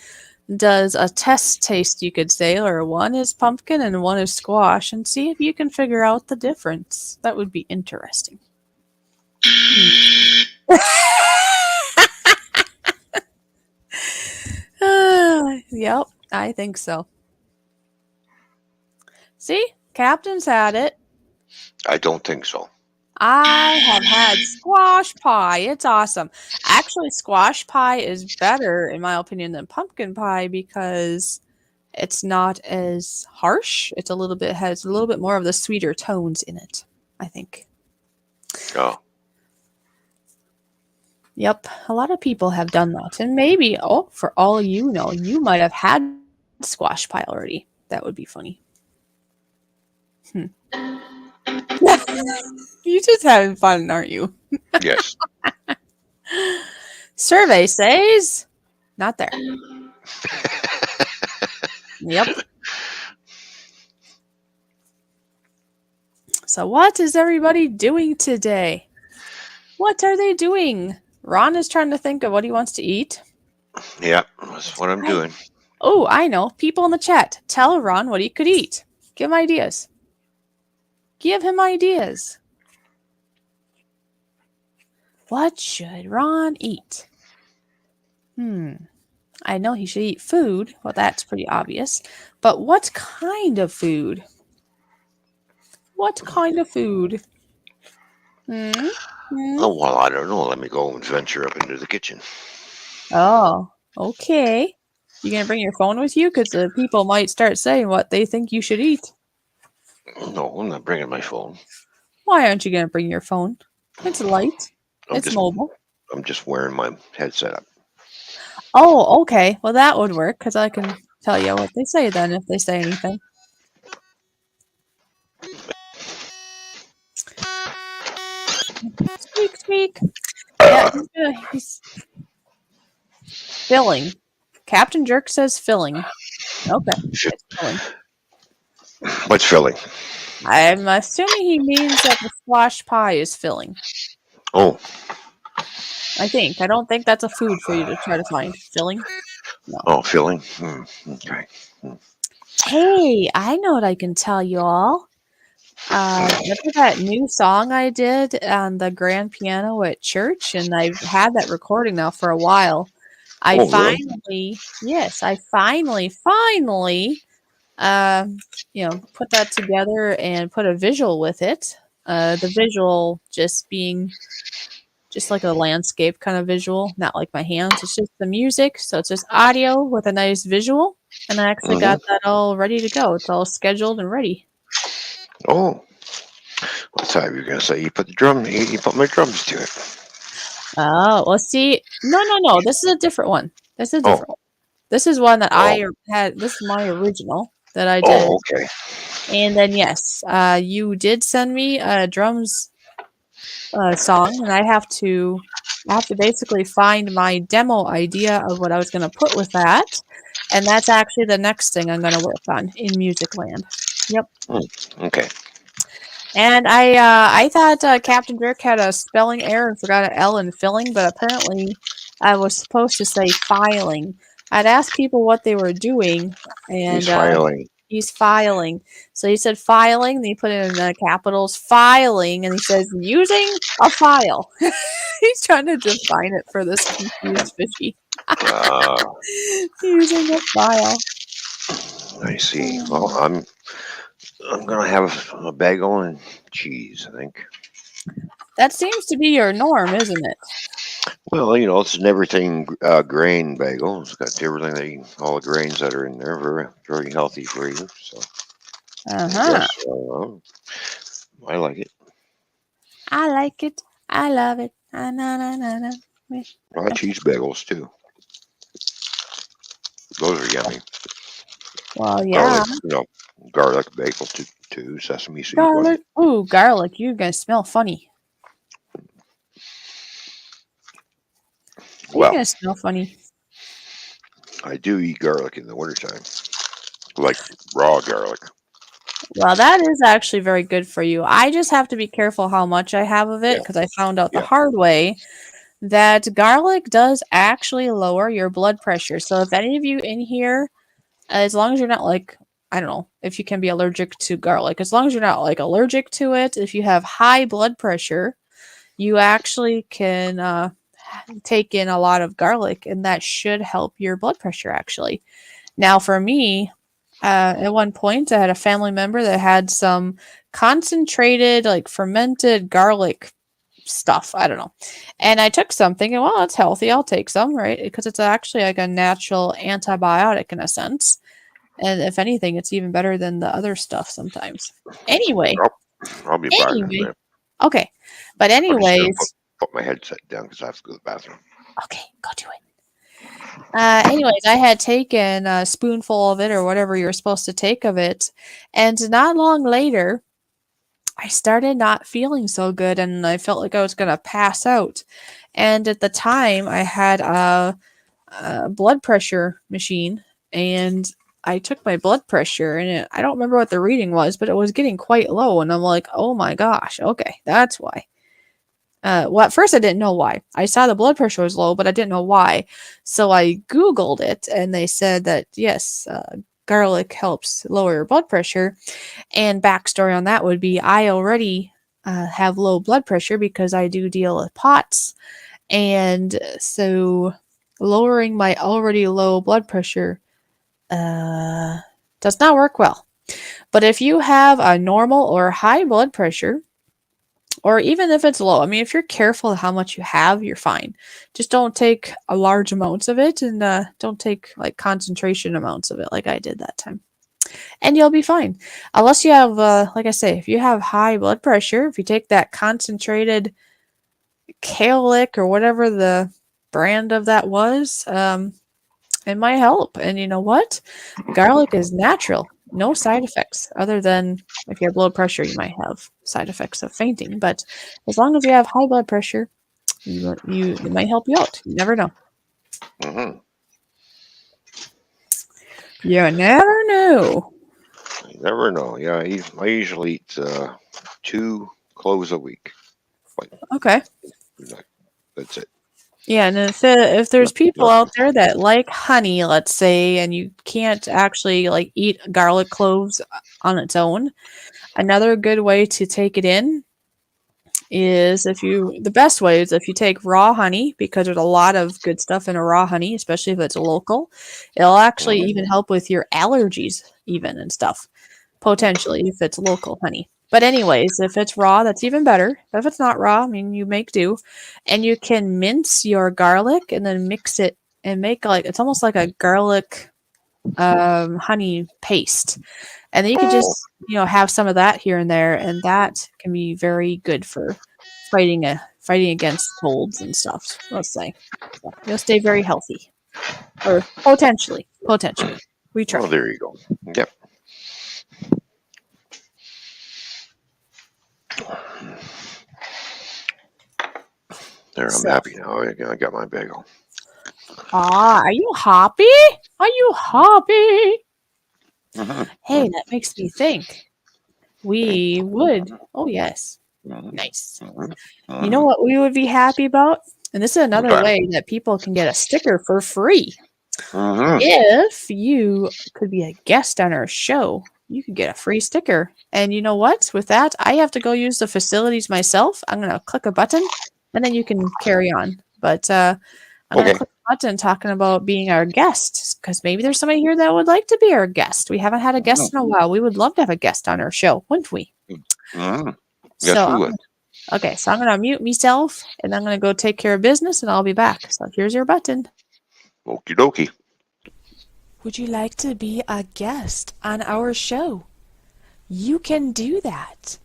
does a test taste, you could say, or one is pumpkin and one is squash, and see if you can figure out the difference. That would be interesting. Yep, I think so. See? Captain's had it. I don't think so. I have had squash pie. It's awesome. Actually, squash pie is better, in my opinion, than pumpkin pie because it's not as harsh. It's has a little bit more of the sweeter tones in it, I think. Oh, Yep, a lot of people have done that. And maybe, for all you know, you might have had squash pie already. That would be funny. You're just having fun, aren't you? yes. Survey says not there. Yep. So what is everybody doing today? What are they doing? Ron is trying to think of what he wants to eat. Yeah, that's what I'm doing. Oh, I know. People in the chat, tell Ron what he could eat. Give him ideas. Give him ideas. What should Ron eat? I know he should eat food. Well, that's pretty obvious. But what kind of food? What kind of food? Oh, well, I don't know. Let me go and venture up into the kitchen. Oh, okay. You gonna bring your phone with you? Because the people might start saying what they think you should eat. No, I'm not bringing my phone. Why aren't you gonna bring your phone? It's light. It's mobile. I'm just wearing my headset up. Oh, okay. Well, that would work because I can tell you what they say then if they say anything. Squeak, squeak. Yeah, he's filling. Captain Jerk says filling. Okay, it's filling. What's filling? I'm assuming he means that the squash pie is filling. Oh, I think. I don't think that's a food for you to try to find. Filling? No. oh, filling. Okay. Hey, I know what I can tell you all. Remember that new song I did on the grand piano at church? And I've had that recording now for a while. I finally put that together and put a visual with it. The visual just being just like a landscape kind of visual, not like my hands. It's just the music. So it's just audio with a nice visual. And I actually got that all ready to go. It's all scheduled and ready. Oh, what time you're gonna say you put the drum? You put my drums to it. Oh, well, see, no. This is a different one. This is a different one. This is one that I had. This is my original that I did. Oh, okay. And then yes, you did send me a drums song, and I have to basically find my demo idea of what I was going to put with that, and that's actually the next thing I'm going to work on in Music Land. Yep. Okay. And I thought Captain Jerk had a spelling error and forgot an L in filling, but apparently I was supposed to say filing. I'd asked people what they were doing, and He's filing. He's filing. So he said filing, and he put it in capitals, filing, and he says using a file. He's trying to define it for this confused Fishy. Using a file. I see. Well, I'm gonna have a bagel and cheese, I think. That seems to be your norm, isn't it? Well, it's an everything grain bagel. It's got everything, all the grains that are in there, very, very healthy for you. So, I like it. I like it. I love it. Na. I like cheese bagels too. Those are yummy. Well, yeah. Garlic bagel too. Sesame seed. Garlic. Ooh, garlic. You're gonna smell funny. You're gonna smell funny. I do eat garlic in the wintertime, like raw garlic. Well, that is actually very good for you. I just have to be careful how much I have of it because I found out the hard way that garlic does actually lower your blood pressure. So if any of you in here, as long as you're not like, I don't know, if you can be allergic to garlic, as long as you're not like allergic to it, if you have high blood pressure, you actually can take in a lot of garlic and that should help your blood pressure actually. Now for me, At one point, I had a family member that had some concentrated, like fermented garlic stuff. I don't know. And I took some thinking, well, it's healthy. I'll take some, right? Because it's actually like a natural antibiotic in a sense. And if anything, it's even better than the other stuff sometimes. Anyway, I'll be back in a anyway. minute. Okay. But I'm just gonna anyways, put my headset down because I have to go to the bathroom. okay, go do it. Anyways, I had taken a spoonful of it or whatever you're supposed to take of it. And not long later, I started not feeling so good and I felt like I was going to pass out. And at the time, I had a blood pressure machine and I took my blood pressure and I don't remember what the reading was, but it was getting quite low. And I'm like, oh my gosh, okay, that's why. Well, at first I didn't know why. I saw the blood pressure was low, but I didn't know why. So I Googled it and they said that yes, garlic helps lower your blood pressure. And backstory on that would be I already have low blood pressure because I do deal with POTS. And so lowering my already low blood pressure does not work well. But if you have a normal or high blood pressure, or even if it's low, I mean, if you're careful how much you have, you're fine. Just don't take a large amounts of it and don't take like concentration amounts of it like I did that time. And you'll be fine. Unless you have, like I say, if you have high blood pressure, if you take that concentrated Kalic or whatever the brand of that was, it might help. And you know what? Garlic is natural. No side effects other than if you have blood pressure, you might have side effects of fainting. But as long as you have high blood pressure, it might help you out. You never know. Mm-hmm. You never know. You never know. Yeah, I usually eat 2 cloves a week. Okay. That's it. Yeah, and if there's people out there that like honey, let's say, and you can't actually like eat garlic cloves on its own, another good way to take it in is the best way is if you take raw honey because there's a lot of good stuff in a raw honey, especially if it's local. It'll actually even help with your allergies even and stuff. Potentially if it's local honey. But anyways, if it's raw, that's even better. But if it's not raw, I mean, you make do. And you can mince your garlic and then mix it and make like it's almost like a garlic honey paste. And then you can just, have some of that here and there and that can be very good for fighting against colds and stuff, let's say. So you'll stay very healthy. Or potentially. We try. Oh, there you go. Yep. There, I'm happy now. I got my bagel. Are you happy? Are you happy? Mm-hmm. Hey, that makes me think. We would. Oh, yes. Nice. You know what we would be happy about? And this is another way that people can get a sticker for free. Mm-hmm. If you could be a guest on our show, you could get a free sticker. And you know what? With that, I have to go use the facilities myself. I'm going to click a button and then you can carry on. But I'm going to click a button talking about being our guest because maybe there's somebody here that would like to be our guest. We haven't had a guest in a while. We would love to have a guest on our show, wouldn't we? Mm-hmm. So yes, we would. Okay, so I'm going to mute myself and I'm going to go take care of business and I'll be back. So here's your button. Okie dokie. Would you like to be a guest on our show? You can do that.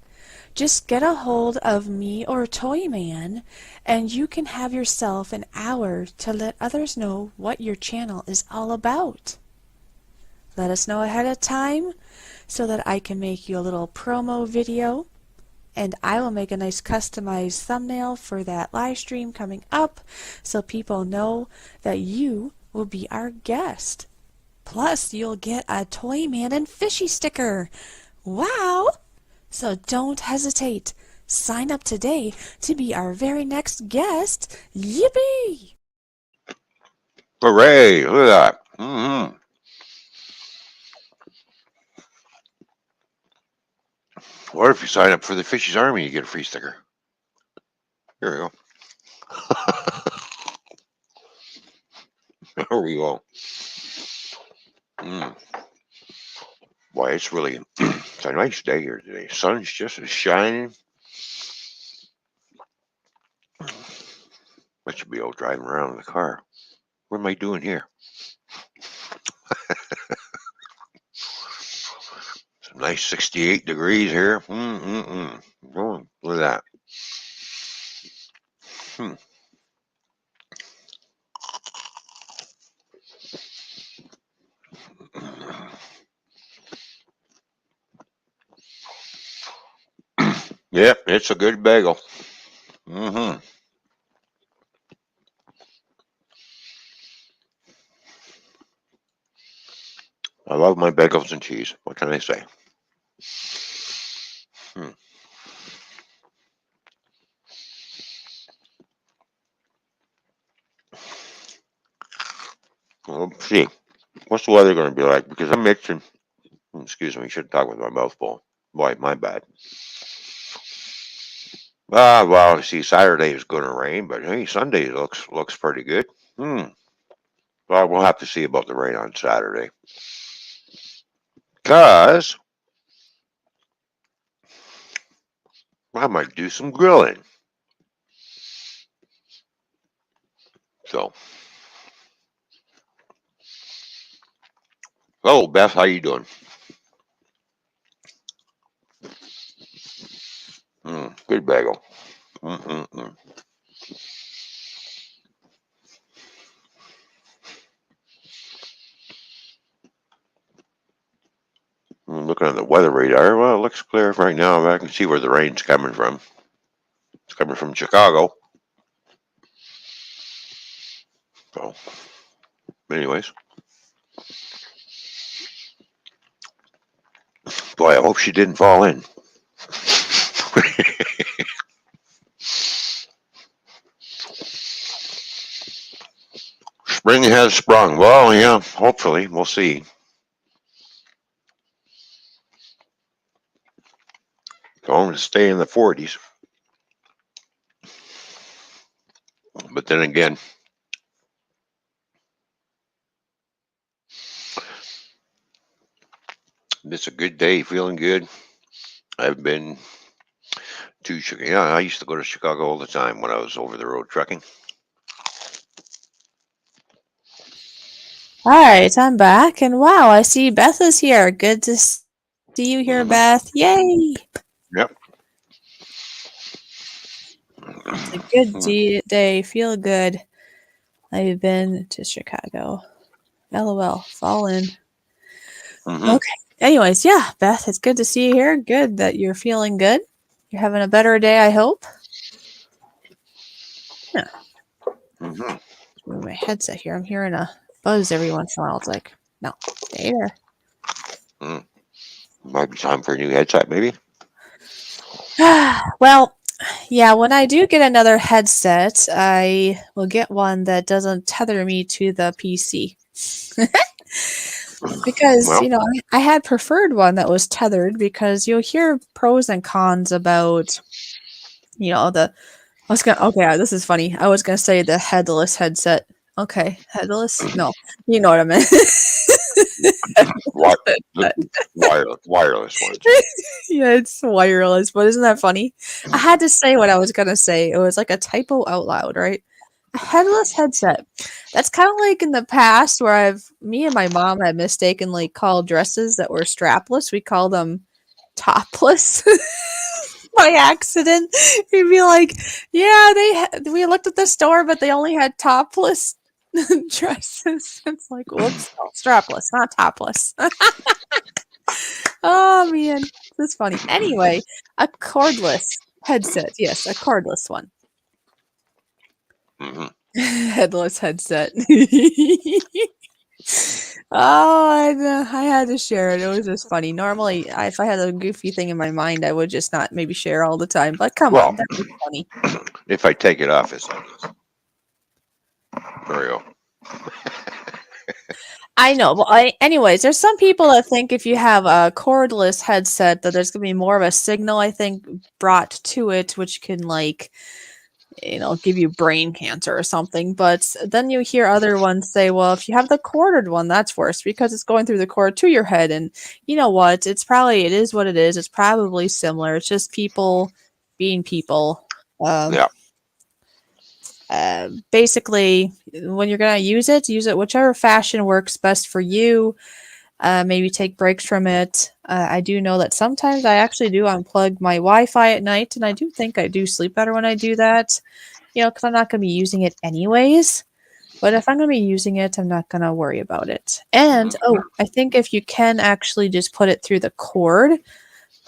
Just get a hold of me or Toyman and you can have yourself an hour to let others know what your channel is all about. Let us know ahead of time so that I can make you a little promo video. And I will make a nice customized thumbnail for that live stream coming up so people know that you will be our guest. Plus, you'll get a Toyman and Fishy sticker. Wow! So don't hesitate. Sign up today to be our very next guest. Yippee! Hooray! Look at that. Mm-hmm. Or if you sign up for the Fishy's Army, you get a free sticker. Here we go. There we go. Boy, it's really it's a nice day here today. Sun's just shining. I should be out driving around in the car. What am I doing here? It's a nice 68 degrees here. Oh, look at that. Hmm. Yep, it's a good bagel. I love my bagels and cheese. What can I say? Well, let's see. What's the weather going to be like? Because I'm mixing. Excuse me, I shouldn't talk with my mouth full. Boy, my bad. Well, see, Saturday is going to rain, but hey, Sunday looks pretty good. Well, we'll have to see about the rain on Saturday. Because I might do some grilling. So, hello, Beth. How you doing? Good bagel. I'm looking at the weather radar. Well, it looks clear right now. I can see where the rain's coming from. It's coming from Chicago. So, anyways. Boy, I hope she didn't fall in. Spring has sprung. Well, yeah, hopefully. We'll see. Going to stay in the 40s. But then again, it's a good day, feeling good. I've been to Chicago. Yeah, I used to go to Chicago all the time when I was over the road trucking. All right, I'm back, and wow, I see Beth is here. Good to see you here, Beth. Yay! Yep. It's a good day. Feel good. I've been to Chicago. LOL. Fall in. Okay. Anyways, yeah, Beth, it's good to see you here. Good that you're feeling good. You're having a better day, I hope. Yeah. Move my headset here. I'm hearing a buzz every once in a while. It's like, no, stay there. Might be time for a new headset, maybe. Well, yeah, when I do get another headset, I will get one that doesn't tether me to the PC. Because, Well, I had preferred one that was tethered because you'll hear pros and cons about, this is funny. I was going to say the headless headset. Okay, headless? No, you know what I meant. wireless ones. Yeah, it's wireless, but isn't that funny? I had to say what I was going to say. It was like a typo out loud, right? A headless headset. That's kind of like in the past where me and my mom had mistakenly called dresses that were strapless. We call them topless by accident. We'd be like, yeah, we looked at the store, but they only had topless dresses. It's like, whoops, strapless, not topless. Oh man, this is funny. Anyway, a cordless headset. Yes, a cordless one. Headless headset. I had to share it. It was just funny. Normally, if I had a goofy thing in my mind, I would just not maybe share all the time. But come on, that was funny. If I take it off, it's like this. There we go. I know. Well, anyways, there's some people that think if you have a cordless headset that there's going to be more of a signal, I think, brought to it, which can give you brain cancer or something. But then you hear other ones say, well, if you have the quartered one, that's worse because it's going through the cord to your head. And you know what? It is what it is. It's probably similar. It's just people being people. Yeah. Basically, when you're going to use it whichever fashion works best for you. Maybe take breaks from it. I do know that sometimes I actually do unplug my Wi-Fi at night, and I do think I do sleep better when I do that, because I'm not going to be using it anyways. But if I'm going to be using it, I'm not going to worry about it. And, I think if you can actually just put it through the cord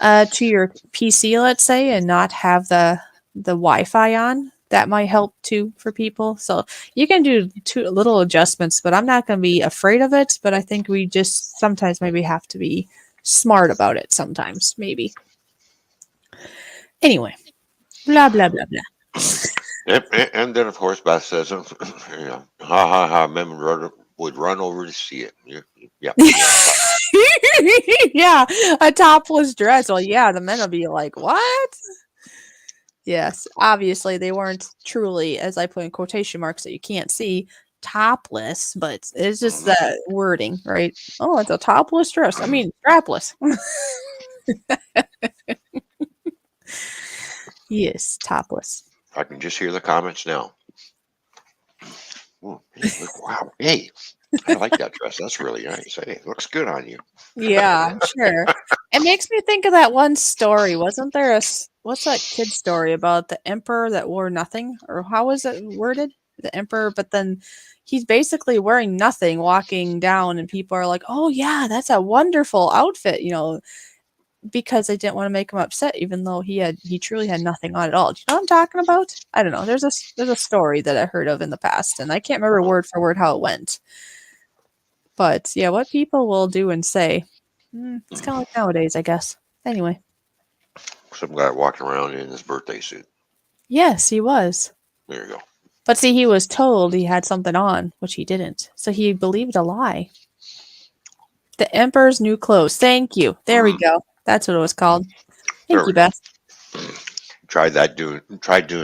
to your PC, let's say, and not have the Wi-Fi on, that might help too for people. So you can do two little adjustments, but I'm not going to be afraid of it. But I think we just sometimes maybe have to be smart about it sometimes, maybe. Anyway, blah, blah, blah, blah. And then, of course, Beth says, ha ha ha, men would run over to see it. Yeah. Yeah, a topless dress. Well, yeah, the men will be like, what? Yes, obviously they weren't truly, as I put in quotation marks that you can't see, topless, but it's just that wording, right? Oh, it's a topless dress. I mean, strapless. Yes, topless. I can just hear the comments now. Ooh, hey, look, wow. Hey, I like that dress. That's really nice. Hey, it looks good on you. Yeah, I'm sure. It makes me think of that one story. Wasn't there what's that kid story about the emperor that wore nothing? Or how was it worded? The emperor, but then he's basically wearing nothing walking down, and people are like, oh, yeah, that's a wonderful outfit, because they didn't want to make him upset, even though he truly had nothing on at all. Do you know what I'm talking about? I don't know. There's a story that I heard of in the past, and I can't remember word for word how it went. But yeah, what people will do and say, it's kind of like nowadays, I guess. Anyway. Some guy walking around in his birthday suit. Yes, he was. There you go. But see, he was told he had something on, which he didn't. So he believed a lie. The Emperor's New Clothes. Thank you. There we go. That's what it was called. Thank you, Beth. Try doing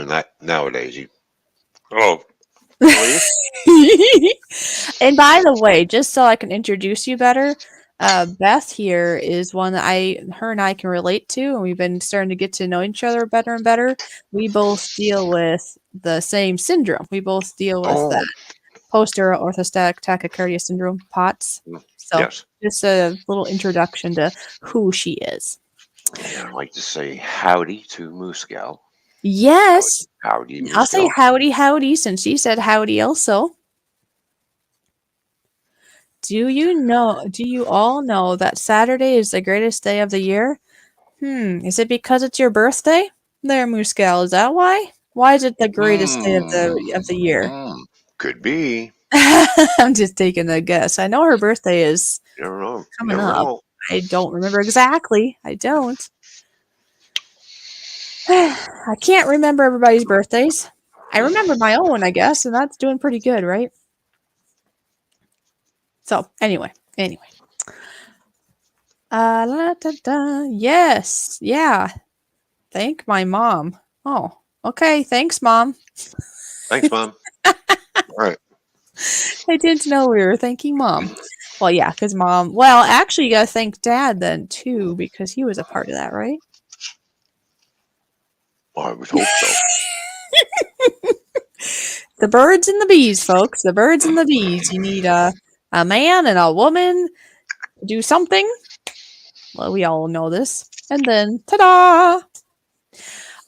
that nowadays. Oh, And by the way, just so I can introduce you better, Beth here is one that her and I can relate to, and we've been starting to get to know each other better and better. We both deal with the same syndrome. We both deal with that posterior orthostatic tachycardia syndrome, POTS. So yes. Just a little introduction to who she is. And I like to say howdy to Moose Gal. Yes. Howdy, Moose I'll say Gal. howdy, since she said howdy also. Do you all know that Saturday is the greatest day of the year? Is it because it's your birthday? There, Moose Gal, is that why? Why is it the greatest day of the year? Could be. I'm just taking a guess. I know her birthday is coming up. Know. I don't remember exactly. I don't. I can't remember everybody's birthdays. I remember my own, I guess, and that's doing pretty good, right? So, anyway. Yes. Yeah. Thank my mom. Oh, okay. Thanks, Mom. Thanks, Mom. All right. I didn't know we were thanking Mom. Well, yeah, because Mom... Well, actually, you got to thank Dad then, too, because he was a part of that, right? Well, I would hope so. The birds and the bees, folks. The birds and the bees. You need a man and a woman to do something. Well, we all know this. And then, ta-da!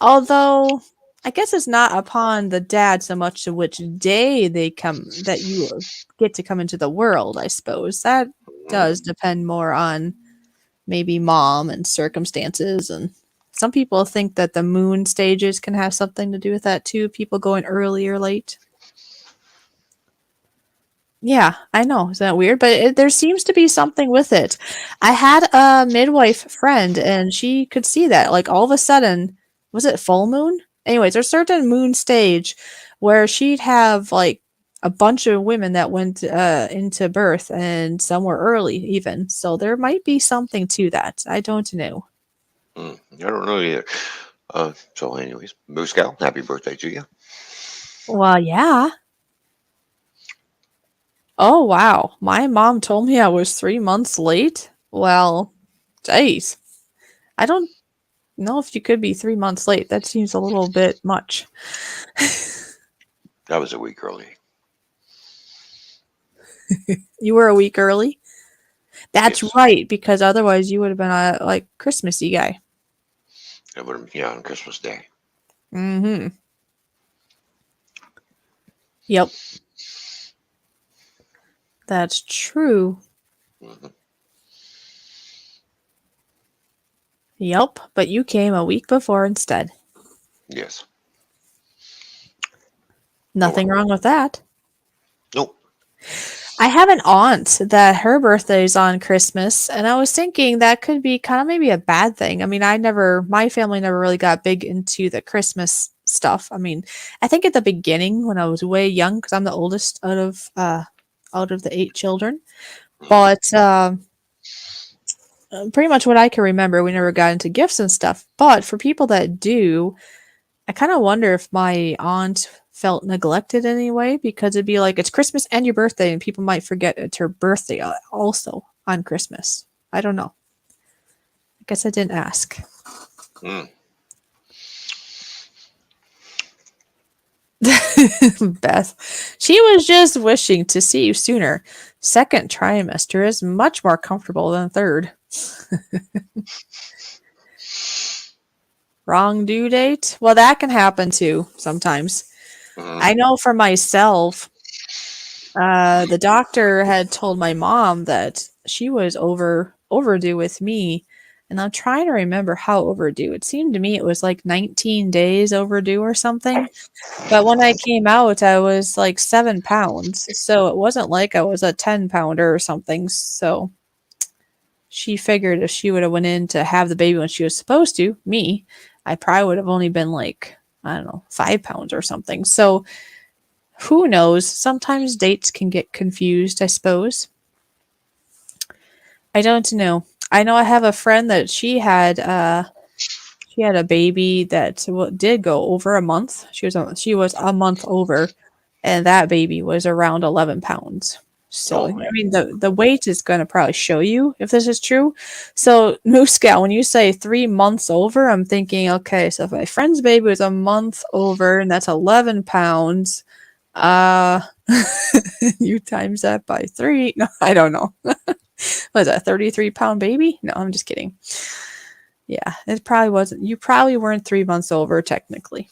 Although, I guess it's not upon the dad so much to which day that you get to come into the world, I suppose. That does depend more on maybe mom and circumstances. And some people think that the moon stages can have something to do with that too. People going early or late. Yeah, I know. Isn't that weird? But there seems to be something with it. I had a midwife friend, and she could see that. Like, all of a sudden, was it full moon? Anyways, there's a certain moon stage where she'd have, like, a bunch of women that went into birth, and some were early, even. So there might be something to that. I don't know. I don't know either. So anyways, Moose Gal, happy birthday to you. Well, yeah. Oh, wow. My mom told me I was 3 months late. Well, geez. I don't know if you could be 3 months late. That seems a little bit much. That was a week early. You were a week early? That's Yes. right, because otherwise you would have been a like Christmassy guy. It would have, yeah, on Christmas Day. Mm-hmm. Yep, that's true. Hmm. Yep, but you came a week before instead. Yes. Nothing wrong with that. Nope. I have an aunt that her birthday is on Christmas, and I was thinking that could be kind of maybe a bad thing. I mean, my family never really got big into the Christmas stuff. I mean, I think at the beginning when I was way young, because I'm the oldest out of the 8 children, but pretty much what I can remember, we never got into gifts and stuff. But for people that do, I kind of wonder if my aunt felt neglected in any way because it'd be like it's Christmas and your birthday, and people might forget it's her birthday also on Christmas. I don't know. I guess I didn't ask. Mm. Beth, she was just wishing to see you sooner. Second trimester is much more comfortable than third. Wrong due date? Well, that can happen too sometimes. Hmm. I know for myself, the doctor had told my mom that she was overdue with me, and I'm trying to remember how overdue. It seemed to me it was like 19 days overdue or something. But when I came out, I was like 7 pounds, so it wasn't like I was a 10 pounder or something. So she figured if she would have went in to have the baby when she was supposed to, me, I probably would have only been like, I don't know, 5 pounds or something. So who knows? Sometimes dates can get confused, I suppose. I don't know. I know I have a friend that she had a baby that did go over a month. She was a month over, and that baby was around 11 pounds. So, Oh I man. mean, the weight is going to probably show you if this is true. So, Moose Scout, when you say 3 months over, I'm thinking, okay, so if my friend's baby was a month over and that's 11 pounds, uh, you times that by three. No, I don't know. Was that a 33-pound baby? No, I'm just kidding. Yeah, it probably wasn't. You probably weren't 3 months over, technically.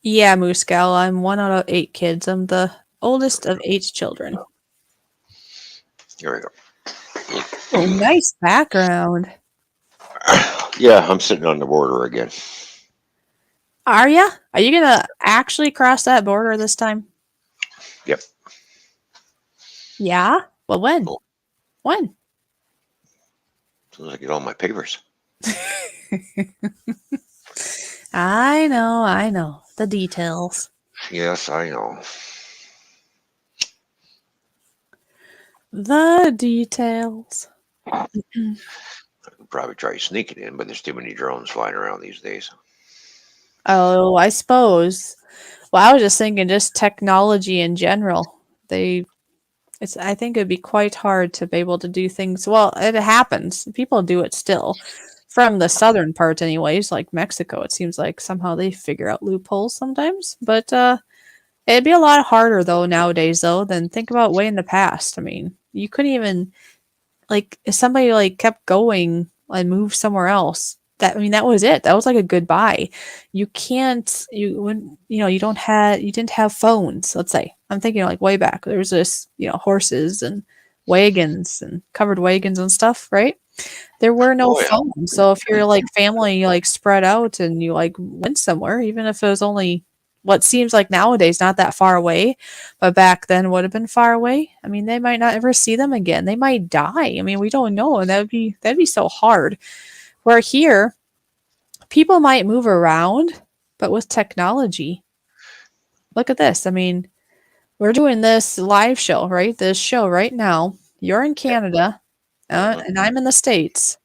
Yeah, Moose Gal, I'm one out of 8 kids. I'm the oldest of 8 children. Here we go. Oh, nice background. Yeah, I'm sitting on the border again. Are ya? Are you gonna actually cross that border this time? Yep. Yeah? Well, when? Oh. When? As soon as I get all my papers. I know. The details. Yes, I know. The details. I could probably try sneaking in, but there's too many drones flying around these days. Oh, I suppose. Well, I was just thinking just technology in general. I think it'd be quite hard to be able to do things. Well, it happens. People do it still. From the southern part anyways, like Mexico, it seems like somehow they figure out loopholes sometimes. But it'd be a lot harder though nowadays though than think about way in the past. I mean, you couldn't even like if somebody like kept going and moved somewhere else, that was it. That was like a goodbye. You can't you when you didn't have phones, let's say. I'm thinking like way back. There was this, horses and wagons and covered wagons and stuff, right? There were no Oh yeah. phones. So if you're like family, you like spread out and you like went somewhere, even if it was only what seems like nowadays not that far away, but back then would have been far away. I mean, they might not ever see them again. They might die. I mean, we don't know, and that'd be so hard. Where here, people might move around, but with technology, look at this. I mean, we're doing this live show, right? This show right now. You're in Canada, Mhm. and I'm in the States.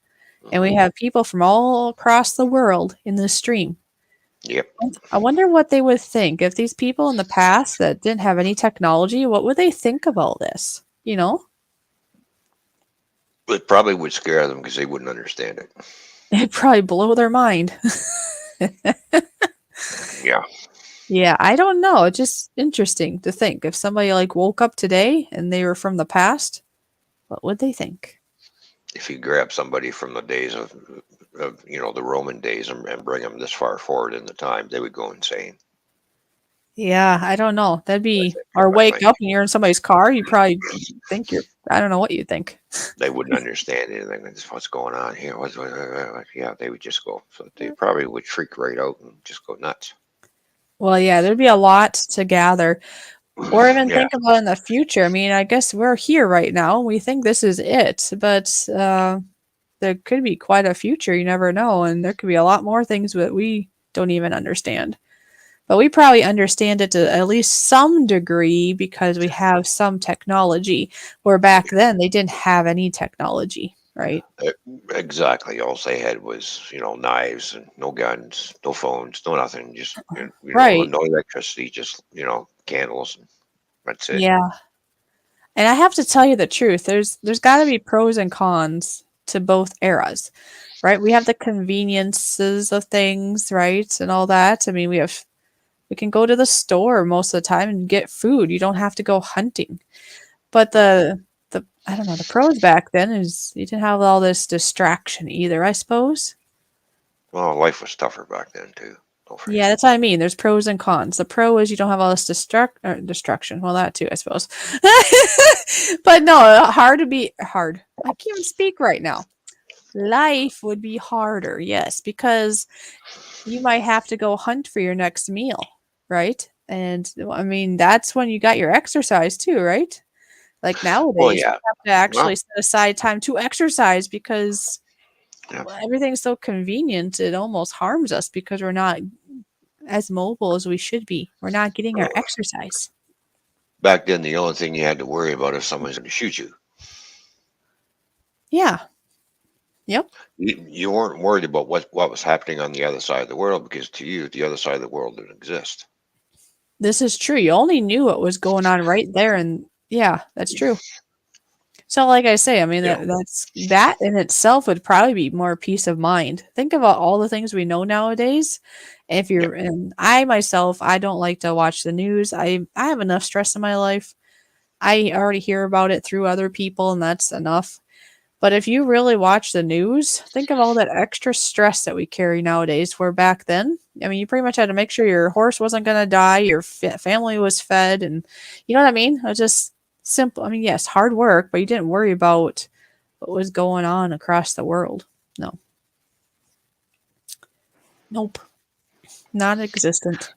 and we have people from all across the world in this stream. Yep. I wonder what they would think if these people in the past that didn't have any technology, what would they think of all this? You know, It probably would scare them because they wouldn't understand it. it'd probably blow their mind. Yeah. Yeah, I don't know. It's just interesting to think if somebody like woke up today and they were from the past, what would they think? If you grab somebody from the days of the Roman days and bring them this far forward in the time, they would go insane. Yeah, I don't know. That'd be, or I wake think up and you're in somebody's car, you probably think you're, I don't know what you think. they wouldn't understand anything. What's going on here? Yeah, they would just go. So they probably would freak right out and just go nuts. Well, yeah, there'd be a lot to gather. Or even Yeah. think about in the future. I mean, I guess we're here right now. We think this is it, but there could be quite a future. You never know. And there could be a lot more things that we don't even understand. But we probably understand it to at least some degree because we have some technology, where back then they didn't have any technology, right? Exactly. All they had was, knives and no guns, no phones, no nothing. Just, Right. no electricity, just, candles. And that's it. Yeah. And I have to tell you the truth. There's got to be pros and cons to both eras, right? We have the conveniences of things, right? And all that. I mean, we can go to the store most of the time and get food. You don't have to go hunting. But the I don't know, the pros back then is you didn't have all this distraction either, I suppose. Well, life was tougher back then, too. Don't forget. Yeah, that's what I mean. There's pros and cons. The pro is you don't have all this destruction. Well, that too, I suppose. But no, hard to be hard. I can't even speak right now. Life would be harder, yes, because you might have to go hunt for your next meal, right? And I mean, that's when you got your exercise too, right? Like Well, nowadays, you yeah. have to actually Well, set aside time to exercise because yeah. everything's so convenient. It almost harms us because we're not as mobile as we should be. We're not getting our exercise. Back then, the only thing you had to worry about if someone's going to shoot you. Yeah. Yep. You weren't worried about what was happening on the other side of the world because to you, the other side of the world didn't exist. This is true. You only knew what was going on right there. And yeah, that's true. So, like I say, I mean, You know, that in itself would probably be more peace of mind. Think about all the things we know nowadays. If yeah. you're, and I myself, I don't like to watch the news. I have enough stress in my life. I already hear about it through other people, and that's enough. But if you really watch the news, think of all that extra stress that we carry nowadays. Where back then, I mean, you pretty much had to make sure your horse wasn't going to die, your family was fed, and you know what I mean? It was just simple. I mean, yes, hard work, but you didn't worry about what was going on across the world. No. Nope. Non existent.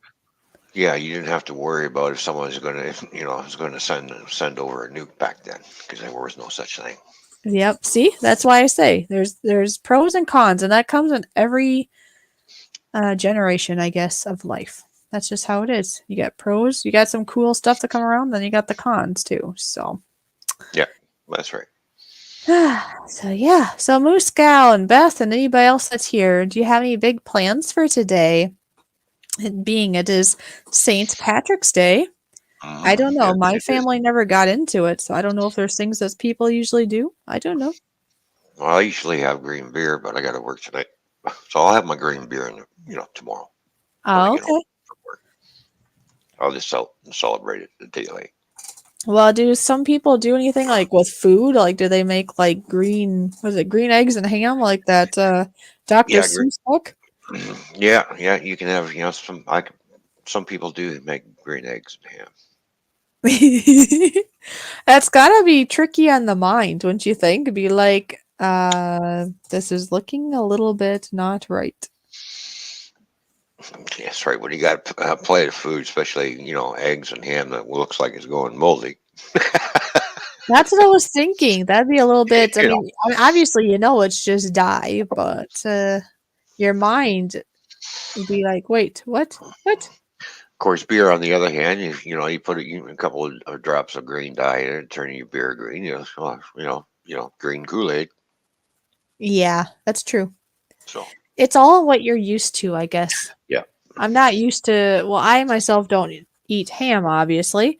Yeah, you didn't have to worry about if someone's going to, was going to send over a nuke back then because there was no such thing. Yep. See, that's why I say there's pros and cons, and that comes in every generation, I guess, of life. That's just how it is. You got pros, you got some cool stuff to come around, then you got the cons too. So, Yeah, that's right. so yeah. So Moose Gal and Beth and anybody else that's here, do you have any big plans for today? It is St. Patrick's Day. I don't know. Yes, My it is. family never got into it, so I don't know if there's things that people usually do. I don't know. Well, I usually have green beer, but I got to work tonight, so I'll have my green beer tomorrow when I Oh, get home okay. from work. I'll just celebrate it the day late. Well, do some people do anything like with food? Like, do they make like green eggs and ham like that Dr. Yeah, Seuss book? yeah. You can have some people do make green eggs and ham. That's gotta be tricky on the mind, wouldn't you think? Be like, this is looking a little bit not right. That's right. When you got a plate of food, especially eggs and ham that looks like it's going moldy. That's what I was thinking. That'd be a little bit. You know, I mean, obviously, it's just dye, but your mind would be like, wait, what? What? of course, beer on the other hand, you put a couple of drops of green dye in it, turning your beer green. Green Kool-Aid. Yeah, that's true. So It's all what you're used to, I guess. yeah. I'm not used to. Well, I myself don't eat ham, obviously,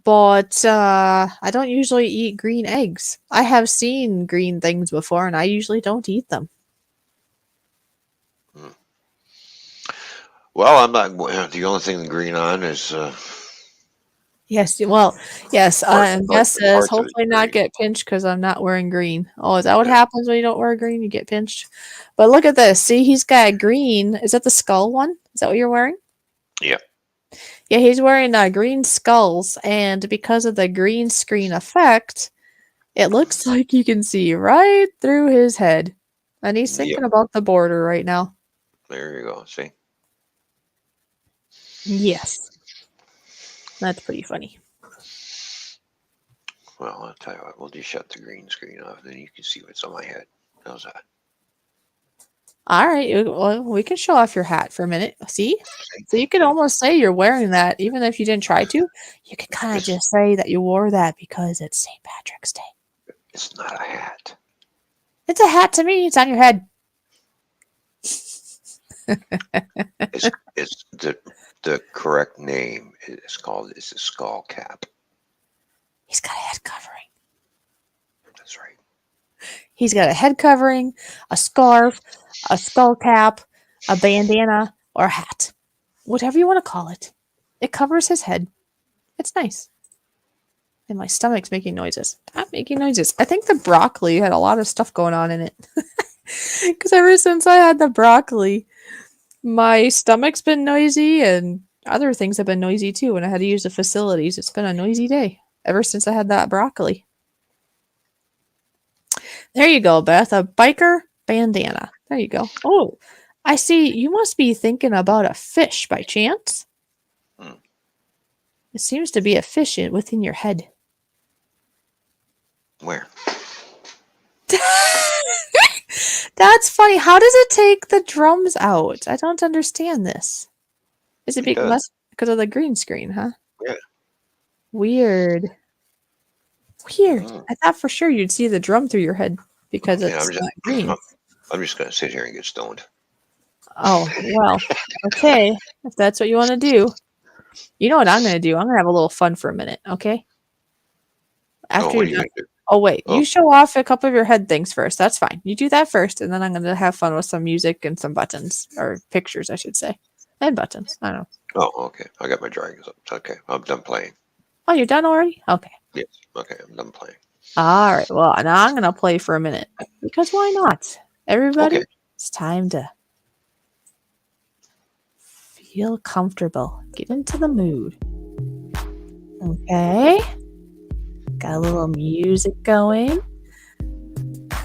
but I don't usually eat green eggs. I have seen green things before, and I usually don't eat them. Well, I'm not. The only thing green on is Yes, well, yes. And Beth says, parts of it hopefully not green. get pinched because I'm not wearing green. Oh, is that what Yeah. happens when you don't wear green? You get pinched. But look at this. See, he's got green. Is that the skull one? Is that what you're wearing? Yeah. Yeah, he's wearing green skulls, and because of the green screen effect, it looks like you can see right through his head. And he's thinking Yep. about the border right now. There you go. See. Yes. That's pretty funny. Well, I'll tell you what. We'll just shut the green screen off, then you can see what's on my head. How's that? All right. Well, we can show off your hat for a minute. See? So you could almost say you're wearing that, even if you didn't try to. You could kind of just say that you wore that because it's St. Patrick's Day. It's not a hat. It's a hat to me. It's on your head. It's the correct name is called. It's a skull cap. He's got a head covering. That's right. He's got a head covering, a scarf, a skull cap, a bandana, or a hat. Whatever you want to call it. It covers his head. It's nice. And my stomach's making noises. I'm making noises. I think the broccoli had a lot of stuff going on in it. Because ever since I had the broccoli, my stomach's been noisy and other things have been noisy too. When I had to use the facilities, it's been a noisy day ever since I had that broccoli. There you go, Beth. A biker bandana. There you go. Oh, I see. You must be thinking about a fish by chance. It seems to be a fish within your head. Where? That's funny. How does it take the drums out? I don't understand this. Is it because of the green screen, huh? Yeah. Weird. I thought for sure you'd see the drum through your head because it's not green. I'm just going to sit here and get stoned. Oh, well, okay. If that's what you want to do. You know what I'm going to do? I'm going to have a little fun for a minute, okay? After you're done. Oh, wait. Oh. You show off a couple of your head things first. That's fine. You do that first, and then I'm going to have fun with some music and some buttons. Or pictures, I should say. And buttons. I don't know. Oh, okay. I got my drawings up. Okay. I'm done playing. Oh, you're done already? Okay. Yes. Okay. I'm done playing. All right. Well, now I'm going to play for a minute. Because why not? Everybody, It's time to feel comfortable. Get into the mood. Okay. Got a little music going.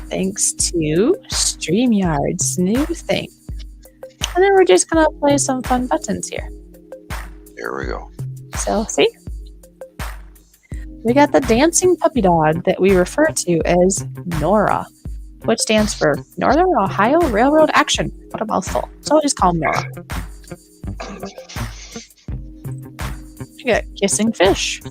Thanks to StreamYard's new thing. And then we're just going to play some fun buttons here. There we go. So, see? We got the dancing puppy dog that we refer to as NORA, which stands for Northern Ohio Railroad Action. What a mouthful. So we'll just call him NORA. We got Kissing Fish.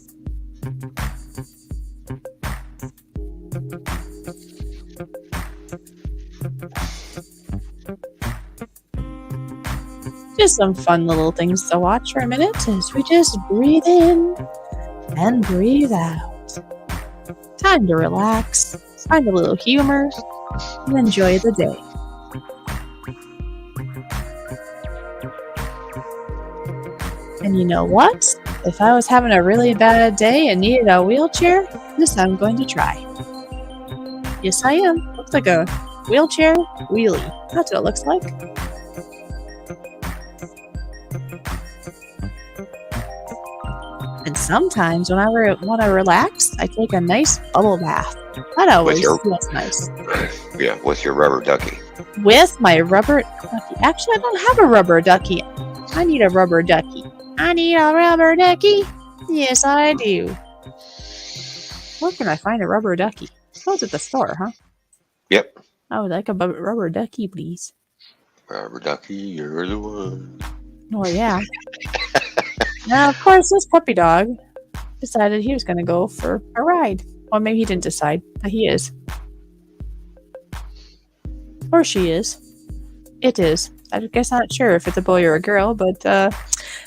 Just some fun little things to watch for a minute as we just breathe in and breathe out. Time to relax, find a little humor, and enjoy the day. And you know what? If I was having a really bad day and needed a wheelchair, this I'm going to try. Yes, I am. Looks like a wheelchair wheelie. That's what it looks like. And sometimes when I want to relax, I take a nice bubble bath. That always feels nice. Yeah, with your rubber ducky. With my rubber ducky. Actually, I don't have a rubber ducky. I need a rubber ducky. I need a rubber ducky. Yes, I do. Where can I find a rubber ducky? Oh, it's at the store, huh? Yep. I would like a rubber ducky, please. Rubber ducky, you're the one. Oh, yeah. Now, of course, this puppy dog decided he was going to go for a ride. Well, maybe he didn't decide. He is. Or she is. It is. I guess I'm not sure if it's a boy or a girl, but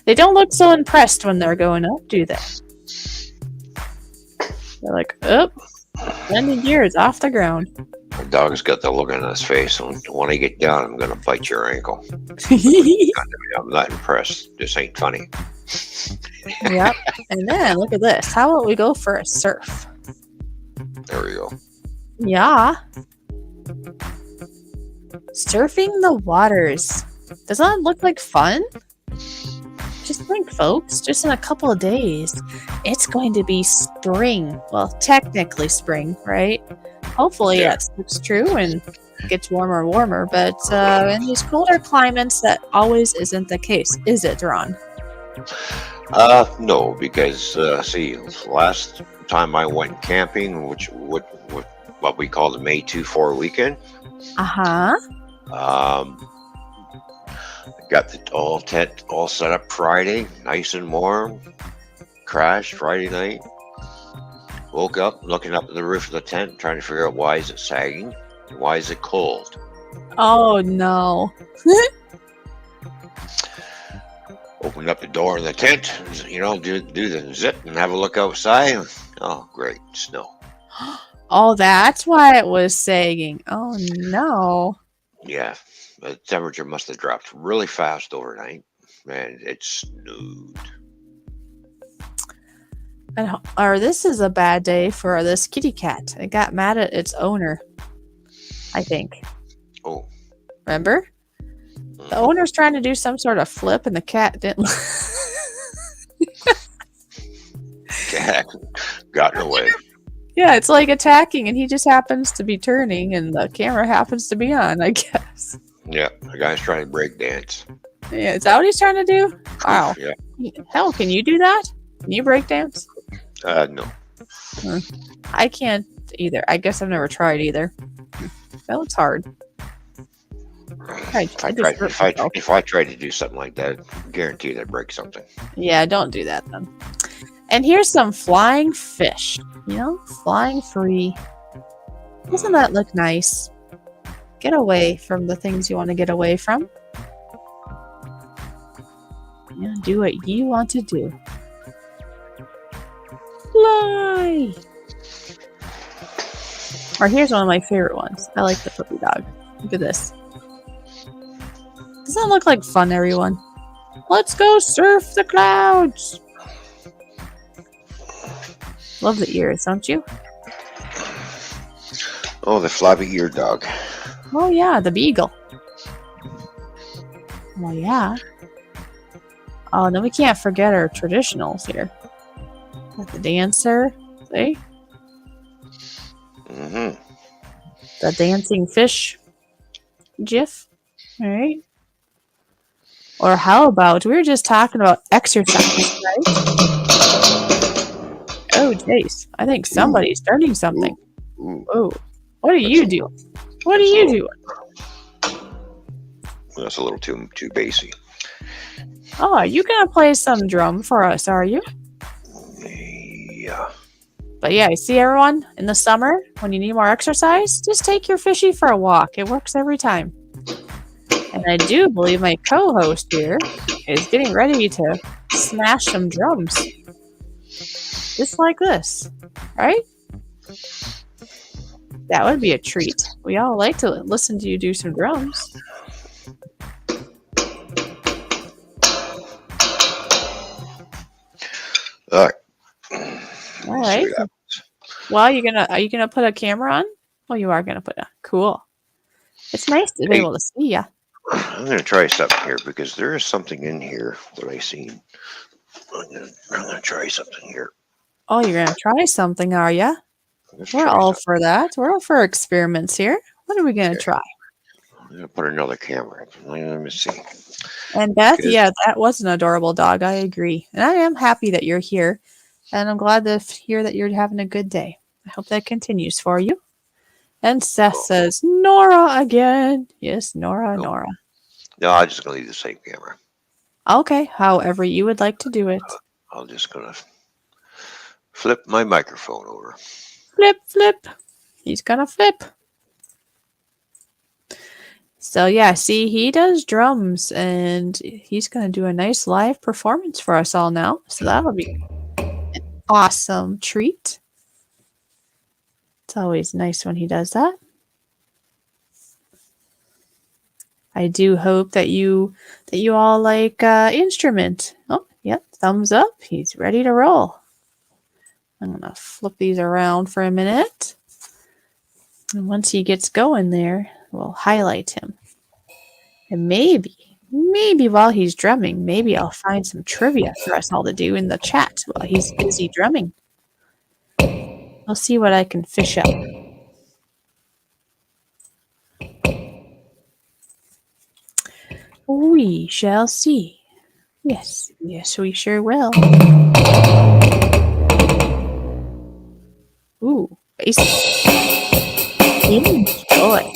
they don't look so impressed when they're going up, do they? They're like, oh, landing gear is off the ground. The dog's got the look on his face. When I get down, I'm going to bite your ankle. I'm not impressed. This ain't funny. Yep. And then, look at this. How about we go for a surf? There we go. Yeah. Surfing the waters. Doesn't that look like fun? Just think, folks, just in a couple of days, it's going to be spring. Well, technically spring, right? Hopefully that's true and gets warmer and warmer, but in these colder climates, that always isn't the case, is it, Ron? No, because see, last time I went camping, which what we call the May 24 weekend. Got the tent all set up Friday, nice and warm. Crashed Friday night. Woke up, looking up at the roof of the tent, trying to figure out why is it sagging, why is it cold. Oh no! Opened up the door in the tent, do the zip and have a look outside. Oh, great, snow. Oh, that's why it was sagging. Oh no! Yeah, the temperature must have dropped really fast overnight, and it snowed. Or this is a bad day for this kitty cat. It got mad at its owner, I think. Oh. Remember? The owner's trying to do some sort of flip and the cat didn't. Cat got in the way. Yeah, it's like attacking and he just happens to be turning and the camera happens to be on, I guess. Yeah, the guy's trying to break dance. Yeah, is that what he's trying to do? Wow. Yeah. Hell, can you do that? Can you break dance? No. I can't either. I guess I've never tried either. That looks hard. If I tried to do something like that, guaranteed I'd break something. Yeah, don't do that then. And here's some flying fish. Flying free. Doesn't that look nice? Get away from the things you want to get away from. Yeah, do what you want to do. Fly! Or here's one of my favorite ones. I like the puppy dog. Look at this. Does that look like fun, everyone? Let's go surf the clouds! Love the ears, don't you? Oh, the floppy-eared dog. Oh yeah, the beagle. Oh yeah. Oh, then we can't forget our traditionals here. Got the dancer, see? Mm-hmm. The dancing fish gif. Alright. Or how about, we were just talking about exercise, right? Oh, jeez. I think somebody's starting something. Ooh. Oh, what are you doing? What are you doing? That's a little too bassy. Oh, are you gonna play some drum for us, are you? Yeah. But yeah, see everyone, in the summer, when you need more exercise, just take your fishy for a walk. It works every time. And I do believe my co-host here is getting ready to smash some drums. Just like this, right? That would be a treat. We all like to listen to you do some drums. All right. All right. Well, are you gonna put a camera on? Well, you are gonna put it on. Cool. It's nice to be able to see ya. I'm gonna try something here because there is something in here that I seen. I'm gonna try something here. Oh, you're gonna try something, are ya? We're all for that. We're all for experiments here. What are we gonna try? I'm gonna put another camera. Let me see. And Beth, yeah, that was an adorable dog. I agree, and I am happy that you're here, and I'm glad to hear that you're having a good day. I hope that continues for you. And Seth says, Nora again. Yes, Nora. No, I'm just gonna leave the same camera. Okay, however you would like to do it. I'm just gonna flip my microphone over. Flip, flip. He's gonna flip. So yeah, see, he does drums, and he's going to do a nice live performance for us all now. So that'll be an awesome treat. It's always nice when he does that. I do hope that you all like instrument. Oh, yep, thumbs up. He's ready to roll. I'm gonna flip these around for a minute. And once he gets going there, we'll highlight him. And maybe while he's drumming, maybe I'll find some trivia for us all to do in the chat while he's busy drumming. I'll see what I can fish up. We shall see. Yes, we sure will. Ooh, bass. Enjoy.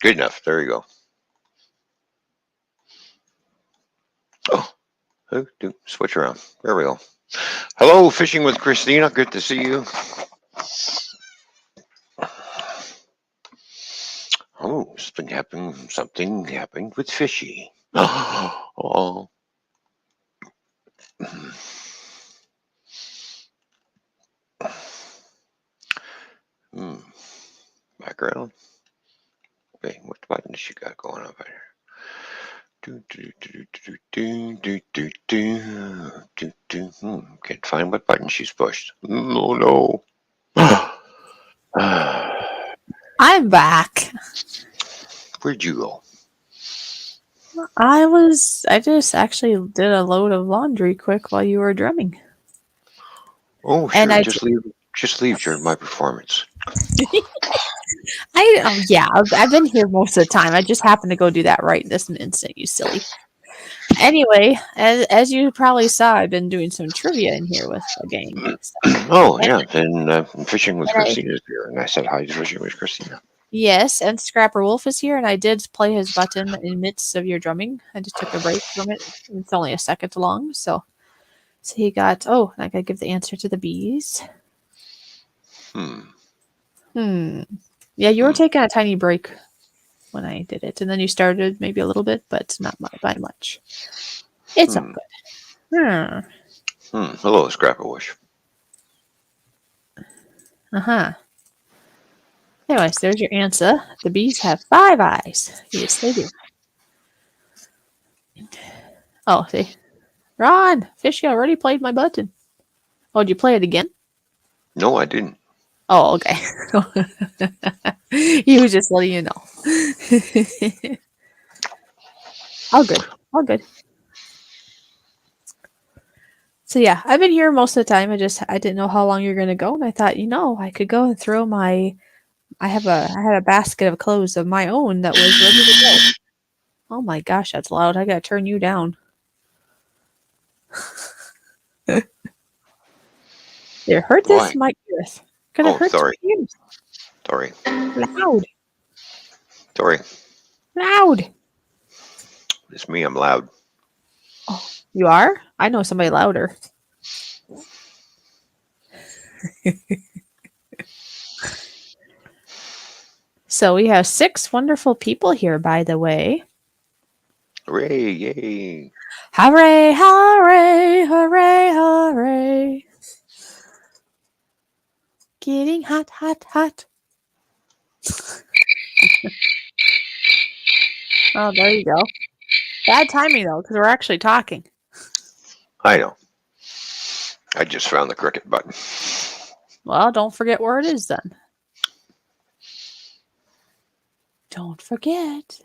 Good enough. There you go. Oh, switch around. There we go. Hello, Fishing with Christina. Good to see you. Oh, something happened with Fishy. Oh. Background. Okay, what button does she got going on here? Can't find what button she's pushed. Oh no. I'm back. Where'd you go? I just actually did a load of laundry quick while you were drumming. Oh, And sure. Just leave during my performance. I've been here most of the time. I just happened to go do that right this instant, you silly. Anyway, as you probably saw, I've been doing some trivia in here with a gang. So. Oh, yeah. And Fishing with And Christina's here. And I said hi to Fishing with Christina. Yes, and Scrapper Wolf is here, and I did play his button in midst of your drumming. I just took a break from it. It's only a second long, so he got. Oh, I gotta give the answer to the bees. Yeah, you were taking a tiny break when I did it, and then you started maybe a little bit, but not by much. It's all good. Hello, Scrapperwish. Anyways, there's your answer. The bees have 5 eyes. Yes, they do. Oh, see. Ron, Fishy already played my button. Oh, did you play it again? No, I didn't. Oh, okay. He was just letting you know. All good. All good. So yeah, I've been here most of the time. I didn't know how long you're gonna go, and I thought, I could go and throw my. I had a basket of clothes of my own that was ready to go. Oh my gosh, that's loud. I gotta turn you down. There, hurt this Why? my ears. Gonna hurt sorry. your ears. Sorry. Loud. Sorry. Loud. It's me. I'm loud. Oh, you are? I know somebody louder. So we have 6 wonderful people here, by the way. Hooray! Yay! Hooray! Hooray! Hooray! Hooray! Getting hot, hot, hot. Oh, there you go. Bad timing, though, because we're actually talking. I know. I just found the cricket button. Well, don't forget where it is, then. Don't forget.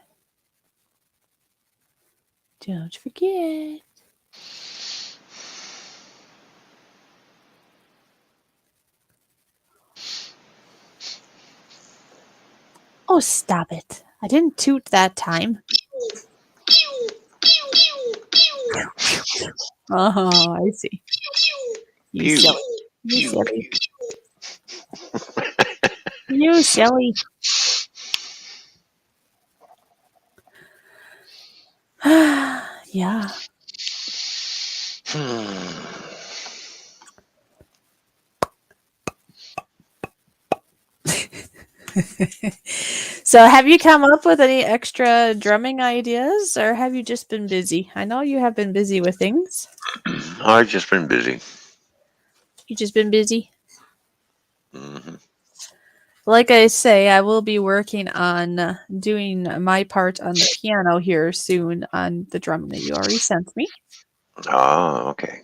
Don't forget. Oh, stop it. I didn't toot that time. Oh, I see. You silly. You silly. You silly. Yeah. So have you come up with any extra drumming ideas, or have you just been busy? I know you have been busy with things. I've just been busy. You just been busy? Like I say, I will be working on doing my part on the piano here soon on the drumming that you already sent me. Ah, okay.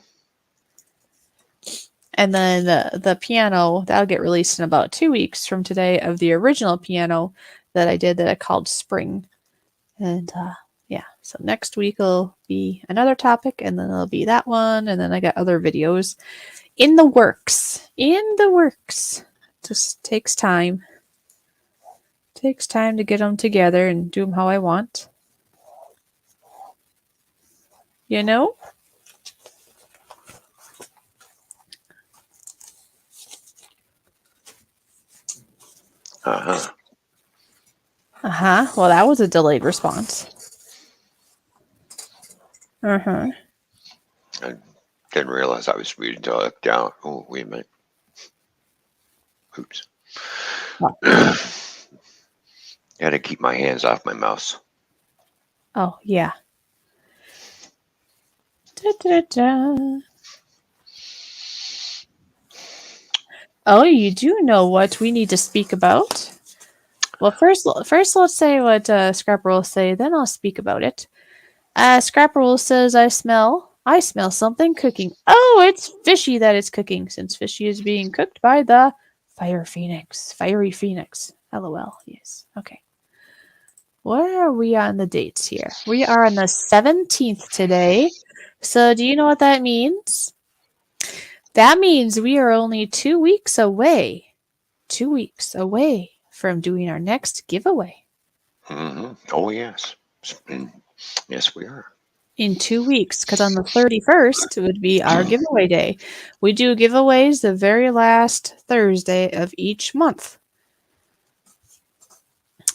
And then the piano, that'll get released in about 2 weeks from today, of the original piano that I did that I called Spring. And yeah, so next week will be another topic, and then it'll be that one, and then I got other videos in the works. In the works. Just takes time. Takes time to get them together and do them how I want. You know? Uh-huh. Well, that was a delayed response. I didn't realize I was reading until I looked down. Oh, wait a minute. Oops. Got to keep my hands off my mouse. Oh, yeah. Da-da-da. Oh, you do know what we need to speak about? Well, first let's say what Scrapper will say, then I'll speak about it. Scrapper will says, I smell something cooking. Oh, it's Fishy that is cooking, since Fishy is being cooked by the Fiery Phoenix. LOL, yes. Okay. Where are we on the dates here? We are on the 17th today. So do you know what that means? That means we are only 2 weeks away. 2 weeks away from doing our next giveaway. Oh, yes. Yes, we are. In 2 weeks, because on the 31st would be our giveaway day. We do giveaways the very last Thursday of each month.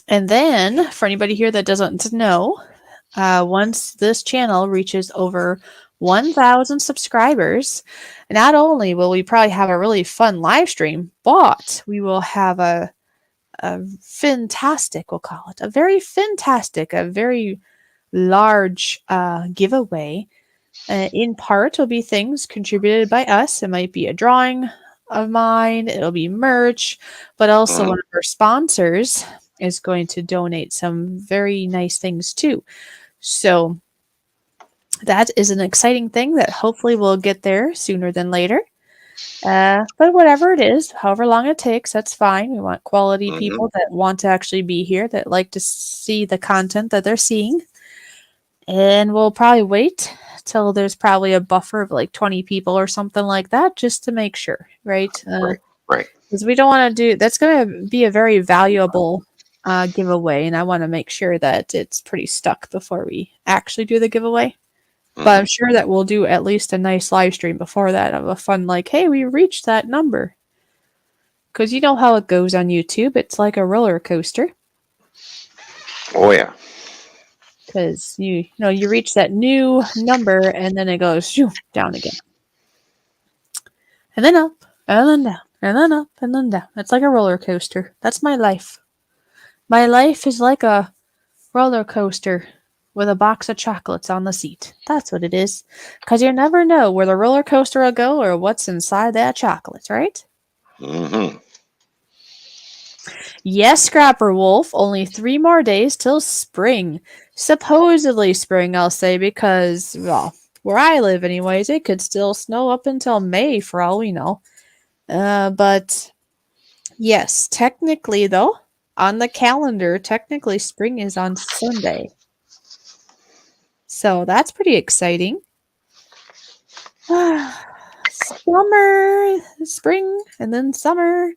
And then, for anybody here that doesn't know, once this channel reaches over 1,000 subscribers, not only will we probably have a really fun live stream, but we will have a fantastic, we'll call it, a very large giveaway. In part, will be things contributed by us. It might be a drawing of mine, it'll be merch, but also one of our sponsors is going to donate some very nice things too. So that is an exciting thing that hopefully will get there sooner than later. But whatever it is, however long it takes, that's fine. We want quality people that want to actually be here, that like to see the content that they're seeing. And we'll probably wait till there's probably a buffer of like 20 people or something like that, just to make sure, right? Right. Because we don't want to do, that's going to be a very valuable giveaway, and I want to make sure that it's pretty stuck before we actually do the giveaway. But I'm sure that we'll do at least a nice live stream before that of a fun, like, hey, we reached that number. Because you know how it goes on YouTube. It's like a roller coaster. Oh, yeah. Because you reach that new number and then it goes shoo, down again. And then up, and then down, and then up, and then down. It's like a roller coaster. That's my life. My life is like a roller coaster with a box of chocolates on the seat. That's what it is. Because you never know where the roller coaster will go or what's inside that chocolate, right? Yes, Scrapper Wolf, only 3 more days till spring. Supposedly spring, I'll say, because, well, where I live anyways, it could still snow up until May for all we know. But, yes, technically, though, on the calendar, technically spring is on Sunday. So that's pretty exciting. Summer, spring, and then summer.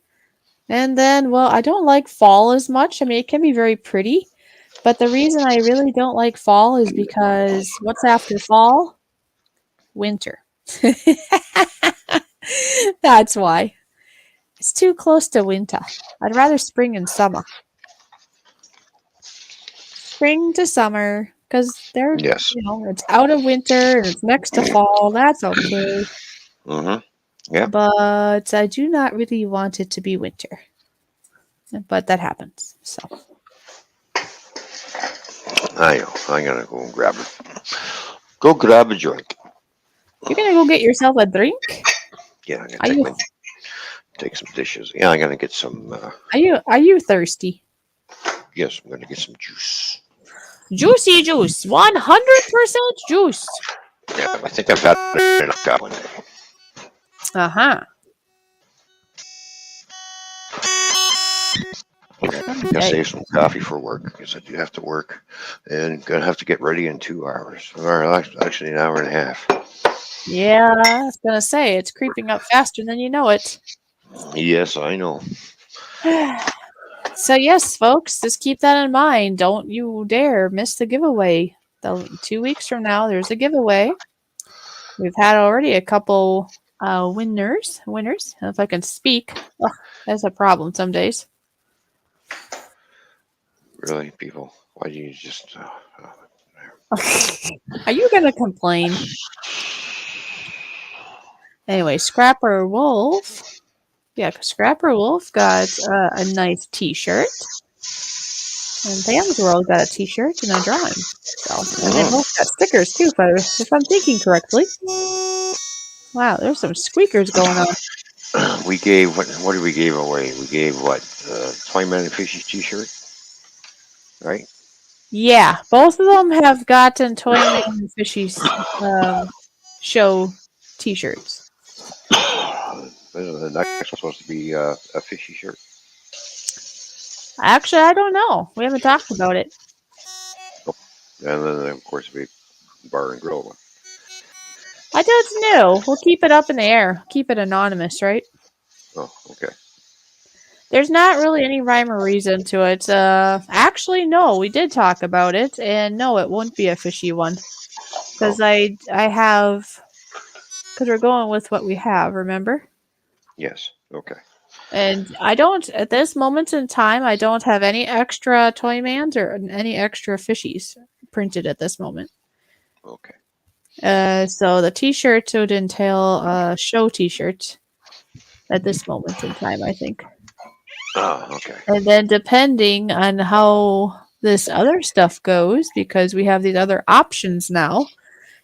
And then, well, I don't like fall as much. I mean, it can be very pretty. But the reason I really don't like fall is because what's after fall? Winter. That's why. It's too close to winter. I'd rather spring and summer. Spring to summer. Because they're, Yes. it's out of winter and it's next to fall. That's okay. Yeah. But I do not really want it to be winter. But that happens. So. I know. I'm going to go grab it. Go grab a drink. You're going to go get yourself a drink? Yeah, I'm going to take some dishes. Yeah, I'm going to get some. Are you thirsty? Yes, I'm going to get some juice. Juicy juice. 100% juice. Yeah, I think I've had enough that one. Uh-huh. I'm gonna save some coffee for work because I do have to work, and gonna have to get ready in 2 hours, or actually an hour and a half. Yeah, I was gonna say it's creeping up faster than you know it. Yes, I know. So yes, folks, just keep that in mind. Don't you dare miss the giveaway. 2 weeks from now, there's a giveaway. We've had already a couple winners. If I can speak, that's a problem some days. Really, people? Why do you just? Are you gonna complain? Anyway, Scrapper Wolf. Yeah, Scrapper Wolf got a nice T-shirt, and Pam's World got a T-shirt and a drawing. So, and they both got stickers too, if I'm thinking correctly. Wow, there's some squeakers going on. We gave what did we give away? We gave what Toyman and Fishy T-shirt, right? Yeah, both of them have gotten Toyman and Fishy's show T-shirts. The next one's supposed to be a Fishy shirt. Actually, I don't know. We haven't talked about it. And then, of course, a big bar and grill one. I don't know. We'll keep it up in the air. Keep it anonymous, right? Oh, okay. There's not really any rhyme or reason to it. Actually, no. We did talk about it, and no, it won't be a fishy one. Because I have... Because we're going with what we have, remember? Yes. Okay. And I don't, at this moment in time, I don't have any extra Toymans or any extra Fishies printed at this moment. Okay. So the T-shirt would entail a show T-shirt at this moment in time, I think. Oh, okay. And then depending on how this other stuff goes, because we have these other options now,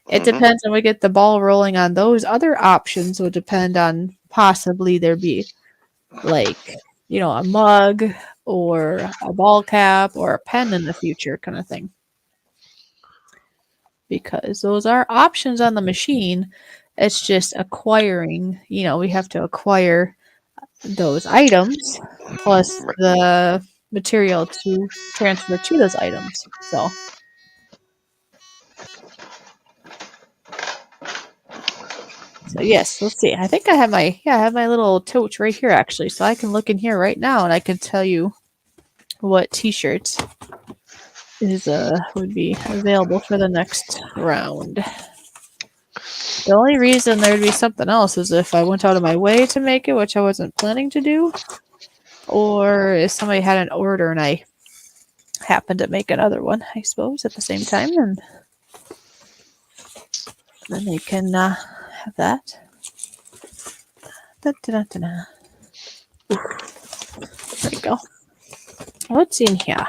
it depends when we get the ball rolling on those other options will depend on possibly there be like, you know, a mug or a ball cap or a pen in the future kind of thing. Because those are options on the machine. It's just acquiring, you know, we have to acquire those items plus the material to transfer to those items. So yes, let's see. I think I have my little tote right here actually, so I can look in here right now and I can tell you what T-shirt is would be available for the next round. The only reason there'd be something else is if I went out of my way to make it, which I wasn't planning to do, or if somebody had an order and I happened to make another one, I suppose, at the same time, and then they can have that. Da-da-da-da-da. There we go. What's in here?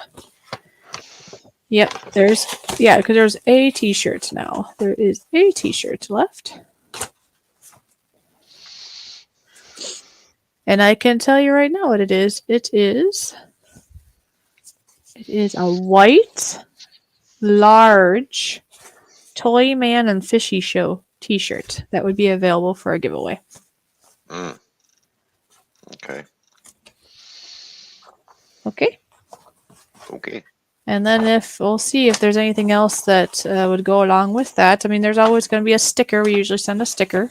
Yep, because there's a T-shirt now. There is a T-shirt left. And I can tell you right now what it is. It is a white, large Toyman and Fishy Show T-shirt that would be available for a giveaway. Okay. Okay. Okay. And then we'll see if there's anything else that would go along with that. I mean, there's always going to be a sticker. We usually send a sticker.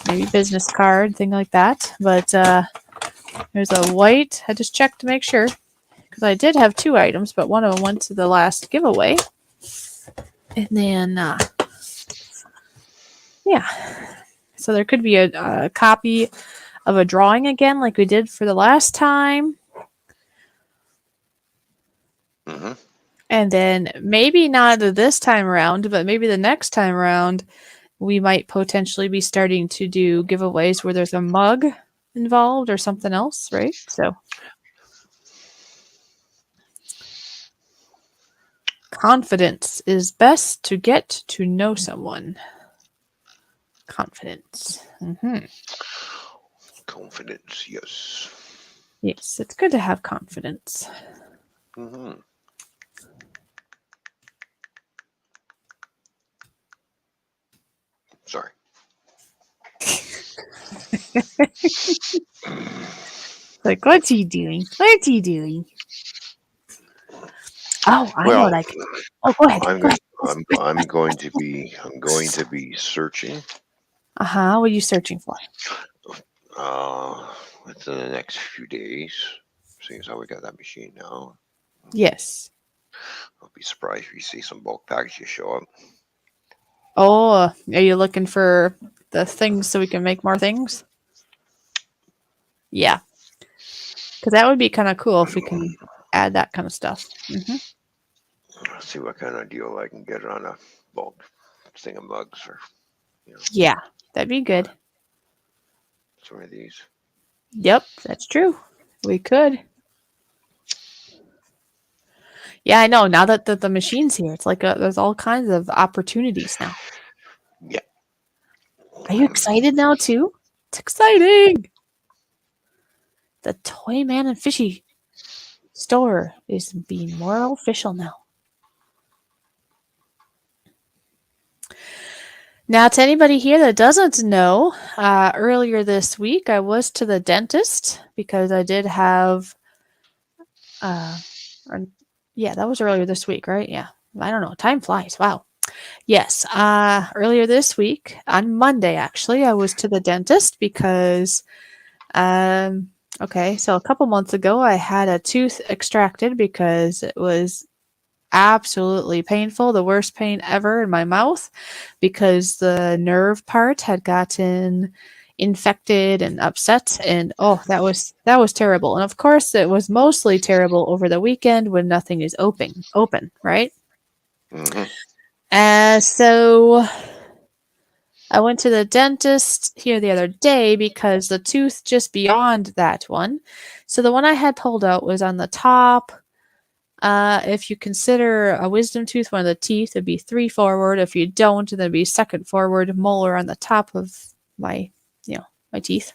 Maybe business card, thing like that. But there's a white. I just checked to make sure. Because I did have 2 items, but one of them went to the last giveaway. And then, yeah. So there could be a copy of a drawing again, like we did for the last time. And then maybe not this time around, but maybe the next time around, we might potentially be starting to do giveaways where there's a mug involved or something else, right? So confidence is best to get to know someone. Confidence. Confidence, yes. Yes, it's good to have confidence. Sorry. Like, what's he doing? What's he doing? Oh, I know what I can. Oh, go ahead. I'm going to be searching. What are you searching for? Within the next few days, seeing as how we got that machine now. Yes. I'll be surprised if you see some bulk packages show up. Oh, are you looking for the things so we can make more things? Yeah. Because that would be kind of cool if we can add that kind of stuff. Let's see what kind of deal I can get on a bulk thing of mugs or Yeah, that'd be good. some of these. Yep, that's true. We could. Yeah, I know. Now that the machine's here, it's like there's all kinds of opportunities now. Yeah. Are you excited now too? It's exciting. The Toyman and Fishy store is being more official now. Now, to anybody here that doesn't know, earlier this week I was to the dentist because I did have, yeah, that was earlier this week, right? Yeah, I don't know. Time flies. Wow. Yes. Earlier this week, on Monday, actually, I was to the dentist because, okay, so a couple months ago, I had a tooth extracted because it was absolutely painful, the worst pain ever in my mouth because the nerve part had gotten infected and upset, and oh, that was terrible. And of course it was mostly terrible over the weekend when nothing is open, right? So I went to the dentist here the other day because the tooth just beyond that one, so the one I had pulled out was on the top. If you consider a wisdom tooth one of the teeth, it'd be 3 forward. If you don't, then it'd be second forward molar on the top of my, my teeth.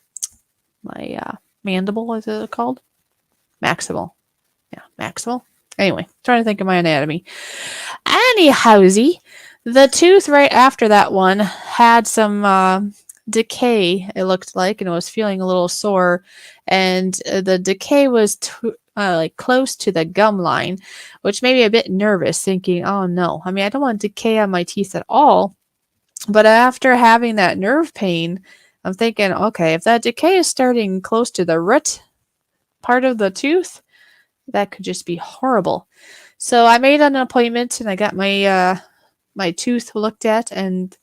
My mandible, is it called? Maximal. Yeah, maximal. Anyway, trying to think of my anatomy. Anyhowsy, the tooth right after that one had some decay, it looked like, and it was feeling a little sore. And the decay was like close to the gum line, which made me a bit nervous, thinking, oh no. I mean, I don't want decay on my teeth at all. But after having that nerve pain, I'm thinking, okay, if that decay is starting close to the root part of the tooth, that could just be horrible. So I made an appointment and I got my my tooth looked at, and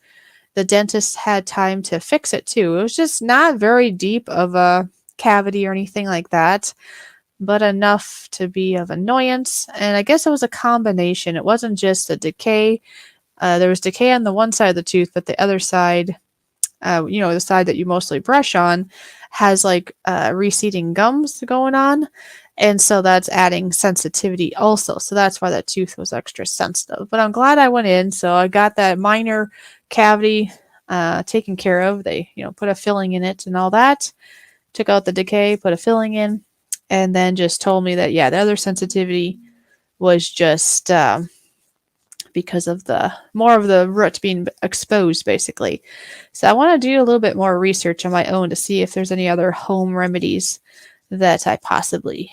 the dentist had time to fix it too. It was just not very deep of a cavity or anything like that, but enough to be of annoyance. And I guess it was a combination. It wasn't just a decay. There was decay on the one side of the tooth, but the other side, the side that you mostly brush on, has like receding gums going on. And so that's adding sensitivity also. So that's why that tooth was extra sensitive. But I'm glad I went in. So I got that minor cavity taken care of. They, put a filling in it and all that. Took out the decay, put a filling in, and then just told me that, yeah, the other sensitivity was just because of more of the root being exposed, basically. So I want to do a little bit more research on my own to see if there's any other home remedies that I possibly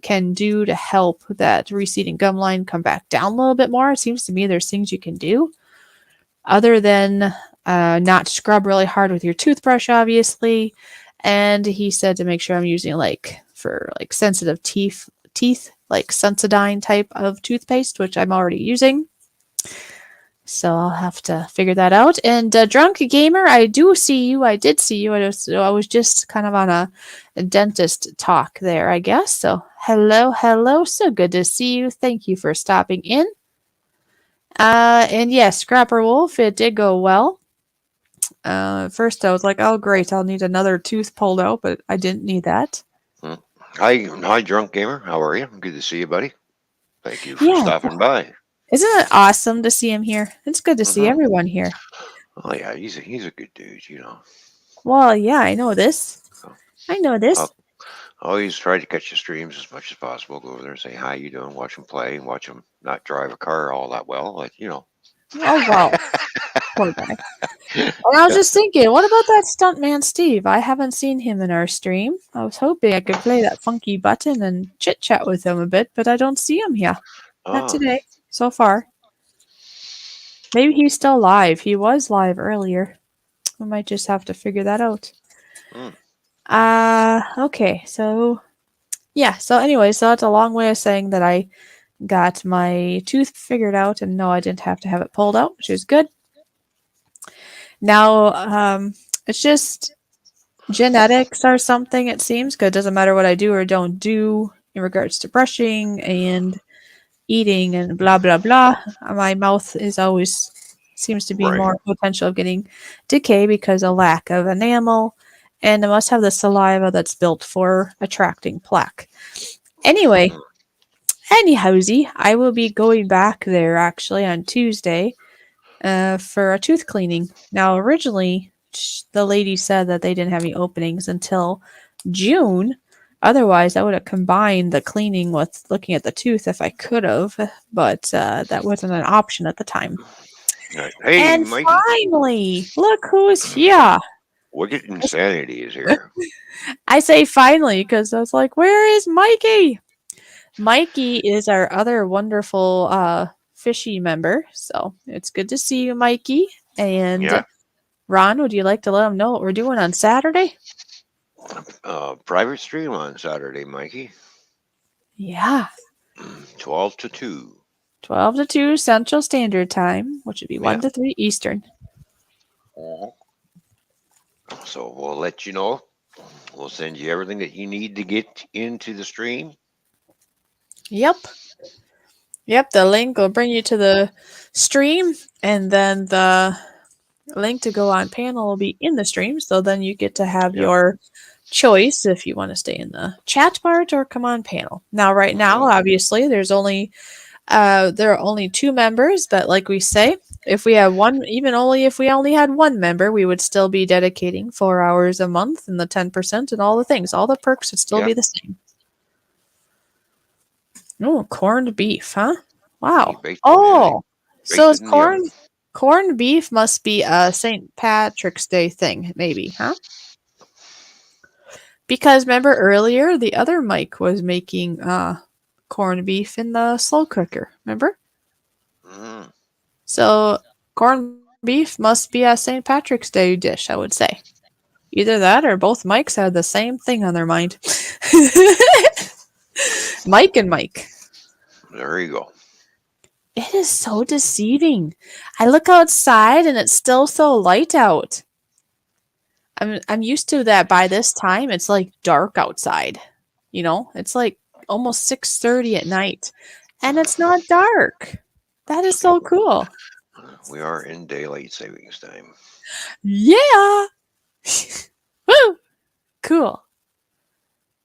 can do to help that receding gum line come back down a little bit more. It seems to me there's things you can do other than not scrub really hard with your toothbrush, obviously. And he said to make sure I'm using for sensitive teeth, like Sensodyne type of toothpaste, which I'm already using. So I'll have to figure that out. And Drunk Gamer, I did see you. I was just kind of on a dentist talk there, I guess. So hello. So good to see you. Thank you for stopping in. And yes, Scrapper Wolf, it did go well. At first I was like, oh great, I'll need another tooth pulled out, but I didn't need that. Hi, Drunk Gamer. How are you? Good to see you, buddy. Thank you for stopping by. Isn't it awesome to see him here? It's good to see everyone here. Oh yeah, he's a good dude, Well, yeah, I know this. I'll always try to catch the streams as much as possible. Go over there and say hi, you doing? Watch him play and watch him not drive a car all that well, but Oh wow, poor guy. And I was just thinking, what about that stuntman Steve? I haven't seen him in our stream. I was hoping I could play that funky button and chit chat with him a bit, but I don't see him here. Not today, so far. Maybe he's still live. He was live earlier. We might just have to figure that out. Okay, so yeah, so anyway, so that's a long way of saying that I got my tooth figured out, and no, I didn't have to have it pulled out, which is good. Now, it's just genetics or something, it seems, because it doesn't matter what I do or don't do, in regards to brushing and eating and blah blah blah. My mouth is always seems to be Right. more potential of getting decay because of lack of enamel, and it must have the saliva that's built for attracting plaque. Anyway, anyhowsy, I will be going back there actually on Tuesday for a tooth cleaning. Now, originally, the lady said that they didn't have any openings until June. Otherwise, I would have combined the cleaning with looking at the tooth if I could have, but that wasn't an option at the time. Right. Hey, And Mikey. finally, look who's here. Wicked Insanity is here. I say finally because I was like, where is Mikey? Mikey is our other wonderful Fishy member. So it's good to see you, Mikey. And Yeah. Ron, would you like to let them know what we're doing on Saturday? Private stream on Saturday, Mikey. Yeah. 12 to 2. 12 to 2 Central Standard Time, which would be 1 Yeah. to 3 Eastern. So we'll let you know. We'll send you everything that you need to get into the stream. Yep. Yep, the link will bring you to the stream, and then the link to go on panel will be in the stream, so then you get to have Yep. your choice if you want to stay in the chat part or come on panel. Now, right now, obviously, there are only 2 members, but like we say, if we have one, if we only had 1 member, we would still be dedicating 4 hours a month and the 10% and all the things. All the perks would still be the same. Oh, corned beef, huh? Wow. Oh, so is corned beef must be a St. Patrick's Day thing, maybe, huh? Because remember earlier, the other Mike was making corned beef in the slow cooker, remember? Mm. So corned beef must be a St. Patrick's Day dish, I would say. Either that or both Mikes had the same thing on their mind. Mike and Mike. There you go. It is so deceiving. I look outside and it's still so light out. I'm used to that by this time. It's like dark outside. You know, it's like almost 6:30 at night. And it's not dark. That is so cool. We are in daylight savings time. Yeah. Woo! Cool.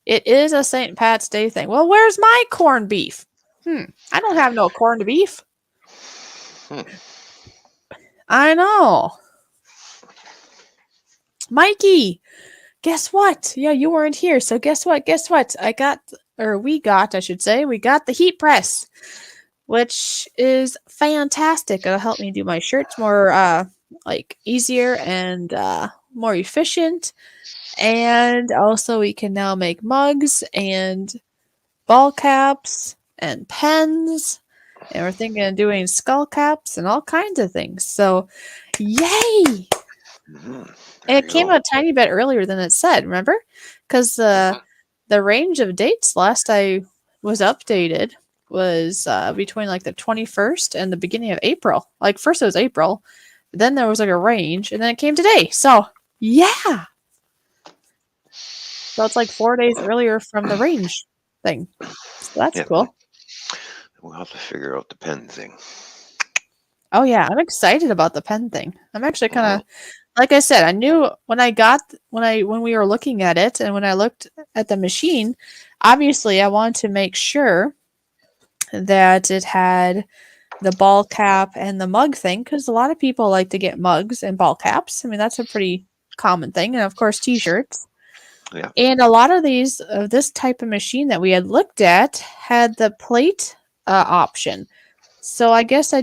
It is a St. Pat's Day thing. Well, where's my corned beef? I don't have no corned beef. I know. Mikey, guess what? Yeah, you weren't here. So guess what? We got the heat press, which is fantastic. It'll help me do my shirts more easier and more efficient. And also we can now make mugs and ball caps and pens. And we're thinking of doing skull caps and all kinds of things. So, yay! And it came out a tiny bit earlier than it said, remember? Because the range of dates last I was updated was between like the 21st and the beginning of April. Like first it was April, then there was like a range, and then it came today. So, yeah! So it's like 4 days earlier from the range thing. So that's cool. We'll have to figure out the pen thing. Oh yeah, I'm excited about the pen thing. I'm actually kind of, like I said, I knew when we were looking at it and when I looked at the machine, obviously I wanted to make sure that it had the ball cap and the mug thing because a lot of people like to get mugs and ball caps. I mean, that's a pretty common thing, and of course t-shirts. Yeah. And a lot of this type of machine that we had looked at had the plate option. So I guess to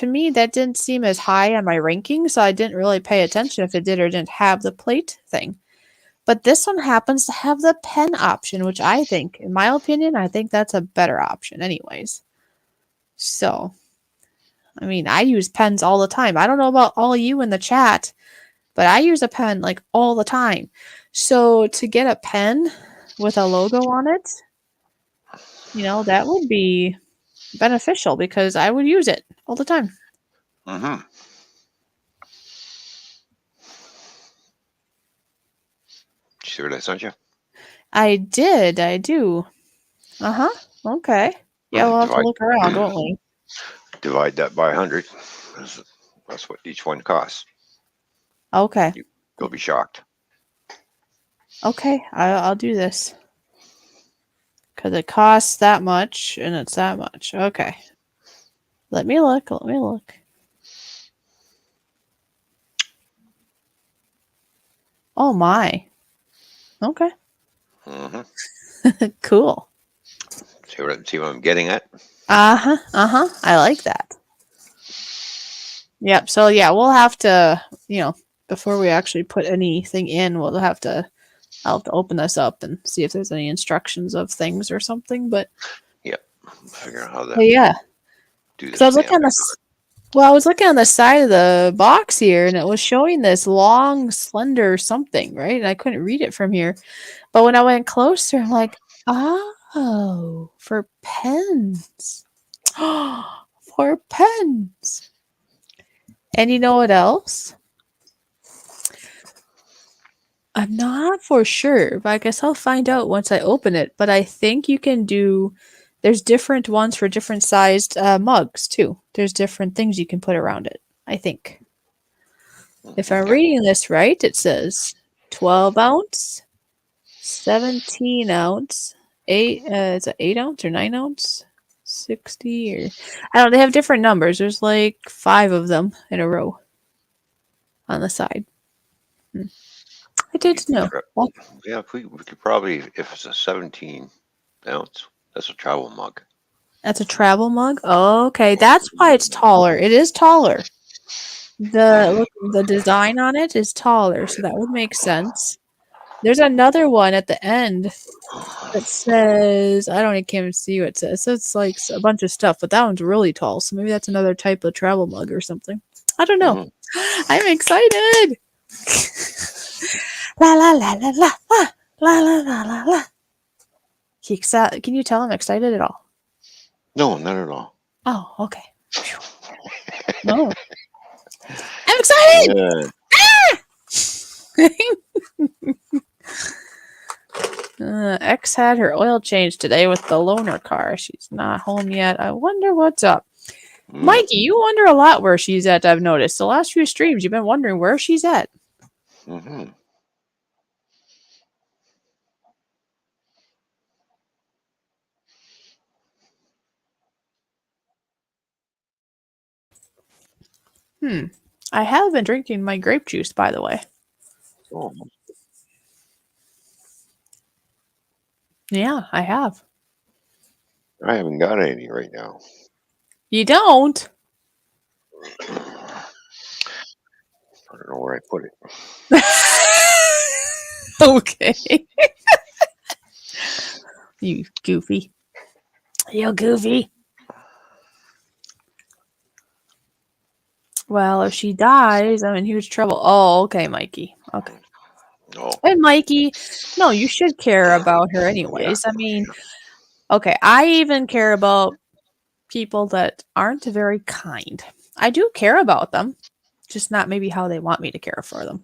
me, that didn't seem as high on my ranking, so I didn't really pay attention if it did or didn't have the plate thing. But this one happens to have the pen option, which I think, in my opinion, I think that's a better option anyways. So, I mean, I use pens all the time. I don't know about all of you in the chat, but I use a pen like all the time. So to get a pen with a logo on it, that would be beneficial because I would use it all the time. Mm-hmm. See what I sent you? I do. Okay. Yeah, we'll have to look around, won't we? Divide that by 100. That's what each one costs. Okay. You'll be shocked. Okay, I'll do this. Because it costs that much, and it's that much. Okay. Let me look. Oh, my. Okay. Cool. See what I'm getting at? I like that. Yep. So, yeah, we'll have to, before we actually put anything in, I'll have to open this up and see if there's any instructions of things or something. But figure out how that. Yeah. Do this. I was looking on the side of the box here, and it was showing this long, slender something, right? And I couldn't read it from here. But when I went closer, I'm like, oh, for pens. For pens. And you know what else? I'm not for sure, but I guess I'll find out once I open it. But I think you can there's different ones for different sized mugs too. There's different things you can put around it, I think. If I'm reading this right, it says 12 ounce, 17 ounce, 8, is it 8 ounce or 9 ounce? 60 or I don't know, they have different numbers. There's like 5 of them in a row on the side. I did know. Yeah, we could probably, if it's a 17 ounce, that's a travel mug. That's a travel mug? Oh, okay. That's why it's taller. It is taller. The design on it is taller, so that would make sense. There's another one at the end that says, I can't even see what it says. So it's like a bunch of stuff, but that one's really tall. So maybe that's another type of travel mug or something. I don't know. I'm excited. La la la la la la la la la la. Can you tell I'm excited at all? No, not at all. Oh, okay. No. I'm excited! X had her oil changed today with the loaner car. She's not home yet. I wonder what's up. Mikey, you wonder a lot where she's at, I've noticed. The last few streams, you've been wondering where she's at. I have been drinking my grape juice, by the way. Oh. Yeah, I have. I haven't got any right now. You don't? I don't know where I put it. Okay. You goofy. You goofy. Well, if she dies, I'm in huge trouble. Oh, okay, Mikey. Okay. No. And Mikey, no, you should care about her anyways. I mean, okay, I even care about people that aren't very kind. I do care about them, just not maybe how they want me to care for them.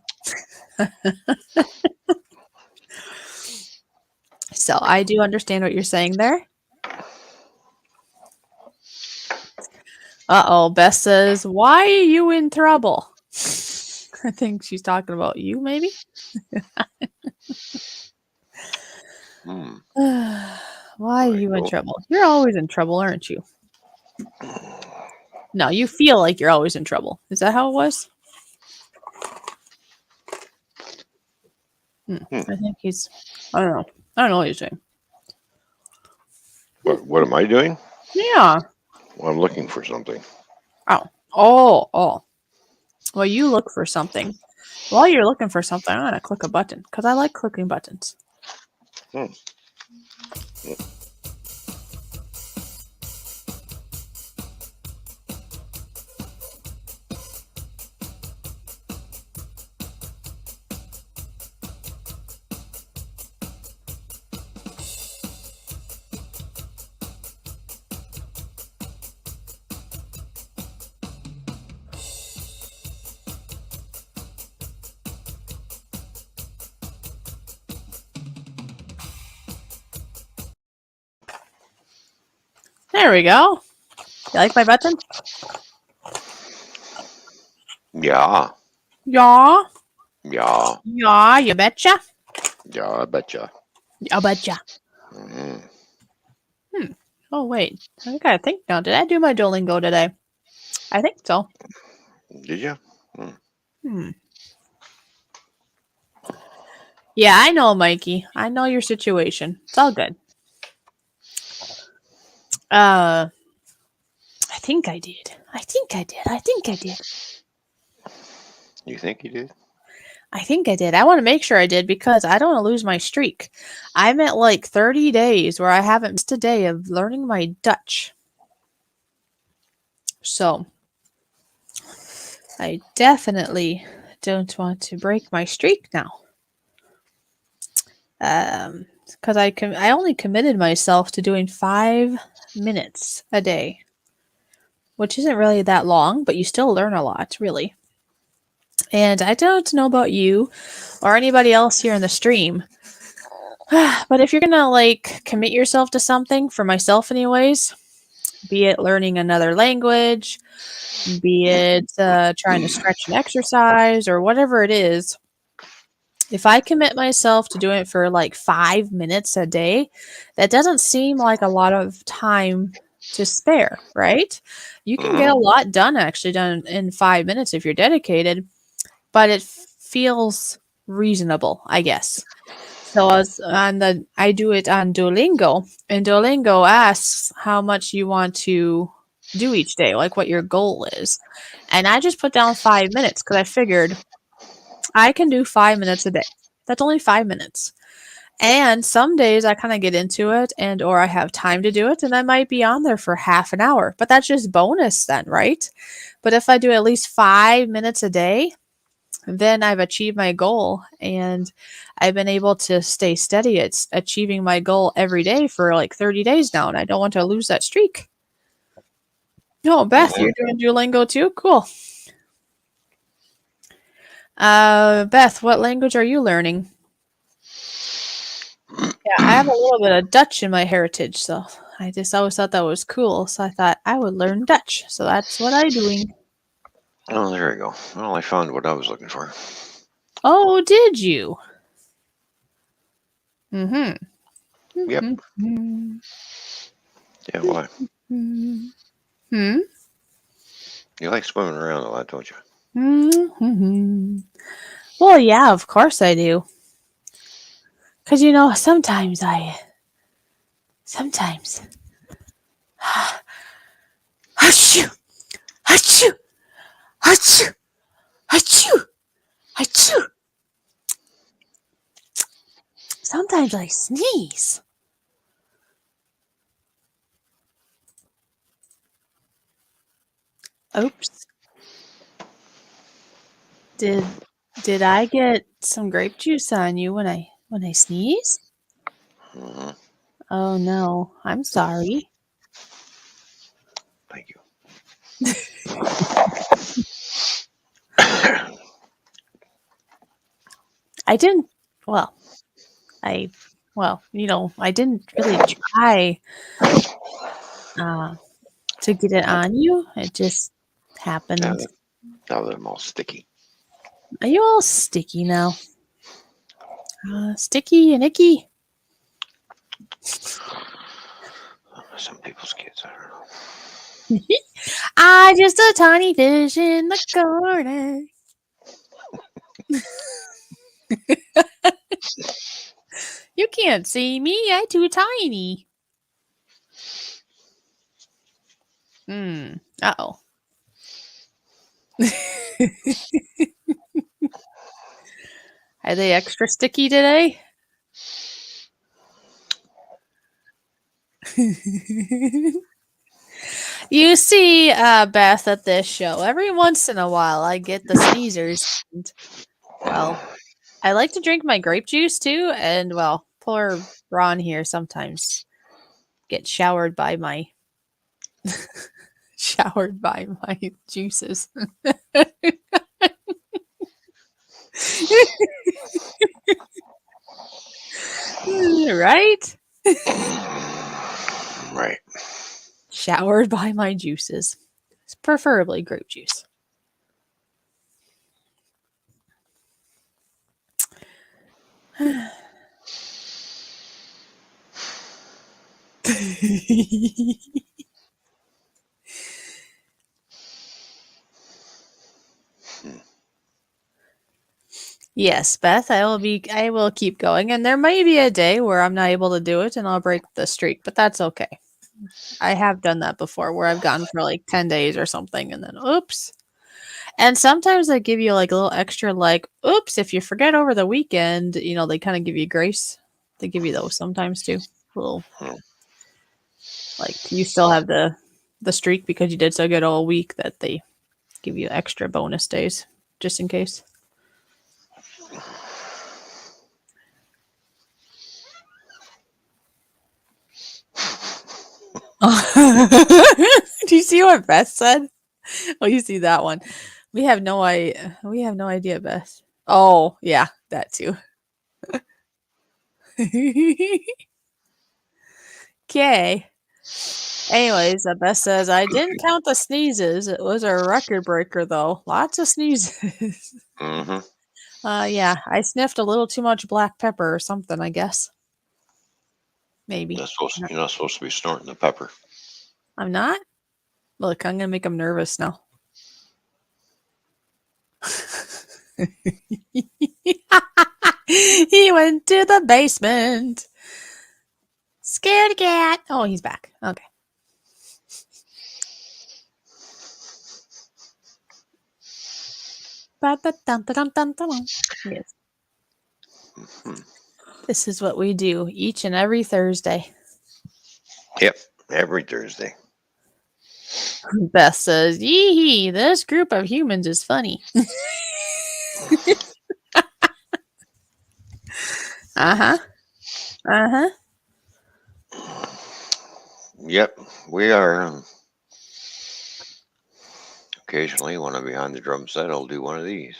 So I do understand what you're saying there. Uh-oh, Beth says, why are you in trouble? I think she's talking about you, maybe? Why are you in trouble? You're always in trouble, aren't you? No, you feel like you're always in trouble. Is that how it was? I think he's... I don't know. I don't know what he's saying. What am I doing? Yeah. Well, I'm looking for something. Oh. Well, you look for something. While you're looking for something, I'm going to click a button because I like clicking buttons. There we go. You like my button? Yeah. Yeah. Yeah. Yeah, you betcha. Yeah, I betcha. I betcha. Mm-hmm. Oh, wait. I gotta think now. Did I do my Duolingo today? I think so. Did you? Yeah, I know, Mikey. I know your situation. It's all good. I think I did. I think I did. I think I did. You think you did? I think I did. I want to make sure I did because I don't want to lose my streak. I'm at like 30 days where I haven't missed a day of learning my Dutch. So, I definitely don't want to break my streak now. Because I only committed myself to doing 5 minutes a day, which isn't really that long, but you still learn a lot, really. And I don't know about you or anybody else here in the stream, but if you're gonna like commit yourself to something, for myself anyways, be it learning another language, be it trying to stretch an exercise or whatever it is, if I commit myself to doing it for like 5 minutes a day, that doesn't seem like a lot of time to spare, right? You can get a lot done in 5 minutes if you're dedicated, but it feels reasonable, I guess. So I do it on Duolingo, and Duolingo asks how much you want to do each day, like what your goal is. And I just put down 5 minutes because I figured I can do 5 minutes a day. That's only 5 minutes. And some days I kind of get into it or I have time to do it and I might be on there for half an hour. But that's just bonus then, right? But if I do at least 5 minutes a day, then I've achieved my goal and I've been able to stay steady at achieving my goal every day for like 30 days now, and I don't want to lose that streak. No, Beth, you're doing Duolingo too? Cool. Beth, what language are you learning? Yeah, I have a little bit of Dutch in my heritage, so I just always thought that was cool, so I thought I would learn Dutch. So that's what I'm doing. Oh, there you go. Well, I found what I was looking for. Oh, did you? Mm-hmm. Yep. Mm-hmm. Yeah, why? Hmm? You like swimming around a lot, don't you? Mm-hmm. Well, yeah, of course I do. Because, sometimes Achoo! Achoo! Achoo! Achoo! Achoo! Sometimes I sneeze. Oops. Did I get some grape juice on you when I sneeze? Mm-hmm. Oh no, I'm sorry. Thank you. I didn't. Well, I didn't really try to get it on you. It just happened. Now that I'm all sticky. Are you all sticky now? Sticky and icky. Some people's kids, I don't know. Just a tiny fish in the corner. You can't see me. I'm too tiny. Uh-oh. Are they extra sticky today? You see, Beth, at this show, every once in a while I get the sneezers. And, well, I like to drink my grape juice too, and well, poor Ron here sometimes get showered by my juices. Right? Right. showered by my juices, preferably grape juice. Yes, Beth, I will keep going, and there may be a day where I'm not able to do it and I'll break the streak, but that's okay. I have done that before where I've gone for like 10 days or something and then oops. And sometimes they give you like a little extra like oops if you forget over the weekend, they kind of give you grace. They give you those sometimes too. Little like you still have the streak because you did so good all week that they give you extra bonus days just in case. Do you see what Beth said? Oh, you see that one. We have no idea, Beth. Oh, yeah, that too. Okay. Anyways, Beth says, I didn't count the sneezes. It was a record breaker, though. Lots of sneezes. Mm-hmm. Yeah, I sniffed a little too much black pepper or something, I guess. Maybe. You're not supposed to be snorting the pepper. I'm not? Look, I'm going to make him nervous now. He went to the basement. Scared cat. Oh, he's back. Okay. Yes. This is what we do each and every Thursday. Yep, every Thursday. Beth says, yee, this group of humans is funny. Uh-huh. Uh-huh. Yep, we are. Occasionally, when I'm behind the drum set, I'll do one of these.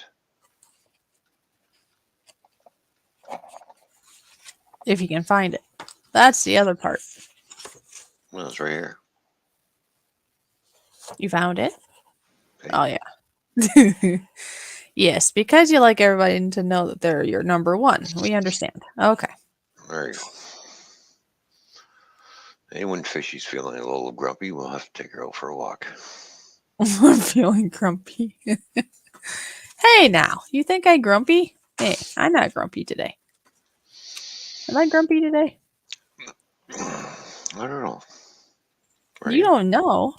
If you can find it. That's the other part. Well, it's right here. You found it? Okay. Oh, yeah. Yes, because you like everybody to know that they're your number one. We understand. Okay. There you go. And when Fishy's feeling a little grumpy, we'll have to take her out for a walk. I'm feeling grumpy. Hey, now. You think I'm grumpy? Hey, I'm not grumpy today. Am I grumpy today? I don't know. Right? You don't know.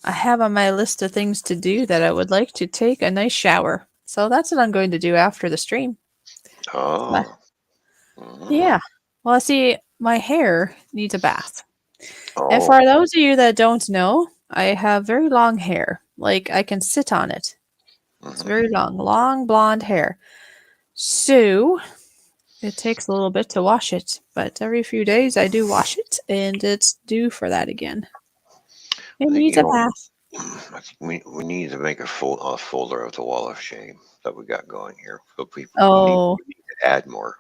I have on my list of things to do that I would like to take a nice shower. So that's what I'm going to do after the stream. Oh. Yeah. Well, see, my hair needs a bath. Oh. And for those of you that don't know, I have very long hair. Like, I can sit on it. It's very long blonde hair. So, it takes a little bit to wash it. But every few days, I do wash it, and it's due for that again. It needs a bath. I think we need to make a folder of the wall of shame that we got going here. So we need to add more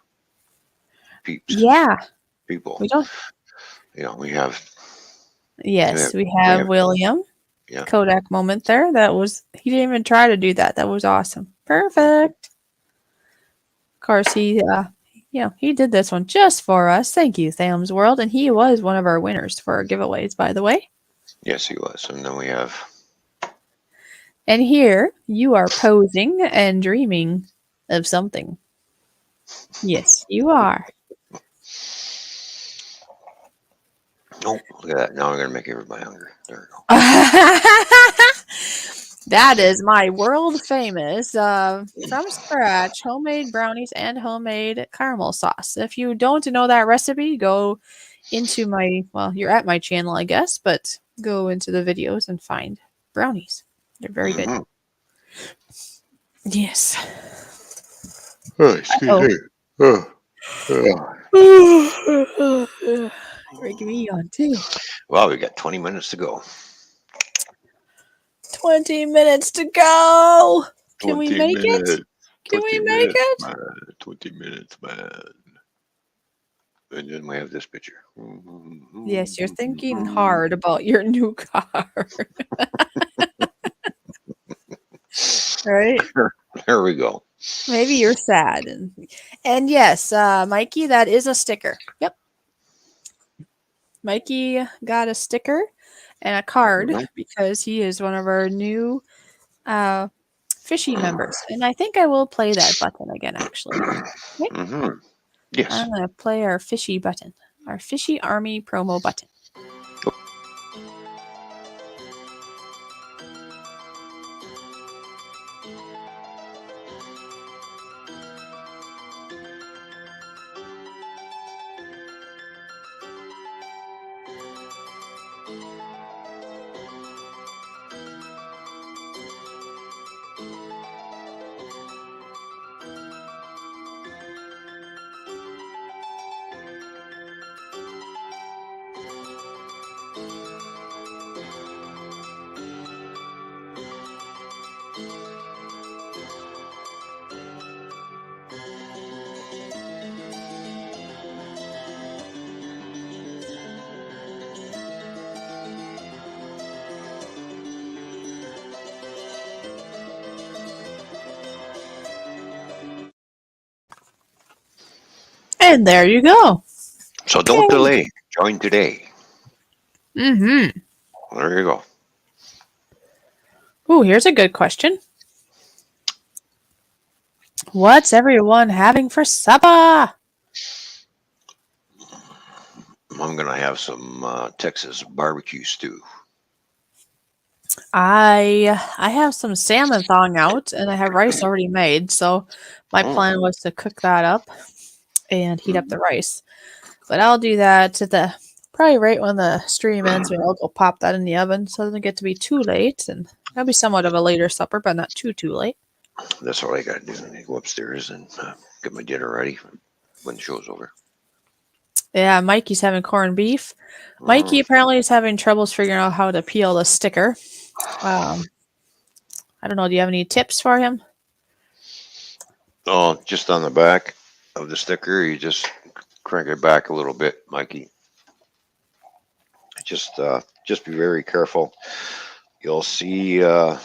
peeps. Yeah. People. We don't. We have. Yes, we have William. Yeah. Kodak moment there. He didn't even try to do that. That was awesome. Perfect. Of course, he did this one just for us. Thank you, Tham's World. And he was one of our winners for our giveaways, by the way. Yes, he was. And then we have. And here you are posing and dreaming of something. Yes, you are. Oh, look at that. Now I'm going to make everybody hungry. There we go. That is my world famous from scratch homemade brownies and homemade caramel sauce. If you don't know that recipe, go into you're at my channel, I guess, but go into the videos and find brownies. They're very good. Yes. Oh, excuse me. Breaking me on too. Well, we got 20 minutes to go. 20 minutes to go. Can we make it? Can we make it? Man, 20 minutes, man. And then we have this picture. Yes, you're thinking hard about your new car. Right? There we go. Maybe you're sad. And yes, Mikey, that is a sticker. Yep. Mikey got a sticker and a card Mhm. because he is one of our new Fishy members. And I think I will play that button again, actually. Okay. Mhm. Yes. I'm going to play our Fishy button, our Fishy Army promo button. And there you go. So don't Yay. delay. Join today. Mm-hmm. There you go. Ooh, here's a good question. What's everyone having for supper? I'm gonna have some Texas barbecue stew. I have some salmon thawing out, and I have rice already made. So my plan was to cook that up and heat up the rice. But I'll do that at the probably right when the stream ends. Where I'll go pop that in the oven, so it doesn't get to be too late, and that'll be somewhat of a later supper, but not too late. That's what I gotta do. I go upstairs and get my dinner ready when the show's over. Yeah, Mikey's having corned beef. Mikey apparently is having troubles figuring out how to peel the sticker. I don't know. Do you have any tips for him? Oh, just on the back of the sticker, you just crank it back a little bit, Mikey. Just be very careful. You'll see a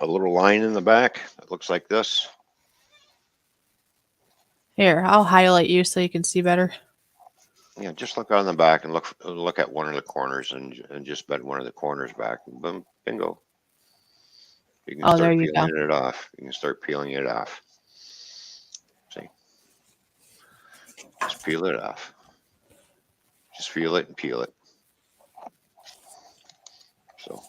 little line in the back that looks like this. Here, I'll highlight you so you can see better. Yeah, just look on the back and look at one of the corners and just bend one of the corners back. Boom, bingo. You can start there you go. peeling it off. You can start peeling it off. See? Just peel it off. Just feel it and peel it. So.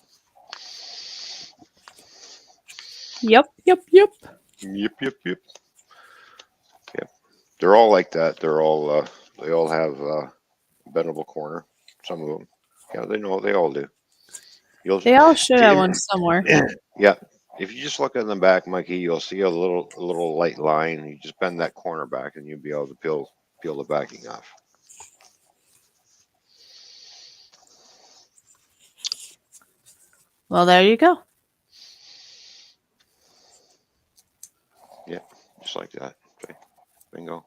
Yep. Yep. They're all like that. They're all they all have bendable corner. Some of them. Yeah, they all do. They all should have one somewhere. Yeah. If you just look in the back, Mikey, you'll see a little light line. You just bend that corner back, and you'll be able to peel the backing off. Well, there you go. Yeah, just like that. Okay. Bingo.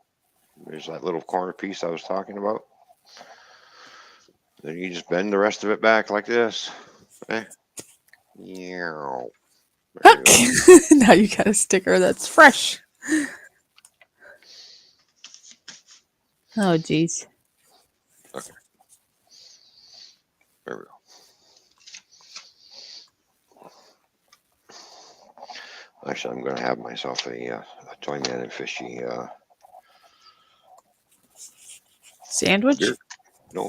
There's that little corner piece I was talking about. Then you just bend the rest of it back like this. Okay. Yeah. Now you got a sticker that's fresh. Oh, geez. Okay. There we go. Actually, I'm going to have myself a Toyman and Fishy Sandwich?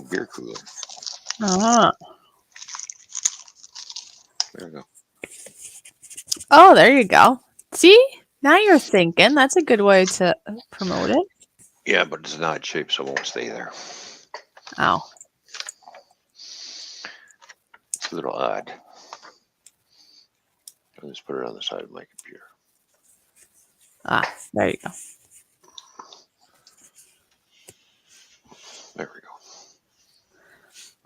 beer cooler. Uh-huh. There we go. Oh, there you go. See? Now you're thinking. That's a good way to promote it. Yeah, but it's not cheap, so it won't stay there. Oh. It's a little odd. I'll just put it on the side of my computer. Ah, there you go. There we go.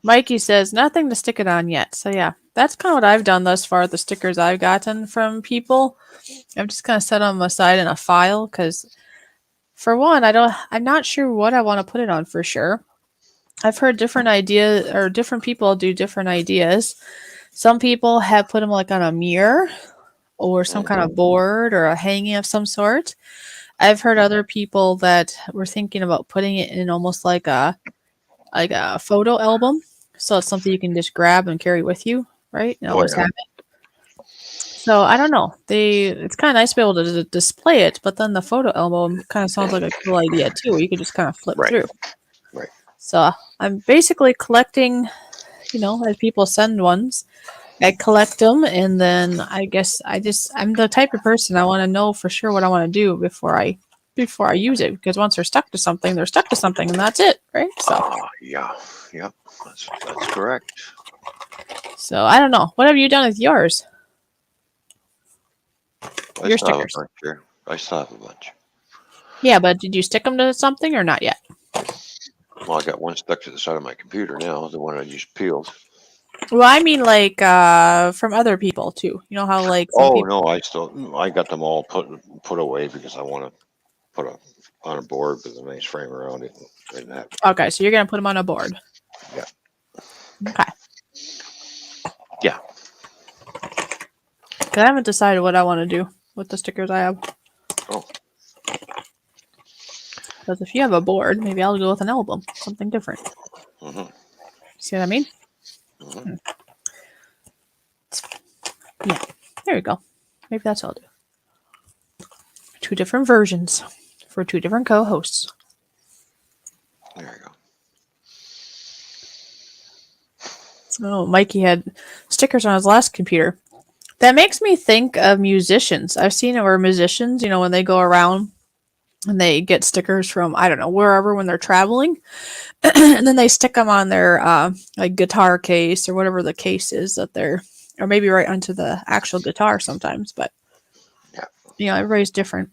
Mikey says nothing to stick it on yet. So yeah, that's kind of what I've done thus far. The stickers I've gotten from people, I've just kind of set them aside in a file because for one, I'm not sure what I want to put it on for sure. I've heard different ideas, or different people do different ideas. Some people have put them like on a mirror or some kind of board or a hanging of some sort. I've heard other people that were thinking about putting it in almost like a photo album, so it's something you can just grab and carry with you, right? And always have it. So I don't know. It's kind of nice to be able to display it, but then the photo album kind of sounds like a cool idea too. You could just kind of flip through. Right. So I'm basically collecting, as people send ones, I collect them, and then I guess I'm the type of person I want to know for sure what I want to do before I use it, because once they're stuck to something, they're stuck to something, and that's it, right? So yeah, that's correct. So I don't know. What have you done with yours? Your stickers. I still have a bunch. Yeah, but did you stick them to something or not yet? Well, I got one stuck to the side of my computer now, the one I just peeled. Well, I mean, like from other people too. You know how like some people... No, I got them all put away because I want to put on a board with a nice frame around it and that. Okay, so you're gonna put them on a board. Yeah. Okay. Yeah. I haven't decided what I want to do with the stickers I have. Oh. Because if you have a board, maybe I'll go with an album, something different. Mm-hmm. See what I mean? Mm-hmm. Yeah, there you go. Maybe that's what I'll do. 2 different versions for 2 different co-hosts. There you go. Oh, Mikey had stickers on his last computer. That makes me think of musicians. I've seen it where musicians, when they go around and they get stickers from, I don't know, wherever when they're traveling, and then they stick them on their like guitar case or whatever the case is that they're, or maybe right onto the actual guitar sometimes. But yeah, everybody's different.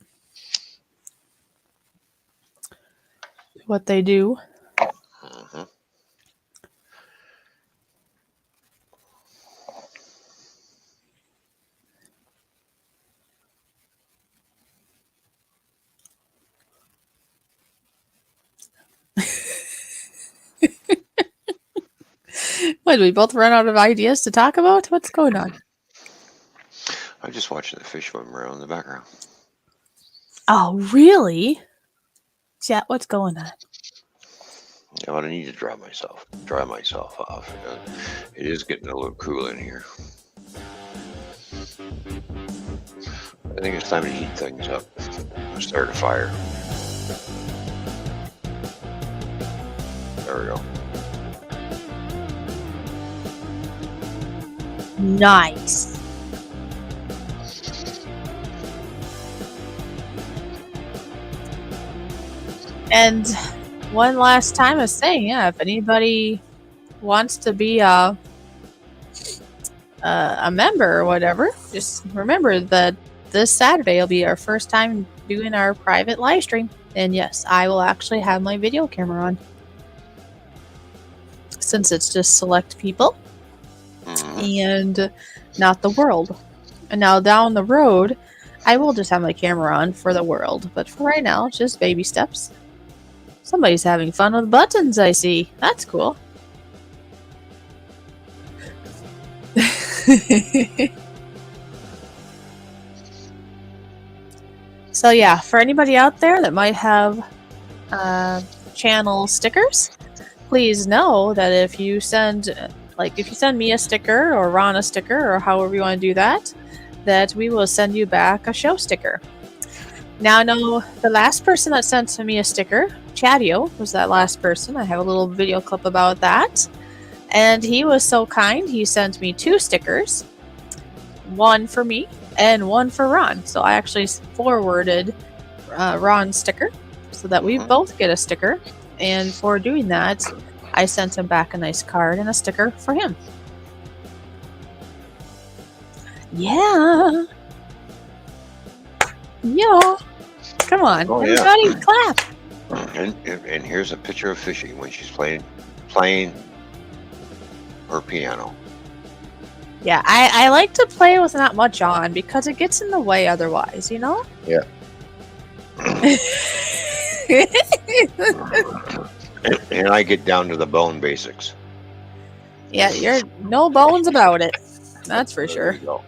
What they do. Mm-hmm. What, did we both run out of ideas to talk about? What's going on? I'm just watching the fish swim around in the background. Oh, really? Yeah, what's going on? Yeah, but I need to dry myself off. It is getting a little cool in here. I think it's time to heat things up. Start a fire. There we go. Nice. And one last time I was saying, if anybody wants to be a member or whatever, just remember that this Saturday will be our first time doing our private live stream. And yes, I will actually have my video camera on. Since it's just select people and not the world. And now down the road, I will just have my camera on for the world. But for right now, it's just baby steps. Somebody's having fun with buttons, I see. That's cool. So yeah, for anybody out there that might have channel stickers, please know that if you send me a sticker or Ron a sticker or however you want to do that, that we will send you back a show sticker. Now, no, the last person that sent me a sticker, Chadio, was that last person. I have a little video clip about that. And he was so kind, he sent me 2 stickers. One for me and one for Ron. So I actually forwarded Ron's sticker so that we both get a sticker. And for doing that, I sent him back a nice card and a sticker for him. Yeah. Yeah. Come on. Everybody clap. And here's a picture of Fishy when she's playing her piano. Yeah, I like to play with not much on because it gets in the way otherwise, Yeah. And I get down to the bone basics. Yeah, you're no bones about it. That's for There sure. you go.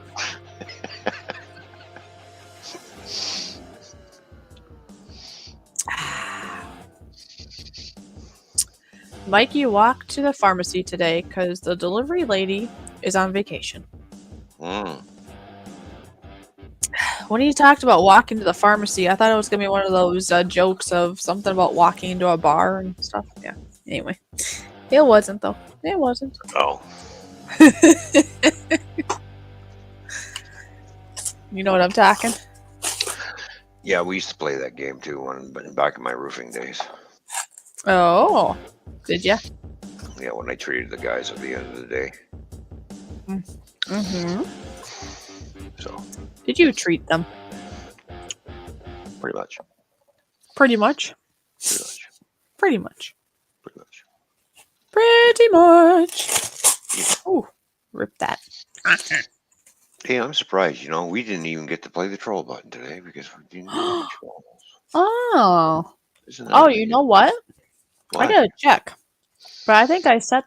Mikey walked to the pharmacy today because the delivery lady is on vacation. Mm. When he talked about walking to the pharmacy, I thought it was going to be one of those jokes of something about walking into a bar and stuff. Yeah. Anyway, it wasn't, though. It wasn't. Oh, You know what I'm talking? yeah, we used to play that game too back in my roofing days. Oh, did ya? Yeah, when I treated the guys at the end of the day. Mm-hmm. So, Did you treat them? pretty much. Pretty much. Pretty much. Pretty much. Pretty much. Pretty much. Oh, rip that. Hey, I'm surprised. You know, we didn't even get to play the troll button today because we didn't do any trolls. Oh. Isn't that Oh, amazing? you know what? I What? gotta check. But I think I set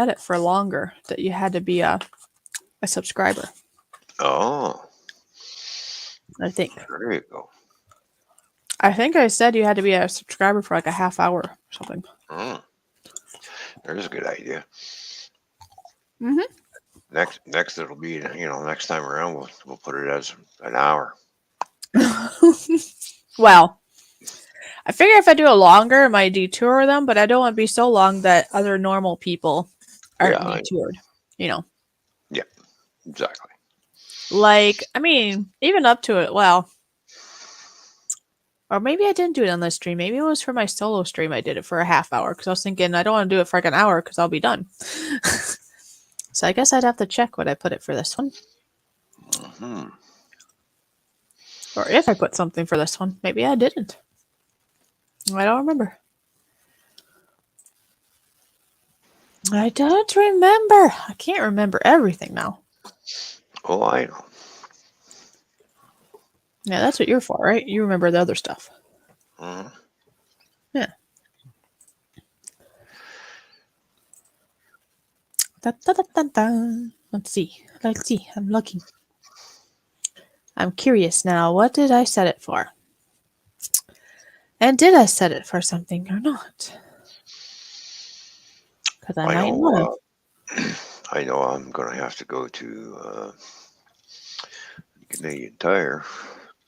it for longer that you had to be a subscriber. Oh, I think. there you go. I think I said you had to be a subscriber for like a half hour or something. Mm. There's a good idea. Mm-hmm. Next it'll be, you know, next time around we'll put it as an hour. Well, I figure if I do it longer, it might detour them, but I don't want to be so long that other normal people aren't Yeah, detoured. You know, exactly. like, I mean, even up to it. Well, or maybe I didn't do it on this stream. Maybe it was for my solo stream. I did it for a half hour because I was thinking I don't want to do it for like an hour because I'll be done. So I guess I'd have to check what I put it for this one. Mm-hmm. Or if I put something for this one. Maybe I didn't. I don't remember. I don't remember. I can't remember everything now. Oh, I know. Yeah, that's what you're for, right? You remember the other stuff. Mm-hmm. Yeah. Da, da, da, da, da. Let's see. I'm looking. I'm curious now. What did I set it for? And did I set it for something or not? Because I might not have. I know I'm going to have to go to Canadian Tire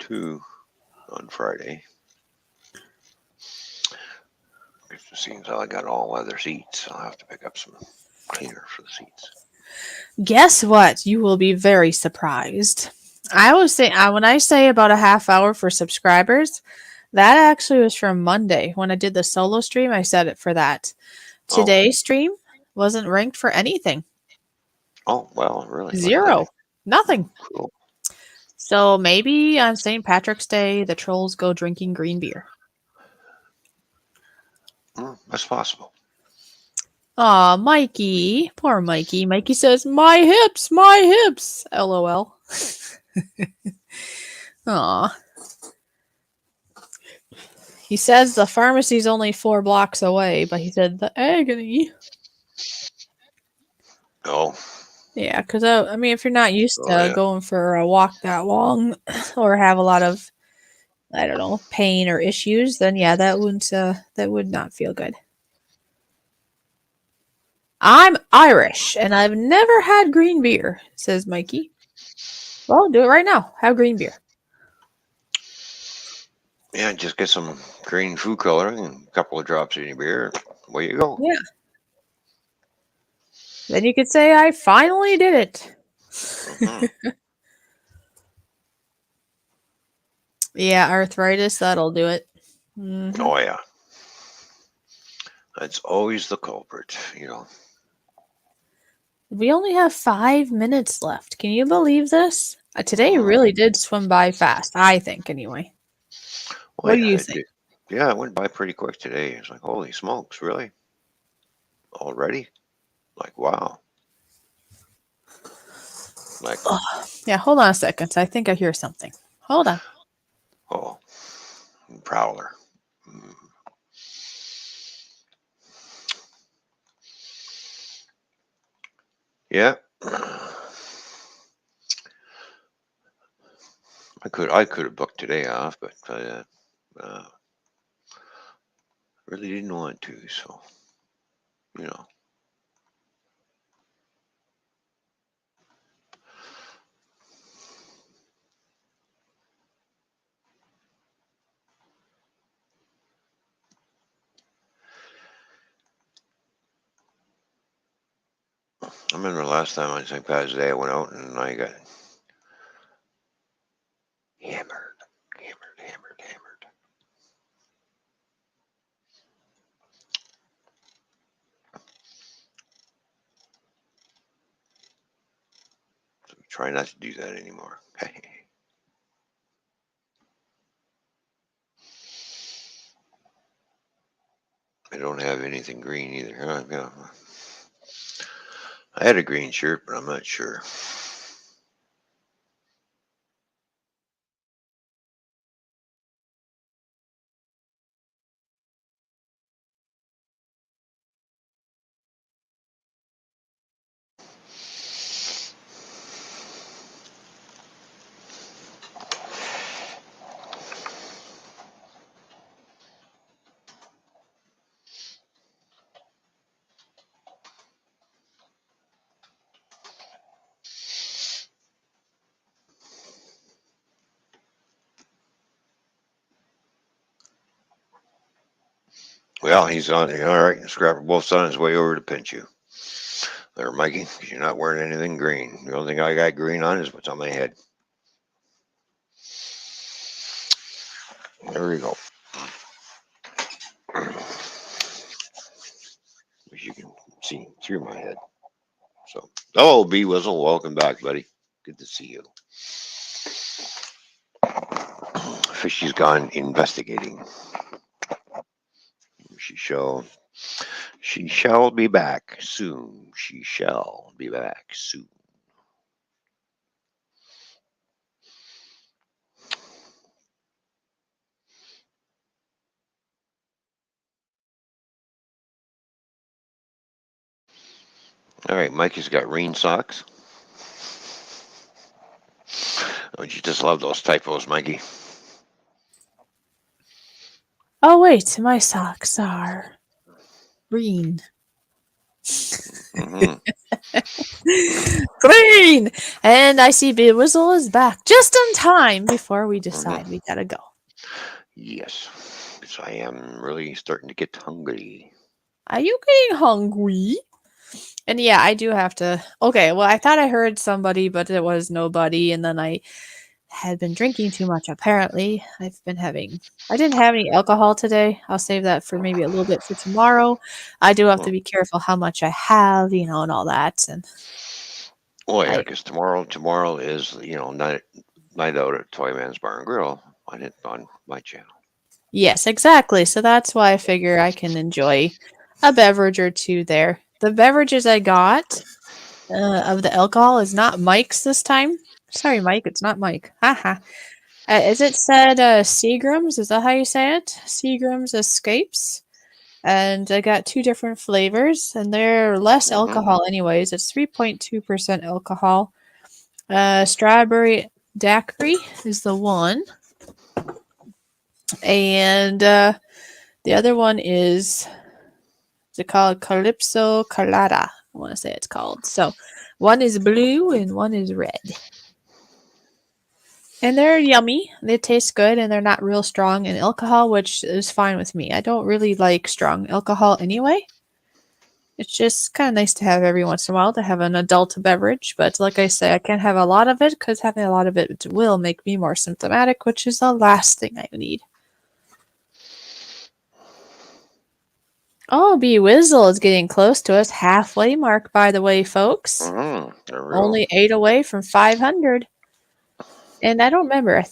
2 on Friday. It seems I got all leather seats. I'll have to pick up some cleaner for the seats. Guess what? You will be very surprised. I always say when I say about a half hour for subscribers, that actually was from Monday when I did the solo stream. I set it for that. Today's stream wasn't ranked for anything. Oh, well, really? 0. Nothing. Cool. So maybe on St. Patrick's Day, the trolls go drinking green beer. That's possible. Aw, Mikey. Poor Mikey. Mikey says, my hips, my hips. LOL. Aw. He says the pharmacy's only 4 blocks away, but he said the agony. Oh. Yeah, because I mean, if you're not used to going for a walk that long or have a lot of, I don't know, pain or issues, then yeah, that would not feel good. I'm Irish and I've never had green beer, says Mikey. Well, do it right now. Have green beer. Yeah, just get some green food coloring and a couple of drops in your beer. Away you go. Yeah. Then you could say, I finally did it. Mm-hmm. Yeah, arthritis, that'll do it. Mm-hmm. Oh, yeah. That's always the culprit, you know. We only have 5 minutes left. Can you believe this? Today really did swim by fast, I think, anyway. Well, what do you think? Yeah, it went by pretty quick today. It's like, holy smokes, really? Already? Like, wow. Like, Yeah, hold on a second. I think I hear something. Hold on. Oh, Prowler. Yeah. I could have booked today off, but really didn't want to. So, you know. I remember last time on St. Pat's Day I went out and I got hammered. So try not to do that anymore. I don't have anything green either. Yeah. I had a green shirt, but I'm not sure. Well, he's on. All right, Scrapper Wolf's on his way over to pinch you. There, Mikey, because you're not wearing anything green. The only thing I got green on is what's on my head. There we go. As you can see through my head. So, oh, B Whistle, welcome back, buddy. Good to see you. Fishy's gone investigating. She shall be back soon. She shall be back soon. All right, Mikey's got rain socks. Don't you just love those typos, Mikey? Oh, wait, my socks are green. Mm-hmm. Green! And I see B Whistle is back just in time before we decide we gotta go. Yes, because I am really starting to get hungry. Are you getting hungry? And yeah, I do have to. Okay, well, I thought I heard somebody, but it was nobody. And then I had been drinking too much, apparently. I didn't have any alcohol today. I'll save that for maybe a little bit for tomorrow. I do have to be careful how much I have, and all that. And well, yeah, because tomorrow is night out at Toyman's Bar and Grill on my channel. yes, exactly. So that's why I figure I can enjoy a beverage or two there. The beverages I got of the alcohol is not Mike's this time. Sorry, Mike, it's not Mike. Haha. Is it said Seagram's? Is that how you say it? Seagram's Escapes. And I got 2 different flavors, and they're less alcohol anyways. It's 3.2% alcohol. Strawberry daiquiri is the one. And the other one is it called Calypso Colada. I want to say it's called. So one is blue and one is red. And they're yummy. They taste good and they're not real strong in alcohol, which is fine with me. I don't really like strong alcohol anyway. It's just kind of nice to have every once in a while to have an adult beverage. But like I say, I can't have a lot of it because having a lot of it will make me more symptomatic, which is the last thing I need. Oh, B Wizzle is getting close to us. Halfway mark, by the way, folks. Only 8 away from 500. And I don't remember.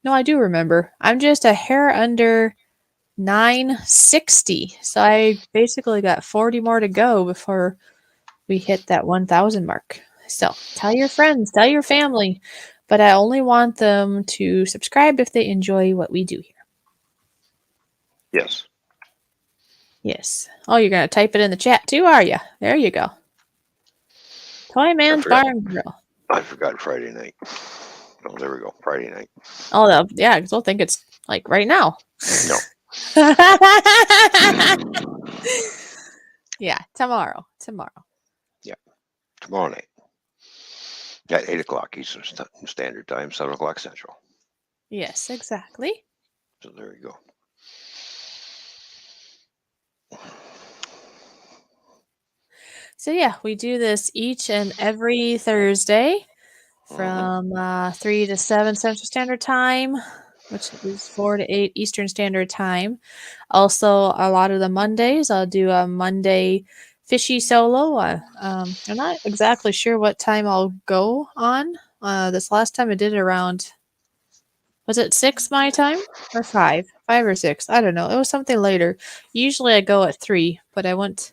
No, I do remember. I'm just a hair under 960. So I basically got 40 more to go before we hit that 1,000 mark. So tell your friends, tell your family. but I only want them to subscribe if they enjoy what we do here. Yes. Yes. Oh, you're going to type it in the chat too, are you? There you go. Toyman's Bar and Grill. I forgot Friday night. Oh, there we go. Friday night. Oh, yeah, because they'll think it's like right now. No. Yeah, tomorrow. Yeah. Tomorrow night. At 8 o'clock Eastern Standard Time, 7 o'clock Central. Yes, exactly. So there you go. So yeah, we do this each and every Thursday from 3 to 7 Central Standard Time, which is 4 to 8 Eastern Standard Time. Also, a lot of the Mondays, I'll do a Monday Fishy solo. I'm not exactly sure what time I'll go on. This last time I did it around, was it 6 my time or 5? 5 or 6? I don't know. It was something later. Usually I go at 3, but I went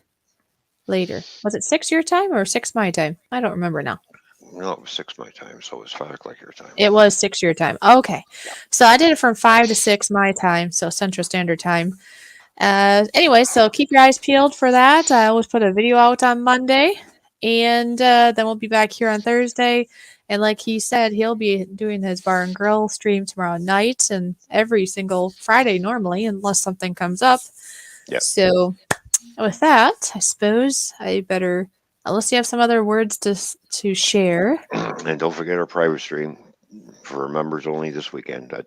later. Was it 6 your time or 6 my time? I don't remember now. No, it was 6 my time, so it was 5 o'clock your time. It was 6 your time. Okay. So I did it from 5 to 6 my time, so Central Standard Time. Anyway, so keep your eyes peeled for that. I always put a video out on Monday, and then we'll be back here on Thursday. And like he said, he'll be doing his bar and grill stream tomorrow night and every single Friday normally, unless something comes up. Yep. So with that, I suppose I better, unless you have some other words to share. And don't forget our private stream for members only this weekend at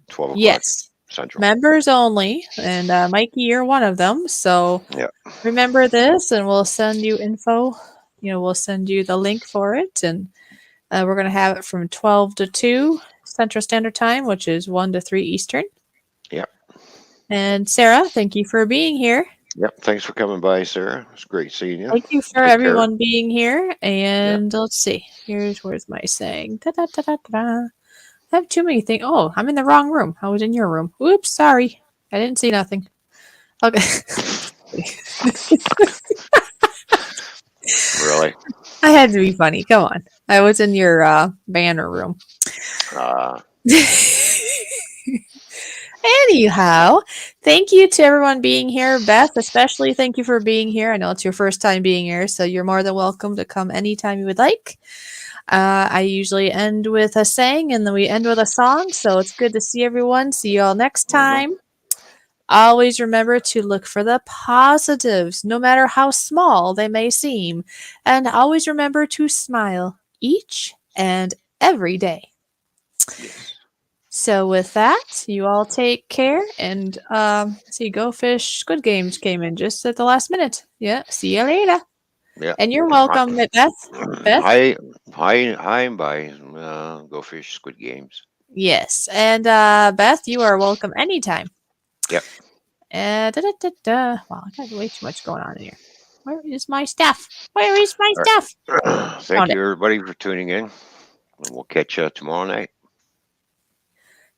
12 o'clock Yes. Central. Members only, and Mikey, you're one of them. So Yeah. remember this, and we'll send you info. We'll send you the link for it, and we're going to have it from 12 to 2 Central Standard Time, which is 1 to 3 Eastern. Yeah. And Sarah, thank you for being here. Yep. Thanks for coming by, Sarah. It's great seeing you. Thank you for Take everyone being here. And let's see. Where's my saying? Da-da-da-da-da. I have too many things. Oh, I'm in the wrong room. I was in your room. Oops, sorry. I didn't see nothing. Okay. Really? I had to be funny. Come on. I was in your banner room. Anyhow, thank you to everyone being here. Beth, especially, thank you for being here. I know it's your first time being here, so you're more than welcome to come anytime you would like. I usually end with a saying, and then we end with a song, so it's good to see everyone. See you all next time. Always remember to look for the positives, no matter how small they may seem. And always remember to smile each and every day. So with that, you all take care. And see, GoFish Squid Games came in just at the last minute. Yeah, see you later. Yeah. And you're welcome, Beth. Beth? Hi, and bye. GoFish Squid Games. Yes. And Beth, you are welcome anytime. Yep. Wow, I got way too much going on in here. Where is my stuff? Where is my stuff? Thank you, everybody, for tuning in. And we'll catch you tomorrow night.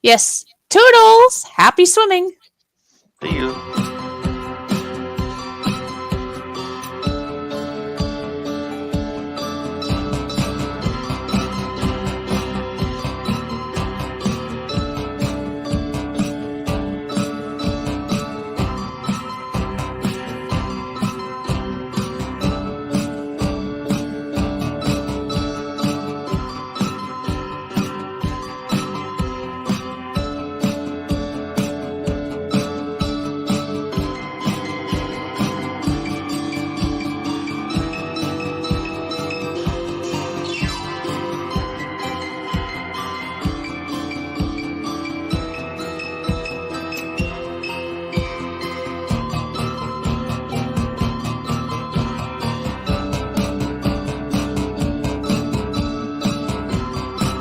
Yes. Toodles! Happy swimming! See you.